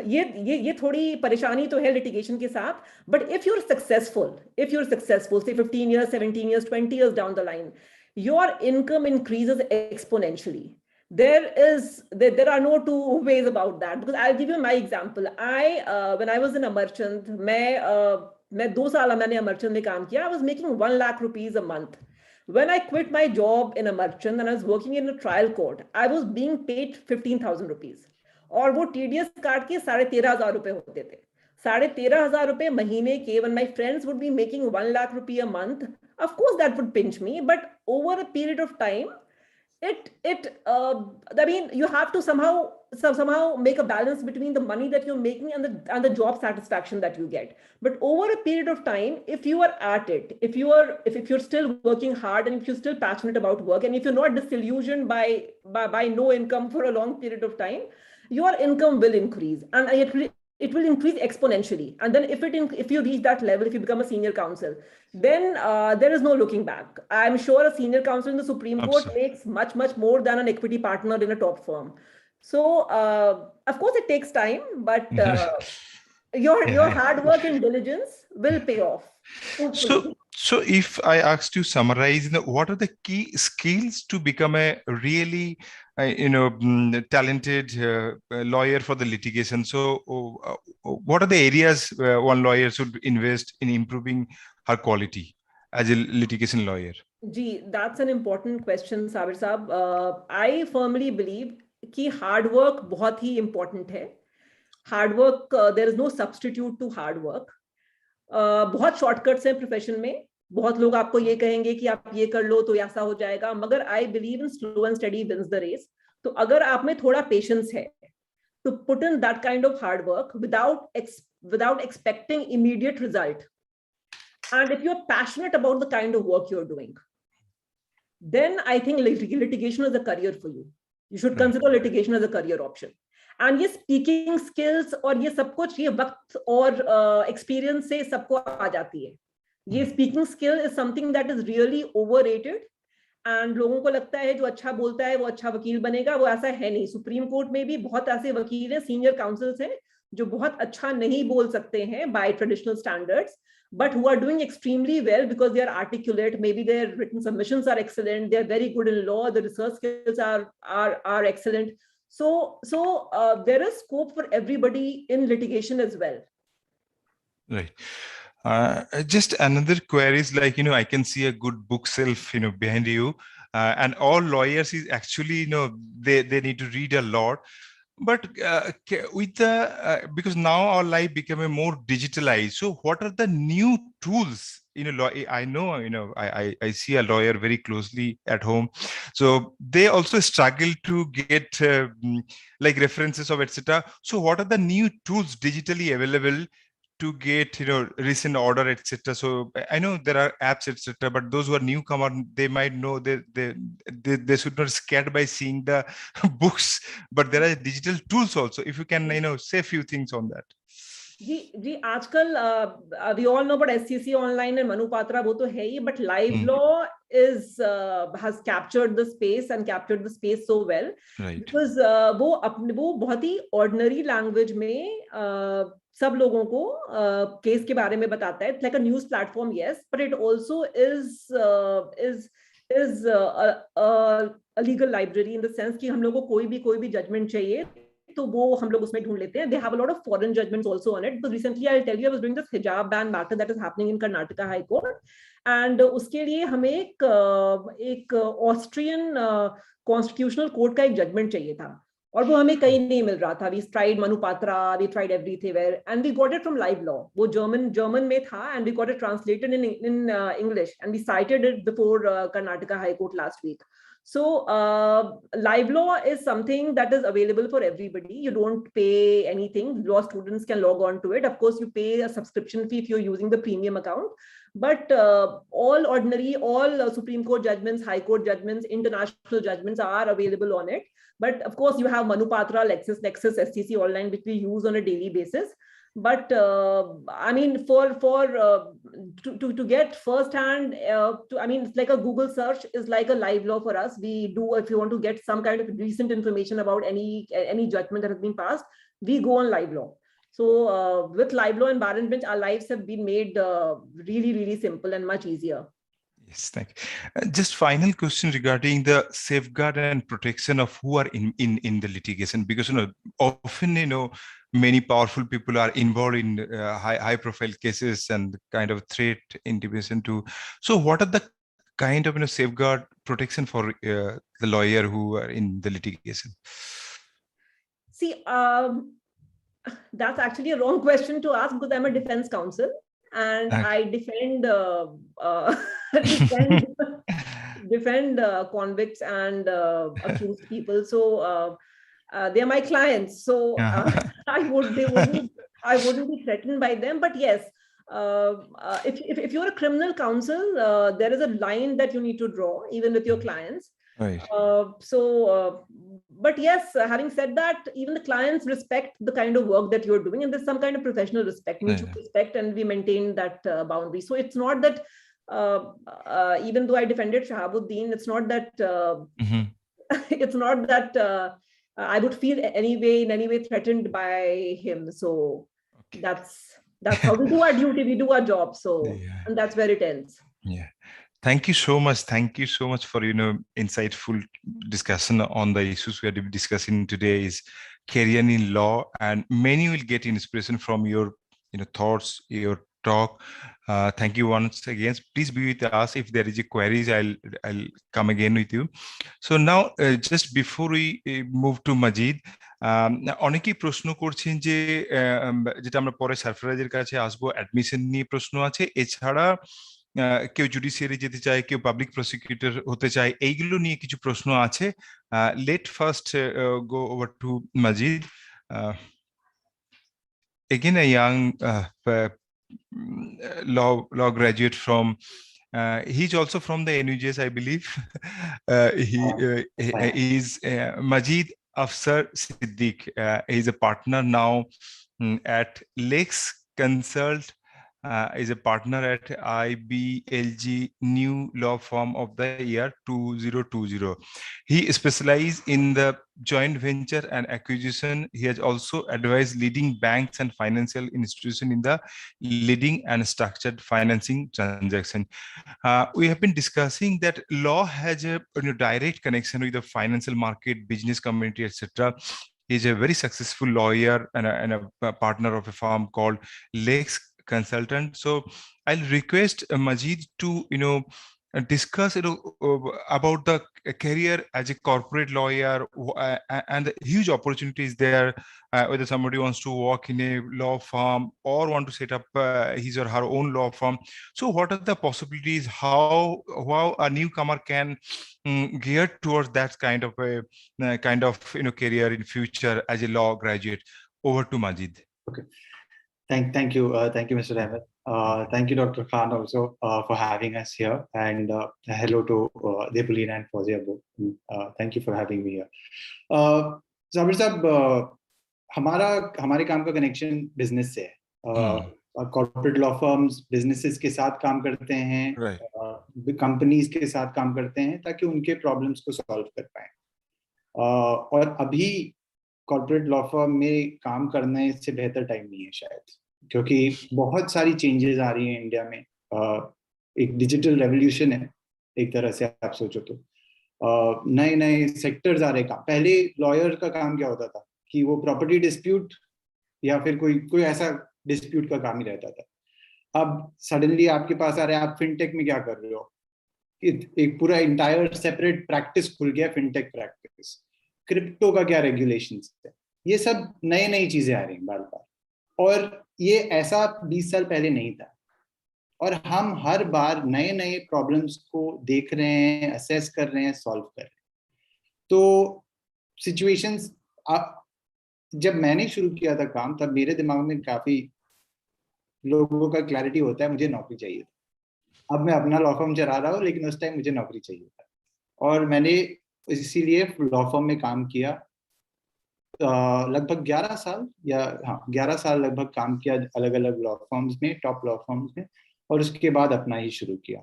ये थोड़ी परेशानी तो है लिटिगेशन के साथ. But if you are successful say 15 years, 17 years, 20 years down the line, your income increases exponentially. There are no two ways about that, because I'll give you my example. When I was in a merchant, मैं 2 साल मैंने merchant में काम किया. I was making 1 lakh rupees a month. When I quit my job in a merchant and I was working in a trial court, I was being paid 15,000 rupees. और वो TDS काट के 13,500 रुपए होते थे. 13,500 रुपए महीने के. When my friends would be making 1 lakh rupee a month, of course that would pinch me. But over a period of time, I mean, you have to somehow make a balance between the money that you're making and the job satisfaction that you get. But over a period of time, if you are at it, if you're still working hard, and if you're still passionate about work, and if you're not disillusioned by no income for a long period of time, your income will increase, and it will increase exponentially. And then if you reach that level, if you become a senior counsel, then there is no looking back. I'm sure a senior counsel in the Supreme Court makes much more than an equity partner in a top firm. So of course it takes time, but your hard work and diligence will pay off. So if I asked you summarize, what are the key skills to become a really talented lawyer for the litigation? So what are the areas one lawyer should invest in improving her quality as a litigation lawyer? Gee, that's an important question, Sabir Saab. I firmly believe कि hard work बहुत ही important है. Hard work, there is no substitute to hard work. बहुत shortcuts हैं profession में. बहुत लोग आपको ये कहेंगे कि आप ये कर लो तो ऐसा हो जाएगा, मगर I believe in slow and steady wins the race. तो अगर आप में थोड़ा पेशेंस है to put in that kind of hard work without expecting immediate result, and if you're passionate about the kind of work you're doing, then I think litigation is a career for you. You should consider litigation as a career option. And ये speaking skills और ये सब कुछ ये वक्त और experience से सबको आ जाती है. ये speaking skill is something that is really overrated. And लोगों को लगता है जो अच्छा बोलता है वो अच्छा वकील बनेगा. वो ऐसा है नहीं. सुप्रीम कोर्ट में भी बहुत ऐसे वकील हैं, सीनियर काउंसिल्स हैं जो बहुत अच्छा नहीं बोल सकते हैं by traditional standards, but who are doing extremely well because they are articulate. Maybe their written submissions are excellent. They are very good in law. The research skills are excellent. So there is scope for everybody in litigation as well. Right. Just another query is like, I can see a good bookshelf, behind you, and all lawyers is actually, they need to read a lot. But with the because now our life became a more digitalized. So what are the new tools? I know, I see a lawyer very closely at home. So they also struggle to get like references of etc. So what are the new tools digitally available to get recent order etc? So I know there are apps etc, but those who are newcomer, they might know they should not scared by seeing the books, but there are digital tools also. If you can say a few things on that. जी आजकल we all know about SCC online and Manu Patra, वो तो है ही, but live law is has captured the space and captured the space so well, right. because वो बहुत ही ordinary language में सब लोगों को केस के बारे में बताता है. It's like a news platform, yes, but it also is a legal library in the sense कि हम लोगों को कोई भी judgment चाहिए तो वो हम लोग उसमें ढूंढ लेते हैं. They have a lot of foreign judgments also on it. But recently, I'll tell you, I was doing this hijab ban matter that is happening in Karnataka High Court, and उसके लिए हमें एक Austrian constitutional court का एक judgment चाहिए था, और वो हमें कहीं नहीं मिल रहा था. We tried Manu Patra, we tried everywhere, and we got it from live law. वो German में था, and we got it translated in English, and we cited it before Karnataka High Court last week. So live law is something that is available for everybody. You don't pay anything. Law students can log on to it. Of course, you pay a subscription fee if you're using the premium account. But all Supreme Court judgments, High Court judgments, international judgments are available on it. But of course, you have Manu Patra, LexisNexis, SCC online, which we use on a daily basis. But I mean, to get firsthand, I mean, it's like a Google search is like a live law for us. We do, if you want to get some kind of recent information about any judgment that has been passed, we go on live law. So with live law and bar and bench, our lives have been made really, really simple and much easier. Yes, thank you. Just final question regarding the safeguard and protection of who are in the litigation, because often many powerful people are involved in high profile cases and kind of threat intimidation too. So what are the kind of safeguard protection for the lawyer who are in the litigation? See, that's actually a wrong question to ask, because I'm a defense counsel and I defend defend convicts and accused people. So they are my clients. So I wouldn't be threatened by them. But yes, if you're a criminal counsel, there is a line that you need to draw even with your clients. Right. But yes, having said that, even the clients respect the kind of work that you're doing, and there's some kind of professional respect, mutual respect, and we maintain that boundary. So it's not that even though I defended Shahabuddin, it's not that it's not that I would feel in any way threatened by him. So that's how we do our duty. We do our job. So and that's where it ends. Yeah. Thank you so much. Thank you so much for insightful discussion on the issues we are discussing today. Is career in law, and many will get inspiration from your thoughts, your talk. Thank you once again. Please be with us. If there is a queries, I'll come again with you. So now, just before we move to Majid, অনেকেই প্রশ্ন করছেন যে যেটা আমরা পরে সারফরাজের কাছে আসবো, admission নিয়ে প্রশ্ন আছে, এছাড়া কেউ জুডিশিয়ারি যেতে চায়, কেউ পাবলিক প্রসিকিউটর হতে চায়, এইগুলো নিয়ে কিছু প্রশ্ন আছে. Let first go over to Majid. Again, a young law graduate from he's also from the NUJS, I believe. He is Majid Afsar Siddiq. He's a partner now at Lex Consult. Is a partner at IBLG New Law Firm of the year 2020. He specializes in the joint venture and acquisition. He has also advised leading banks and financial institutions in the leading and structured financing transaction. We have been discussing that law has a direct connection with the financial market, business community, etc. He's a very successful lawyer and a partner of a firm called Lex Consultant. So I'll request Majid to discuss about the career as a corporate lawyer and the huge opportunities there, whether somebody wants to work in a law firm or want to set up his or her own law firm. So what are the possibilities, how a newcomer can gear towards that kind of career in future as a law graduate? Over to Majid. Okay. Thank you, Mr. Ahmed. Thank you, Dr. Khan, also for having us here, and hello to Depolina and Fauziya both. Thank you for having me here. Sabir Sahab, हमारे काम का connection business से है. Corporate law firms businesses के साथ काम करते हैं, कंपनीज के साथ काम करते हैं ताकि उनके प्रॉब्लम्स को सॉल्व कर पाए। और अभी कॉर्पोरेट लॉ फर्म में काम करने से बेहतर टाइम नहीं है शायद, क्योंकि बहुत सारी चेंजेस आ रही हैं इंडिया में। एक डिजिटल रेवोल्यूशन है एक तरह से आप सोचो तो। नए नए सेक्टर्स आ रहे। पहले लॉयर का काम क्या होता था कि वो प्रॉपर्टी डिस्प्यूट या फिर कोई ऐसा डिस्प्यूट का काम ही रहता था। अब सडनली आपके पास आ रहा है, आप फिनटेक में क्या कर रहे हो, एक पूरा इंटायर सेपरेट प्रैक्टिस खुल गया, फिनटेक प्रैक्टिस। क्रिप्टो का क्या रेगुलेशंस है, ये सब नई नई चीजें आ रही हैं बार बार, और ये ऐसा 20 साल पहले नहीं था। और हम हर बार नए नए प्रॉब्लम्स को देख रहे हैं, असेस कर रहे हैं, सॉल्व कर रहे हैं। तो सिचुएशंस, जब मैंने शुरू किया था काम, तब मेरे दिमाग में काफी लोगों का क्लैरिटी होता है मुझे नौकरी चाहिए था। अब मैं अपना लॉ फर्म चला रहा हूँ, लेकिन उस टाइम मुझे नौकरी चाहिए था, और मैंने इसीलिए लॉ फर्म में काम किया। लगभग 11 साल, या हाँ 11 साल लगभग काम किया अलग अलग लॉ फर्म्स में, टॉप लॉ फर्म्स में, और उसके बाद अपना ही शुरू किया।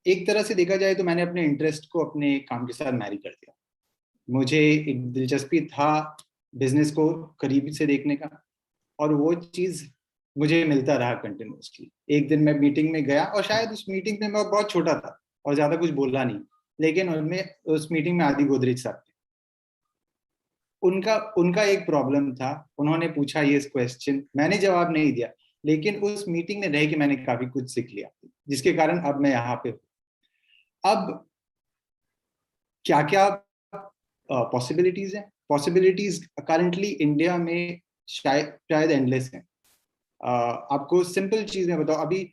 एक तरह से देखा जाए तो मैंने अपने इंटरेस्ट को अपने काम के साथ मैरी कर दिया। मुझे एक दिलचस्पी था बिजनेस को करीब से देखने का, और वो चीज मुझे मिलता रहा कंटिन्यूसली। एक दिन मैं मीटिंग में गया, और शायद उस मीटिंग में मैं बहुत छोटा था और ज्यादा कुछ बोला नहीं, लेकिन उस मीटिंग में आदि गोदरेज साहब थे। उनका एक प्रॉब्लम था, उन्होंने पूछा ये क्वेश्चन, मैंने जवाब नहीं दिया, लेकिन उस मीटिंग में रह के मैंने काफी कुछ सीख लिया, जिसके कारण अब मैं यहाँ पे हूँ। अब क्या क्या पॉसिबिलिटीज हैं? पॉसिबिलिटीज करंटली इंडिया में शायद एंडलेस हैं। आपको सिंपल चीज में बताओ, अभी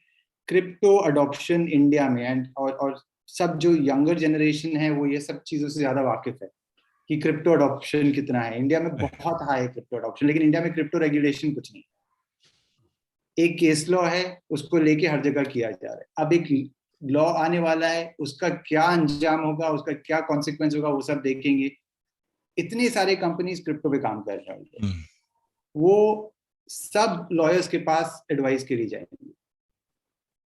क्रिप्टो अडॉप्शन इंडिया में और सब जो यंगर जनरेशन है वो ये सब चीजों से ज्यादा वाकिफ है कि क्रिप्टो अडॉप्शन कितना है इंडिया में। बहुत हाई है क्रिप्टो अडॉप्शन, लेकिन इंडिया में क्रिप्टो रेगुलेशन कुछ नहीं। एक केस लॉ है, उसको लेके हर जगह किया जा रहा है। अब एक लॉ आने वाला है, उसका क्या अंजाम होगा, उसका क्या कॉन्सिक्वेंस होगा, वो सब देखेंगे। इतने सारे कंपनीज क्रिप्टो पे काम कर रहे हैं, वो सब लॉयर्स के पास एडवाइस के लिए जाएंगे।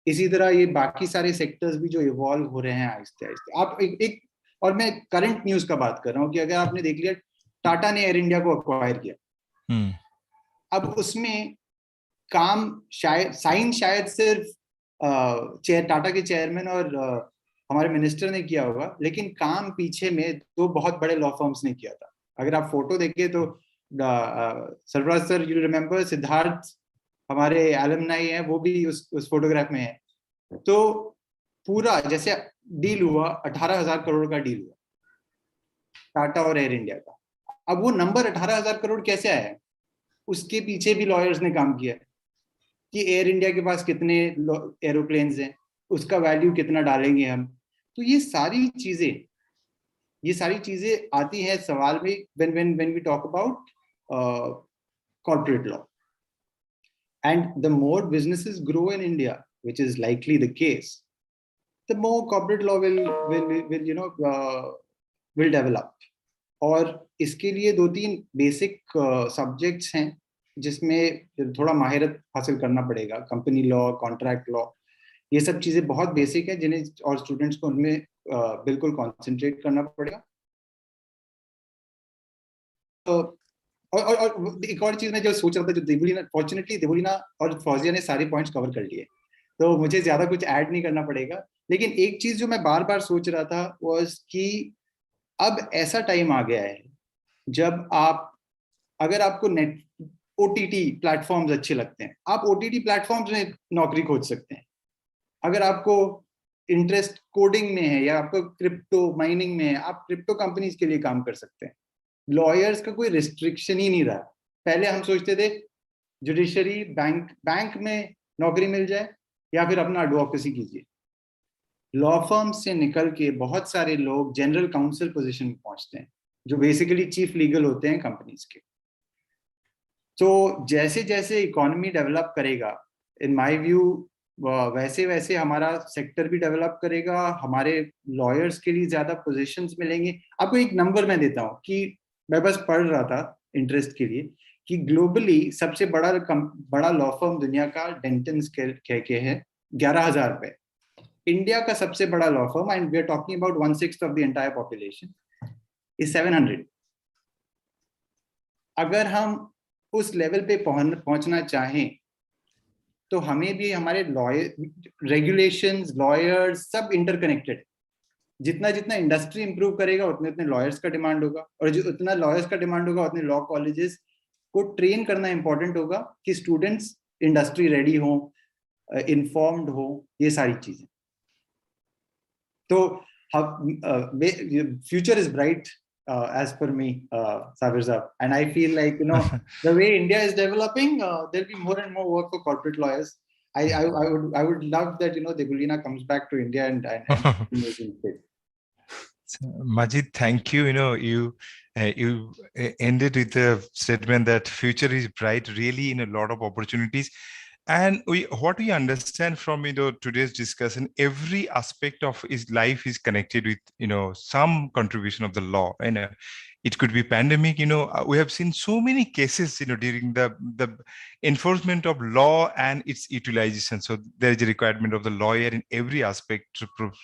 इसी तरह ये बाकी सारे सेक्टर्स भी जो इवॉल्व हो रहे हैं आहिस्ते आहिस्ते। आप एक और मैं करंट न्यूज का बात कर रहा हूँ कि अगर आपने देख लिया, टाटा ने एयर इंडिया को अक्वायर किया। अब उसमें काम शायद सिर्फ टाटा के चेयरमैन और हमारे मिनिस्टर ने किया होगा, लेकिन काम पीछे में 2 बहुत बड़े लॉ फर्म्स ने किया था। अगर आप फोटो देखें तो Sarfaraz sir, you remember, Siddharth हमारे एलुमनाई हैं, वो भी उस फोटोग्राफ में है। तो पूरा जैसे डील हुआ, 18,000 करोड़ का डील हुआ टाटा और एयर इंडिया का। अब वो नंबर 18,000 करोड़ कैसे आया? उसके पीछे भी लॉयर्स ने काम किया कि एयर इंडिया के पास कितने एरोप्लेन्स हैं, उसका वैल्यू कितना डालेंगे हम। तो ये सारी चीजें आती हैं सवाल में when we talk about corporate law. And the more businesses grow in India, which is likely the case, the more corporate law will develop. और इसके लिए 2-3 बेसिक सब्जेक्ट्स हैं जिसमें थोड़ा माहिरत हासिल करना पड़ेगा। कंपनी लॉ, कॉन्ट्रैक्ट लॉ, ये सब चीजें बहुत बेसिक है जिन्हें और स्टूडेंट्स को उनमें बिल्कुल कॉन्सेंट्रेट करना पड़ेगा। और एक और चीज मैं जो सोच रहा था, जो फॉर्चुनेटली देवलीना और फौजिया ने सारे पॉइंट्स कवर कर लिए, तो मुझे ज्यादा कुछ ऐड नहीं करना पड़ेगा। लेकिन एक चीज जो मैं बार बार सोच रहा था वाज कि अब ऐसा टाइम आ गया है जब अगर आपको OTT प्लेटफॉर्म्स अच्छे लगते हैं, आप OTT प्लेटफॉर्म्स में नौकरी खोज सकते हैं। अगर आपको इंटरेस्ट कोडिंग में है या आपको क्रिप्टो माइनिंग में है, आप क्रिप्टो कंपनीज के लिए काम कर सकते हैं। लॉयर्स का कोई रिस्ट्रिक्शन ही नहीं रहा। पहले हम सोचते थे जुडिशरी, बैंक में नौकरी मिल जाए या फिर अपना एडवोकेसी कीजिए। लॉ फर्म से निकल के बहुत सारे लोग जनरल काउंसिल पोजीशन में पहुंचते हैं, जो बेसिकली चीफ लीगल होते हैं कंपनीज के। तो जैसे जैसे इकोनॉमी डेवलप करेगा, इन माय व्यू, वैसे वैसे हमारा सेक्टर भी डेवलप करेगा, हमारे लॉयर्स के लिए ज्यादा पोजीशंस मिलेंगे। आपको एक नंबर मैं देता हूँ कि मैं बस पढ़ रहा था इंटरेस्ट के लिए कि ग्लोबली सबसे बड़ा लॉ फर्म दुनिया का डेंटन्स कह के है 11,000 पे। इंडिया का सबसे बड़ा law firm, and we are talking about 1/6 of the entire population, is 700। अगर हम उस लेवल पे पहुंचना चाहें तो हमें भी हमारे रेगुलेशंस, लॉयर्स सब इंटरकनेक्टेड। जितना जितना इंडस्ट्री इंप्रूव करेगा उतने उतने लॉयर्स का डिमांड होगा, और जो उतना लॉयर्स का डिमांड होगा उतने लॉ कॉलेजेस को ट्रेन करना इंपॉर्टेंट होगा कि स्टूडेंट्स इंडस्ट्री रेडी हो, इन्फॉर्म्ड हो, ये सारी चीजें। तो future is bright as per me, Sabir Saab, and I feel like, you know, the way India is developing, there'll be more and more work for corporate lawyers. I would love that, you know, Degulina comes back to India and Majid, thank you. You know, you ended with the statement that future is bright, really, in a lot of opportunities. And what we understand from, you know, today's discussion, every aspect of his life is connected with, you know, some contribution of the law. And it could be pandemic. You know, we have seen so many cases, you know, during the enforcement of law and its utilization. So there is a requirement of the lawyer in every aspect to prove.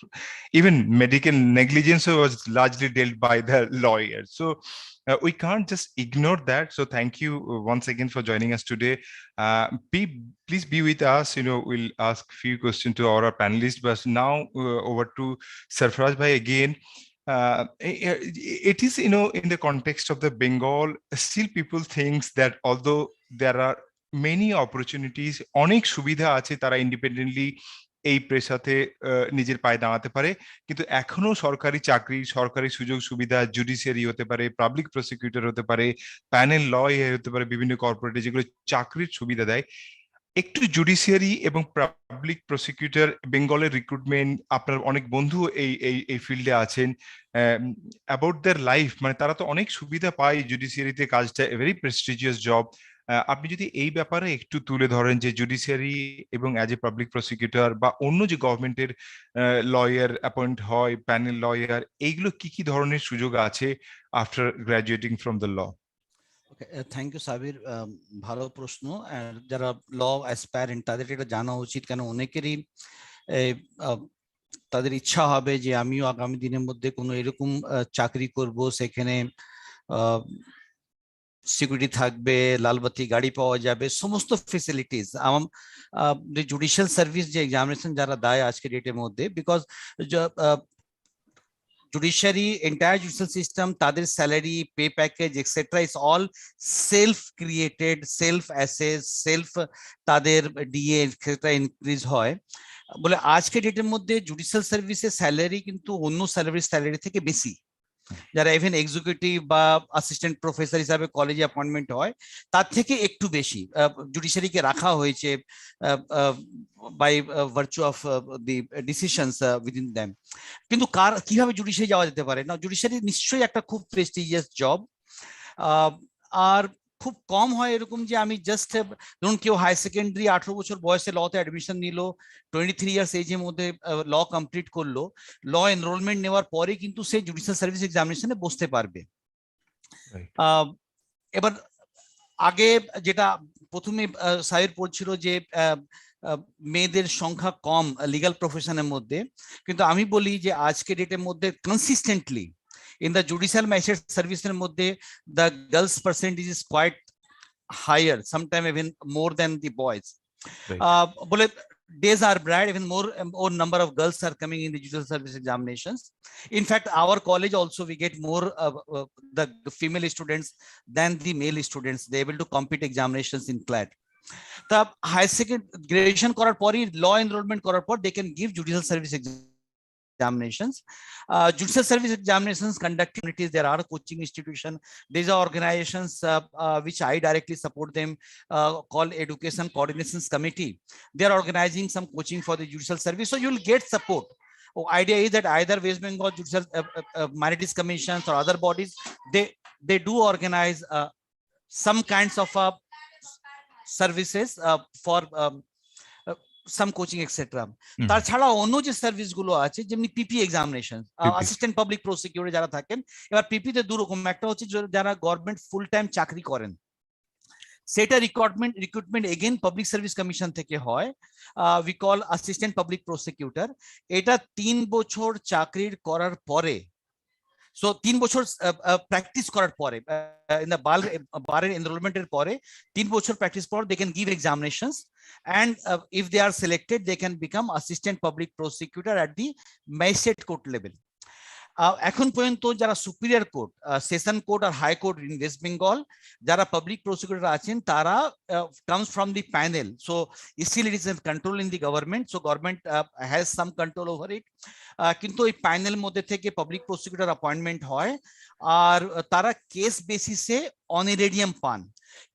Even medical negligence was largely dealt by the lawyer. So we can't just ignore that. So thank you once again for joining us today. Please be with us. You know, we'll ask a few questions to our panelists, but now over to Sarfaraj Bhai again. It is, you know, in the context of the Bengal, still people thinks that although there are many opportunities, অনেক সুবিধা আছে, তারা independently এই পেশাতে নিজের পায়ে দাঁড়াতে পারে, কিন্তু এখনো সরকারি চাকরি, সরকারি সুযোগ সুবিধা, জুডিশিয়ারি হতে পারে, পাবলিক প্রসিকিউটর হতে পারে, প্যানেল লয়ার হতে পারে, বিভিন্ন কর্পোরেটে যেগুলো চাকরির সুবিধা দেয়, একটু জুডিশিয়ারি এবং পাবলিক প্রসিকিউটর বেঙ্গলের রিক্রুটমেন্ট, আপনার অনেক বন্ধু এই ফিল্ডে আছেন, অ্যাবাউট দেয়ার লাইফ, মানে তারা তো অনেক সুবিধা পায় জুডিশিয়ারিতে, কাজটা ভেরি প্রেস্টিজিয়াস জব। আপনি যদি এই ব্যাপারে একটু তুলে ধরেন যে জুডিশিয়ারি এবং অ্যাজ এ পাবলিক প্রসিকিউটর বা অন্য যে গভর্নমেন্টের লয়ার অ্যাপয়েন্ট হয়, প্যানেল লয়ার, এইগুলো কি কি ধরনের সুযোগ আছে after graduating from the law? Thank you Sabir, ভালো প্রশ্ন। যারা ল অ্যাসপায়ারেন্ট তাদের এটা জানা উচিত, কেন অনেকেরই তাদের ইচ্ছা হবে যে আমিও আগামী দিনের মধ্যে কোনো এরকম চাকরি করব, সেখানে সিকিউরিটি থাকবে, লালবাতি গাড়ি পাওয়া যাবে, সমস্ত ফেসিলিটিস। জুডিশিয়াল সার্ভিস যে এক্সামিনেশন যারা দেয় আজকের ডেটের মধ্যে, because judiciary, entire judicial system, তাদের salary, pay package etcetera is all self created, self assess, self তাদের ডিএ এক্সেট্রা ইনক্রিজ হয় বলে আজকে ডেটের মধ্যে জুডিশিয়াল সার্ভিসের স্যালারি কিন্তু অন্য স্যালারি থেকে বেশি। যারা ইভেন এক্সিকিউটিভ বা অ্যাসিস্ট্যান্ট প্রফেসর হিসাবে কলেজে অ্যাপয়েন্টমেন্ট হয় তার থেকে একটু বেশি জুডিশিয়ারিকে রাখা হয়েছে by virtue of the decisions within them. কিন্তু কিভাবে জুডিশিয়ারি যাওয়া যেতে পারে না, জুডিশিয়ারি নিশ্চয়ই একটা খুব প্রেস্টিজিয়াস জব। আর খুব কম হয় এরকম যে আমি জাস্ট ধরুন কেউ হাই সেকেন্ডারি 18 বছর বয়সে লতে অ্যাডমিশন নিল, 23 ইয়ার্স এজের মধ্যে ল কমপ্লিট করলো, ল এনরোলমেন্ট নেওয়ার পরে কিন্তু সে জুডিশিয়াল সার্ভিস এক্সামিনেশনে বসতে পারবে। এবার আগে যেটা প্রথমে সাহেব পড়ছিল যে মেয়েদের সংখ্যা কম লিগ্যাল প্রফেশনের মধ্যে, কিন্তু আমি বলি যে আজকে ডেটের মধ্যে consistently in the judicial magistrate service in Mode, the girls percentage is quite higher, sometimes even more than the boys. Right. Days are bright, even more number of girls are coming in the judicial service examinations. In fact, our college also we get more the female students than the male students. They able to compete examinations in CLAT. The high second graduation korar pori, law enrollment korar por, they can give judicial service examinations. Judicial service examinations conducted, there are coaching institutions, these are organizations which I directly support them, called Education Coordinations Committee. They are organizing some coaching for the judicial service, so you'll get support. Idea is that either West Bengal Judicial Minorities Commissions or other bodies, they do organize some kinds of services for some coaching etc. তার ছাড়া অন্য যে service গুলো আছে যেমনি পিপি examination, assistant public prosecutor যারা থাকেন, এবার পিপি তে দুই রকম, একটা হচ্ছে যারা গভর্নমেন্ট ফুল টাইম চাকরি করেন, সেটা recruitment again public service commission থেকে হয়, we call assistant public prosecutor. এটা 3 বছর চাকরির করার পরে, সো 3 বছর প্র্যাকটিস করার পরে, in the বারের এনরোলমেন্টের পরে 3 বছর প্র্যাকটিস পর they can give examinations, and if they are selected they can become assistant public prosecutor at the magistrate court level. এখন পর্যন্ত যারা সুপিরিয়র কোর্ট, সেশন কোর্ট আর high court in West Bengal, যারা পাবলিক প্রসিকিউটর আছেন তারা comes from the panel, so still it is in control in the government, so government has some control over it. কিন্তু এই panel মধ্যে থেকে পাবলিক প্রসিকিউটর অ্যাপয়েন্টমেন্ট হয়, আর তারা কেস বেসিসে অনারেরিয়াম পান।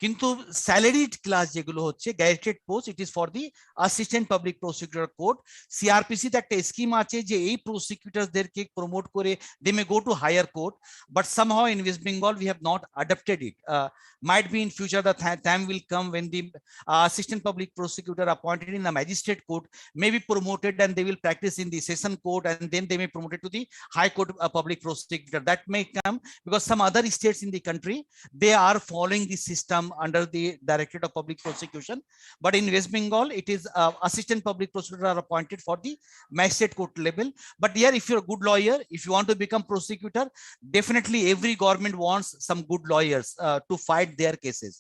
কিন্তু স্যালারিড ক্লাস যেগুলো হচ্ছে gazetted post, it is for the assistant public prosecutor court. সিআরপিসিতে একটা স্কিম আছে যে এই প্রসিকিউটরদেরকে প্রমোট করে they may go to higher court, but somehow in West Bengal we have not adapted it. Might be in future the time will come when the assistant public prosecutor appointed in the magistrate court may be promoted and they will practice in the session court, and then they may promoted to the high court public prosecutor. That may come because some other states in the country they are following the system under the Directorate of Public Prosecution, but in West Bengal it is assistant public prosecutor are appointed for the magistrate court level. But here if you're a good lawyer, if you want to become prosecutor, definitely every government wants some good lawyers to fight their cases.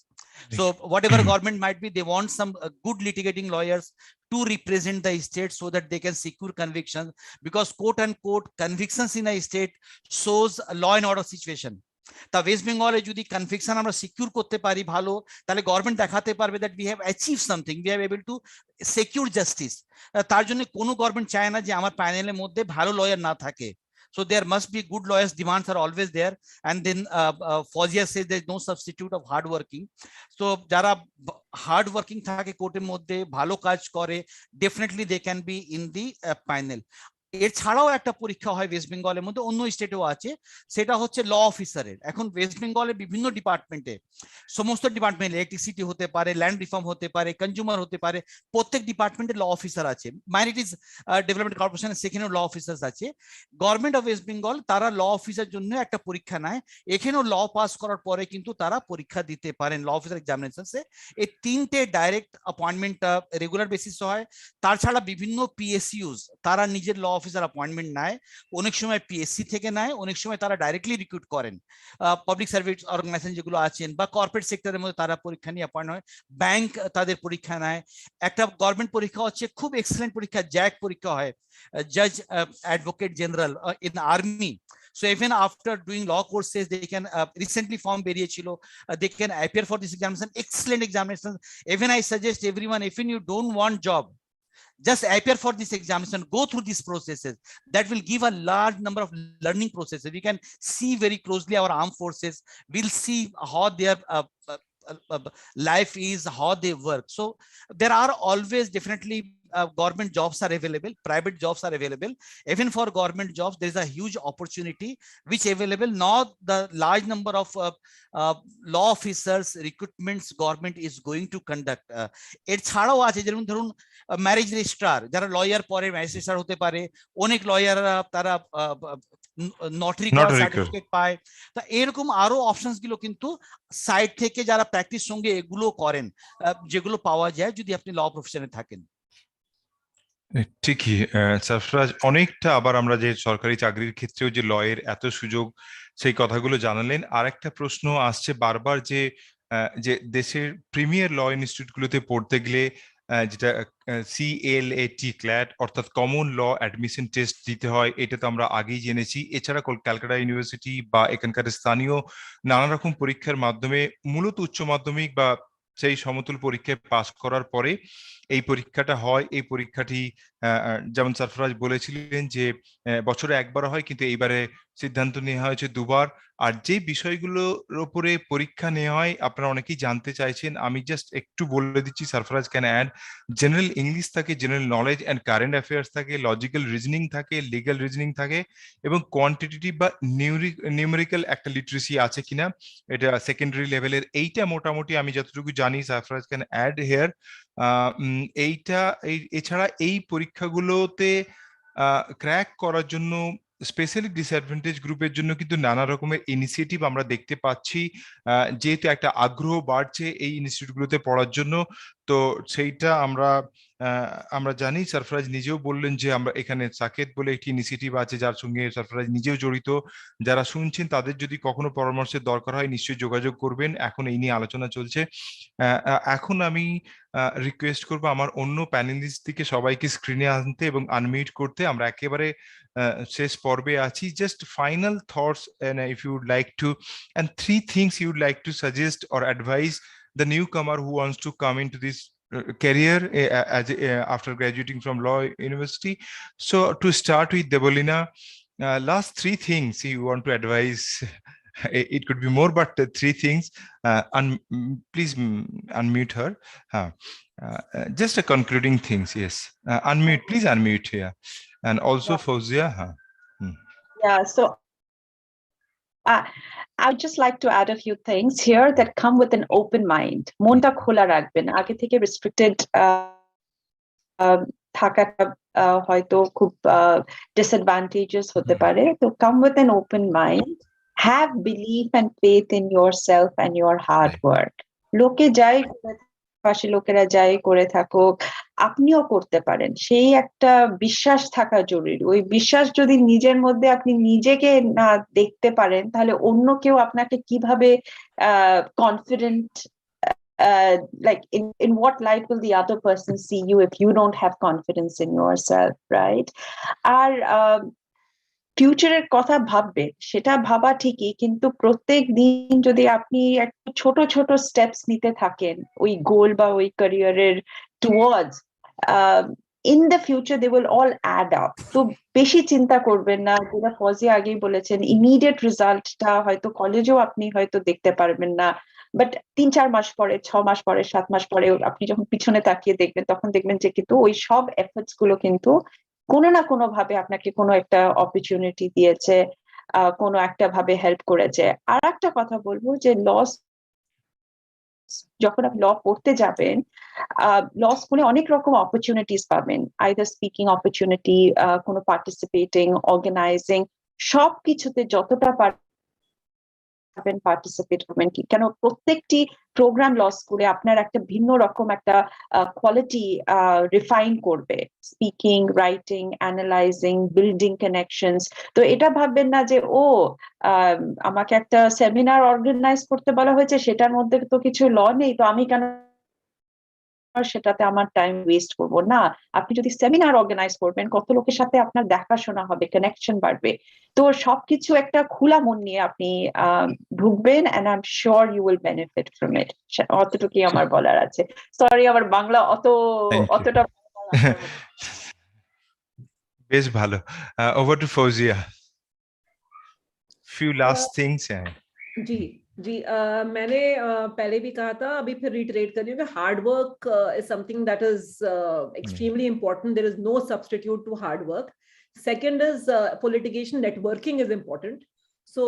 So whatever government might be, they want some good litigating lawyers to represent the state so that they can secure convictions, because quote unquote convictions in a state shows a law and order situation. তা West বেঙ্গলে যদি conviction আমরা secure করতে পারি ভালো, তাহলে government দেখাতে পারবে that we have achieve something, we have able to secure justice. তার জন্য কোনো গভর্নমেন্ট চায় না যে আমার প্যানেলের মধ্যে ভালো লয়ার না থাকে। So there must be good lawyers, demands are always there, and then Fauziya says there is no substitute of hard working. So jara hard working থাকে কোর্টের মধ্যে ভালো কাজ করে, definitely they can be in the panel. এছাড়াও একটা পরীক্ষা হয় ওয়েস্ট বেঙ্গলের মধ্যে, অন্য স্টেটেও আছে, সেটা হচ্ছে ল অফিসারের। এখন ওয়েস্ট বেঙ্গলের বিভিন্ন ডিপার্টমেন্টে, সমস্ত ডিপার্টমেন্ট, ইলেকট্রিসিটি হতে পারে, ল্যান্ড রিফর্ম হতে পারে, কনজিউমার হতে পারে, প্রত্যেক ডিপার্টমেন্টে ল অফিসার আছে। মাইনরিটিজ ডেভেলপমেন্ট কর্পোরেশন সেখানেও ল অফিসার্স আছে। গভর্নমেন্ট অফ ওয়েস্ট বেঙ্গল তারা ল অফিসার জন্য একটা পরীক্ষা নেয়, এখানেও ল পাস করার পরে কিন্তু তারা পরীক্ষা দিতে পারেন ল অফিসার এক্সামিনেশনসে। এই 3টে ডাইরেক্ট অ্যাপয়েন্টমেন্ট রেগুলার বেসিস হয়। তাছাড়া বিভিন্ন পিএসইউস তারা নিজের ল অফিসার অ্যাপয়েন্টমেন্ট নেয়, অনেক সময় পিএসসি থেকে নেয়, অনেক সময় তারা ডাইরেক্টলি রিক্রুট করেন। পাবলিক সার্ভিস অর্গানাইজেশন যেগুলো আছেন বা কর্পোরেট সেক্টরের মধ্যে তারা পরীক্ষা নিয়ে অ্যাপয়েন্ট হয়, ব্যাংক তাদের পরীক্ষা নেয়। একটা গভর্নমেন্ট পরীক্ষা হচ্ছে খুব এক্সেলেন্ট পরীক্ষা, জ্যাক পরীক্ষা হয়, জাজ advocate general in army. So even after doing law courses, they can recently form বেরিয়েছিল, they can appear for this examination, excellent examination. Even I suggest everyone, if you don't want job, just appear for this examination, go through these processes. That will give a large number of learning processes. We can see very closely our armed forces, we'll see how their life is, how they work. So there are always definitely government jobs are available, private jobs are available. Even for government jobs there is a huge opportunity which available. Not the large number of law officers recruitments government is going to conduct. এর ছাড়াও আছে, যেমন ধরুন marriage registrar, যারা lawyer পরে marriage registrar হতে পারে, অনেক লয়াররা তারা নটারি সার্টিফিকেট পায়। তা এরকম আরো অপশনস গুলো কিন্তু সাইড থেকে যারা প্র্যাকটিস সঙ্গে এগুলো করেন, যেগুলো পাওয়া যায় যদি আপনি ল প্রফেশনে থাকেন। ঠিকই সরফরাজ, অনেকটা আবার আমরা যে সরকারি চাকরির ক্ষেত্রেও যে লয়ের এত সুযোগ সেই কথাগুলো জানালেন। আর একটা প্রশ্ন আসছে বারবার যে দেশের প্রিমিয়ার ল ইনস্টিটিউট গুলোতে পড়তে গেলে যেটা CLAT ক্ল্যাট অর্থাৎ কমন ল অ্যাডমিশন টেস্ট দিতে হয়, এটা তো আমরা আগেই জেনেছি। এছাড়া ক্যালকাটা ইউনিভার্সিটি বা এখানকার স্থানীয় নানা রকম পরীক্ষার মাধ্যমে মূলত উচ্চ মাধ্যমিক বা সেই সমতুল পরীক্ষায় পাস করার পরে এই পরীক্ষাটা হয়। এই পরীক্ষাটি যেমন সরফরাজ বলেছিলেন যে বছরে একবার হয়, কিন্তু এইবারে সিদ্ধান্ত নেওয়া হয়েছে দুবার। আর যে বিষয়গুলোর উপরে পরীক্ষা নেওয়া হয় আপনারা অনেকেই জানতে চাইছেন, আমি জাস্ট একটু বলে দিচ্ছি, Sarfaraz can add. General English থাকে, general knowledge and current affairs থাকে, লজিক্যাল রিজনিং থাকে, লিগ্যাল রিজনিং থাকে, এবং কোয়ান্টিটেটিভ বা নিউমেরিক্যাল একটা লিটারেসি আছে কিনা এটা সেকেন্ডারি লেভেলের। এইটা মোটামুটি আমি যতটুকু জানি, সরফরাজ ক্যান অ্যাড হেয়ার। এছাড়া এই পরীক্ষাগুলোতে ক্র্যাক করার জন্য স্পেশালি ডিসঅ্যাডভান্টেজ গ্রুপের জন্য কিন্তু নানা রকমের ইনিশিয়েটিভ আমরা দেখতে পাচ্ছি, যেহেতু একটা আগ্রহ বাড়ছে এই ইনস্টিটিউটগুলোতে পড়ার জন্য। তো সেইটা আমরা জানি, সরফরাজ নিজেও বললেন যে আমরা এখানে সাকেত বলে একটি ইনিশিয়েটিভ আছে যার সঙ্গে সরফরাজ নিজেও জড়িত। যারা শুনছেন তাদের যদি কখনো পরামর্শের দরকার হয় নিশ্চয়ই যোগাযোগ করবেন, এখন এই নিয়ে আলোচনা চলছে। এখন আমি রিকোয়েস্ট করবো আমার অন্য প্যানেলিস্ট থেকে সবাইকে স্ক্রিনে আনতে এবং আনমিউট করতে। আমরা একেবারে শেষ পর্বে আছি। Just final thoughts if you would like to, and 3 things you would like to suggest or advise the newcomer who wants to come into this career after graduating from law university. So to start with, Debolina, last 3 things you want to advise. It could be more, but 3 things. Please unmute her. Just a concluding things. Yes, unmute. Please unmute here, and also Fauzia. Yeah. So I'd just like to add a few things here that come with an open mind. Monta khola rakhben. Age theke restricted থাকাটা হয়তো খুব disadvantageous হতে পারে। তো come with an open mind. Have belief and faith in yourself and your hard work. লোকে যাই পাশে লোকেরা যাই করে থাকুক, আপনিও করতে পারেন, সেই একটা বিশ্বাস থাকা জরুরি। ওই বিশ্বাস যদি নিজের মধ্যে আপনি নিজেকে না দেখতে পারেন, তাহলে অন্য কেউ আপনাকে কিভাবে confident, like in what light will the other person see you if you don't have confidence in yourself, right? আর ফিউচারের কথা ভাববেন, সেটা ভাবা ঠিকই, কিন্তু প্রত্যেক দিন যদি আপনি একটা ছোট ছোট স্টেপস নিতে থাকেন ওই গোল বা ওই ক্যারিয়ারের towards, in the future they will all add up. তো বেশি চিন্তা করবেন না, যেটা ফজিয়া আগেই বলেছেন, ইমিডিয়েট রেজাল্টটা হয়তো কলেজেও আপনি হয়তো দেখতে পারবেন না, বাট 3-4 মাস পরে, 6 মাস পরে, 7 মাস পরে আপনি যখন পিছনে তাকিয়ে দেখবেন, তখন দেখবেন যে কিন্তু ওই সব এফর্টস গুলো কিন্তু কোনো না কোনো ভাবে আপনাকে কোনো একটা অপরচুনিটি দিয়েছে, কোনো একটা ভাবে হেল্প করেছে। আর একটা কথা বলবো যে যখন আপনি ল পড়তে যাবেন, ল স্কুলে অনেক রকম অপরচুনিটিস পাবেন, আইদার স্পিকিং অপরচুনিটি, কোনো পার্টিসিপেটিং, অর্গানাইজিং, সবকিছুতে যতটা পার্টিসিপেট করবেন। কেন প্রত্যেকটি প্রোগ্রাম ল স্কুলে আপনার একটা ভিন্ন রকম একটা কোয়ালিটি রিফাইন করবে, speaking, writing, analysing, building connections. তো এটা ভাববেন না যে আমাকে একটা সেমিনার অর্গানাইজ করতে বলা হয়েছে, সেটার মধ্যে তো কিছু ল নেই, তো আমি কেন সেটাতে আমার টাইম ওয়েস্ট করব না। আপনি যদি সেমিনার অর্গানাইজ করবেন, কত লোকের সাথে আপনার দেখাশোনা হবে, কানেকশন বাড়বে। তো সবকিছু একটা খোলা মন নিয়ে আপনি ঢুকবেন, and I'm sure you will benefit from it. অতটুকুই আমার বলার আছে। সরি, আমার বাংলা অতটা বেশ ভালো। Over to Fauzia, few last things. जी, मैंने पहले भी कहा था, अभी फिर रिटरेट कर रही हूँ कि hard work is something that is extremely important. There is no substitute to hard work. Second is for litigation, networking is important. So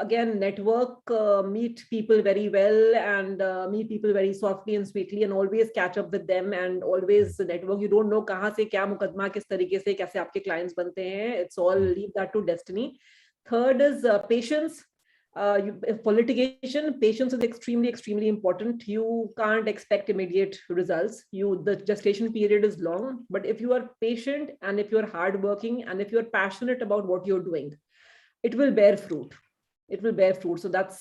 again, network, meet people very well, and meet people very softly and sweetly, and always catch up with them, and always network. You don't know kahan se kya muqaddama kis tarike se kaise aapke clients bante hain. It's all leave that to destiny. Third is patience. For litigation, patience is extremely important. You can't expect immediate results. The gestation period is long, but if you are patient, and if you are hardworking, and if you are passionate about what you're doing, it will bear fruit. So that's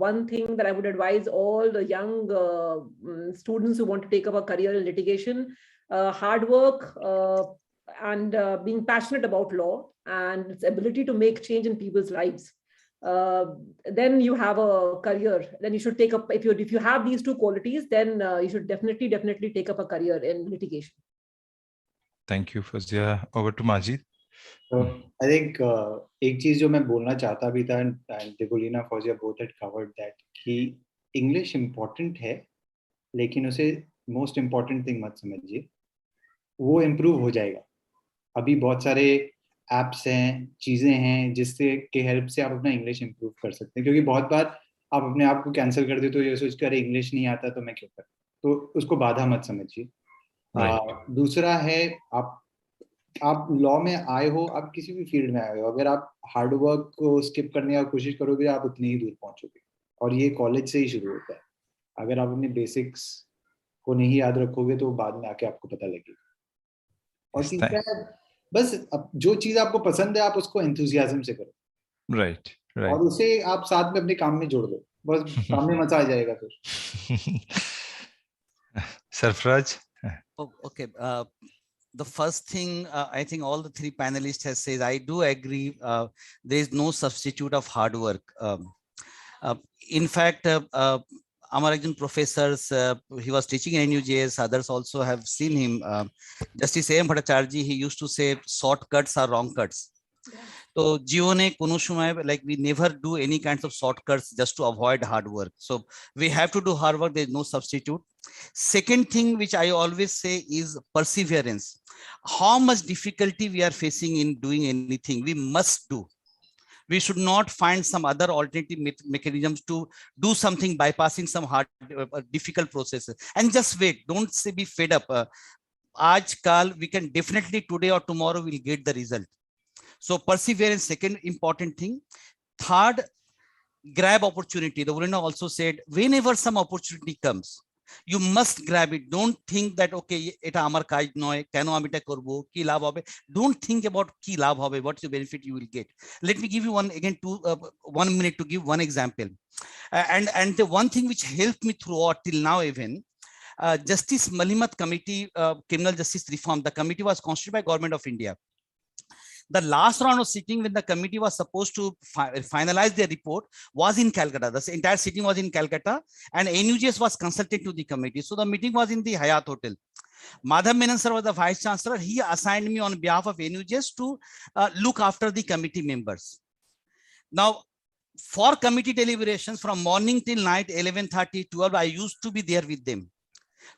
one thing that I would advise all the young students who want to take up a career in litigation. Hard work and being passionate about law and its ability to make change in people's lives. Then you have a career. Then you should take up, if you have these two qualities, then you should definitely take up a career in litigation. Thank you, Fazia. Over to Majid. I think एक चीज जो मैं बोलना चाहता भी था, and Debolina, Fazia both had covered that, कि English important है, लेकिन उसे most important thing मत समझिए, वो improve हो जाएगा. अभी बहुत सारे एप्स हैं, चीजें हैं जिससे के हेल्प से आप अपना इंग्लिश इंप्रूव कर सकते हैं, क्योंकि बहुत बार आप अपने आप को कैंसिल कर देते हो ये सोच कर इंग्लिश नहीं आता तो मैं क्यों करूं, तो उसको बाधा मत समझिए. दूसरा है, आप आप लॉ में आए हो, आप किसी भी फील्ड में आए हो, अगर आप हार्ड वर्क को स्किप करने की कोशिश करोगे आप उतनी ही दूर पहुंचोगे। और ये कॉलेज से ही शुरू होता है। अगर आप अपने बेसिक्स को नहीं याद रखोगे तो बाद में आके आपको पता लगेगा। और तीसरा है, बस जो चीज आपको पसंद है आप उसको एंथुजियाज्म से करो। Right right. और उसे आप साथ में अपने काम में जोड़ दो, बस काम में मजा आ जाएगा फिर। Sarfaraz. Okay. The first thing I think all the three panelists have said, I do agree. There is no substitute of hard work. In fact, আমার একজন professors, he was teaching in NUJS. Others also have seen him. Justice A.M. Bhattacharjee, he used to say, shortcuts are wrong cuts. তো জীবনে কোনো সময় like we never do any kinds of shortcuts just to avoid hard work. So we have to do hard work. There is no substitute. Second thing which I always say is perseverance. How much difficulty we are facing in doing anything, we must do. We should not find some other alternative mechanisms to do something, bypassing some hard, difficult processes, and just wait. Don't say be fed up. Aaj-kal, we can definitely today or tomorrow we'll get the result. So perseverance, second important thing. Third, grab opportunity. The Urena also said, whenever some opportunity comes, you must grab it. Don't think that, okay, eta amar kaj noy, keno ami eta korbo, ki labh hobe. Don't think about ki labh hobe, what's the benefit you will get. Let me give you one minute to give one example. And the one thing which helped me throughout till now even, Justice Malimat Committee, Criminal Justice Reform, the committee was constituted by Government of India. The last round of sitting when the committee was supposed to finalize their report was in Calcutta. The entire sitting was in Calcutta, and NUJS was consulted to the committee. So the meeting was in the Hyatt Hotel. Madhav Menon sir was the Vice Chancellor. He assigned me on behalf of NUJS to look after the committee members. Now, for committee deliberations from morning till night, 11:30, 12, I used to be there with them.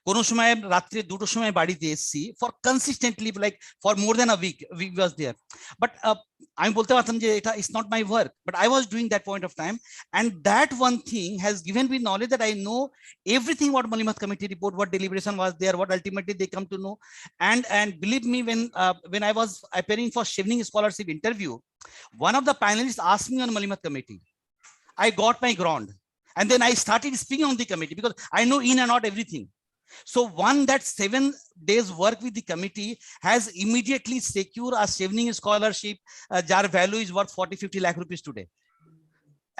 কোনো সময় রাত্রে 2টোর সময় বাড়িতে এসেছি for consistently like for more than a week was there but আমি বলতে পারতাম যে এটা is not my work but I was doing that point of time and that one thing has given me knowledge that I know everything what Malimat committee report, what deliberation was there, what ultimately they come to know. And believe me, when I was appearing for Chevening scholarship interview, one of the panelists asked me on Malimat committee. I got my ground and then I started speaking on the committee because I know in and out everything. So that 7 days work with the committee has immediately secured a Chevening scholarship. Jar value is worth 40-50 lakh rupees today.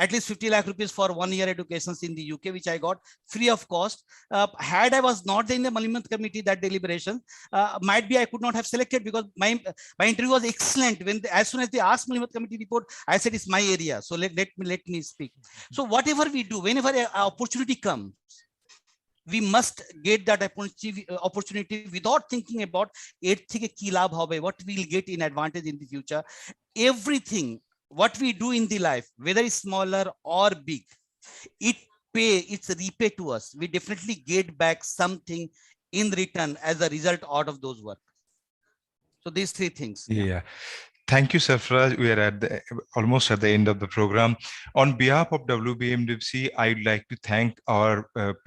At least 50 lakh rupees for 1 year educations in the UK, which I got free of cost. Had I was not there in the Malimat committee, that deliberation, might be I could not have selected because my interview was excellent. As soon as they asked Malimat committee report, I said it's my area. So let me speak. So whatever we do, whenever an opportunity comes, we must get that opportunity without thinking about what we'll get in advantage in the future. Everything what we do in the life, whether it's smaller or big, it's repay to us. We definitely get back something in return as a result out of those work. So these 3 things. Yeah. Thank you, Sarfraz. We are almost at the end of the program. On behalf of WBMDFC, I'd like to thank our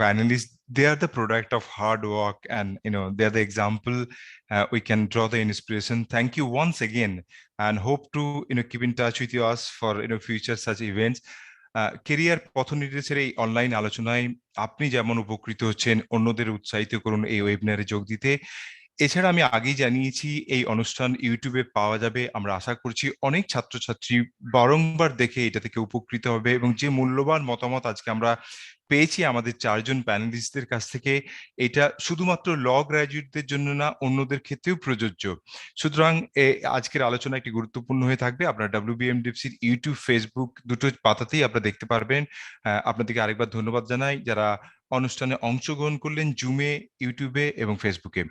panelists. They are the product of hard work, and they are the example we can draw the inspiration. Thank you once again, and hope to keep in touch with us for future such events. Career পথ নির্দেশের এই online আলোচনায় আপনি যেমন উপকৃত হচ্ছেন, অন্যদের উৎসাহিত করুন এই ওয়েবিনারে যোগ দিতে। এছাড়া আমি আগেই জানিয়েছি এই অনুষ্ঠান ইউটিউবে পাওয়া যাবে। আমরা আশা করছি অনেক ছাত্রছাত্রী বারংবার দেখে এটা থেকে উপকৃত হবে, এবং যে মূল্যবান মতামত আজকে আমরা পেয়েছি আমাদের 4 জন প্যানেলিস্টদের কাছ থেকে, এটা শুধুমাত্র ল গ্র্যাজুয়েটদের জন্য না, অন্যদের ক্ষেত্রেও প্রযোজ্য। সুতরাং আজকের আলোচনা একটি গুরুত্বপূর্ণ হয়ে থাকবে। আপনারা WBMDFCর ইউটিউব, ফেসবুক দুটো পাতাতেই আপনারা দেখতে পারবেন। আপনাদেরকে আরেকবার ধন্যবাদ জানাই যারা অনুষ্ঠানে অংশগ্রহণ করলেন জুমে, ইউটিউবে এবং ফেসবুকে।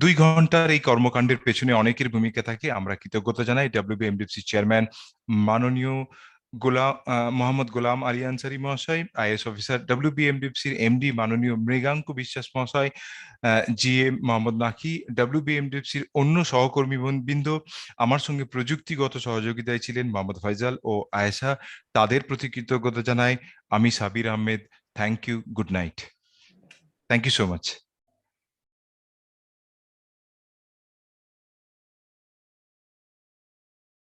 2 ঘন্টার এই কর্মকাণ্ডের পেছনে অনেকের ভূমিকা থাকে। আমরা কৃতজ্ঞতা জানাই WBMDFC চেয়ারম্যান মাননীয় মোহাম্মদ গোলাম আলী আনসারি মহাশয়, IAS অফিসার WBMDFCর MD মাননীয় মৃগাঙ্ক বিশ্বাস মহাশয়, GA মোহাম্মদ নাকি, WBMDFCর অন্য সহকর্মী বৃন্দ, আমার সঙ্গে প্রযুক্তিগত সহযোগিতায় ছিলেন মোহাম্মদ ফয়জাল ও আয়েশা, তাদের প্রতি কৃতজ্ঞতা জানাই। আমি Sabir Ahmed. Thank you. Good night. Thank you so much.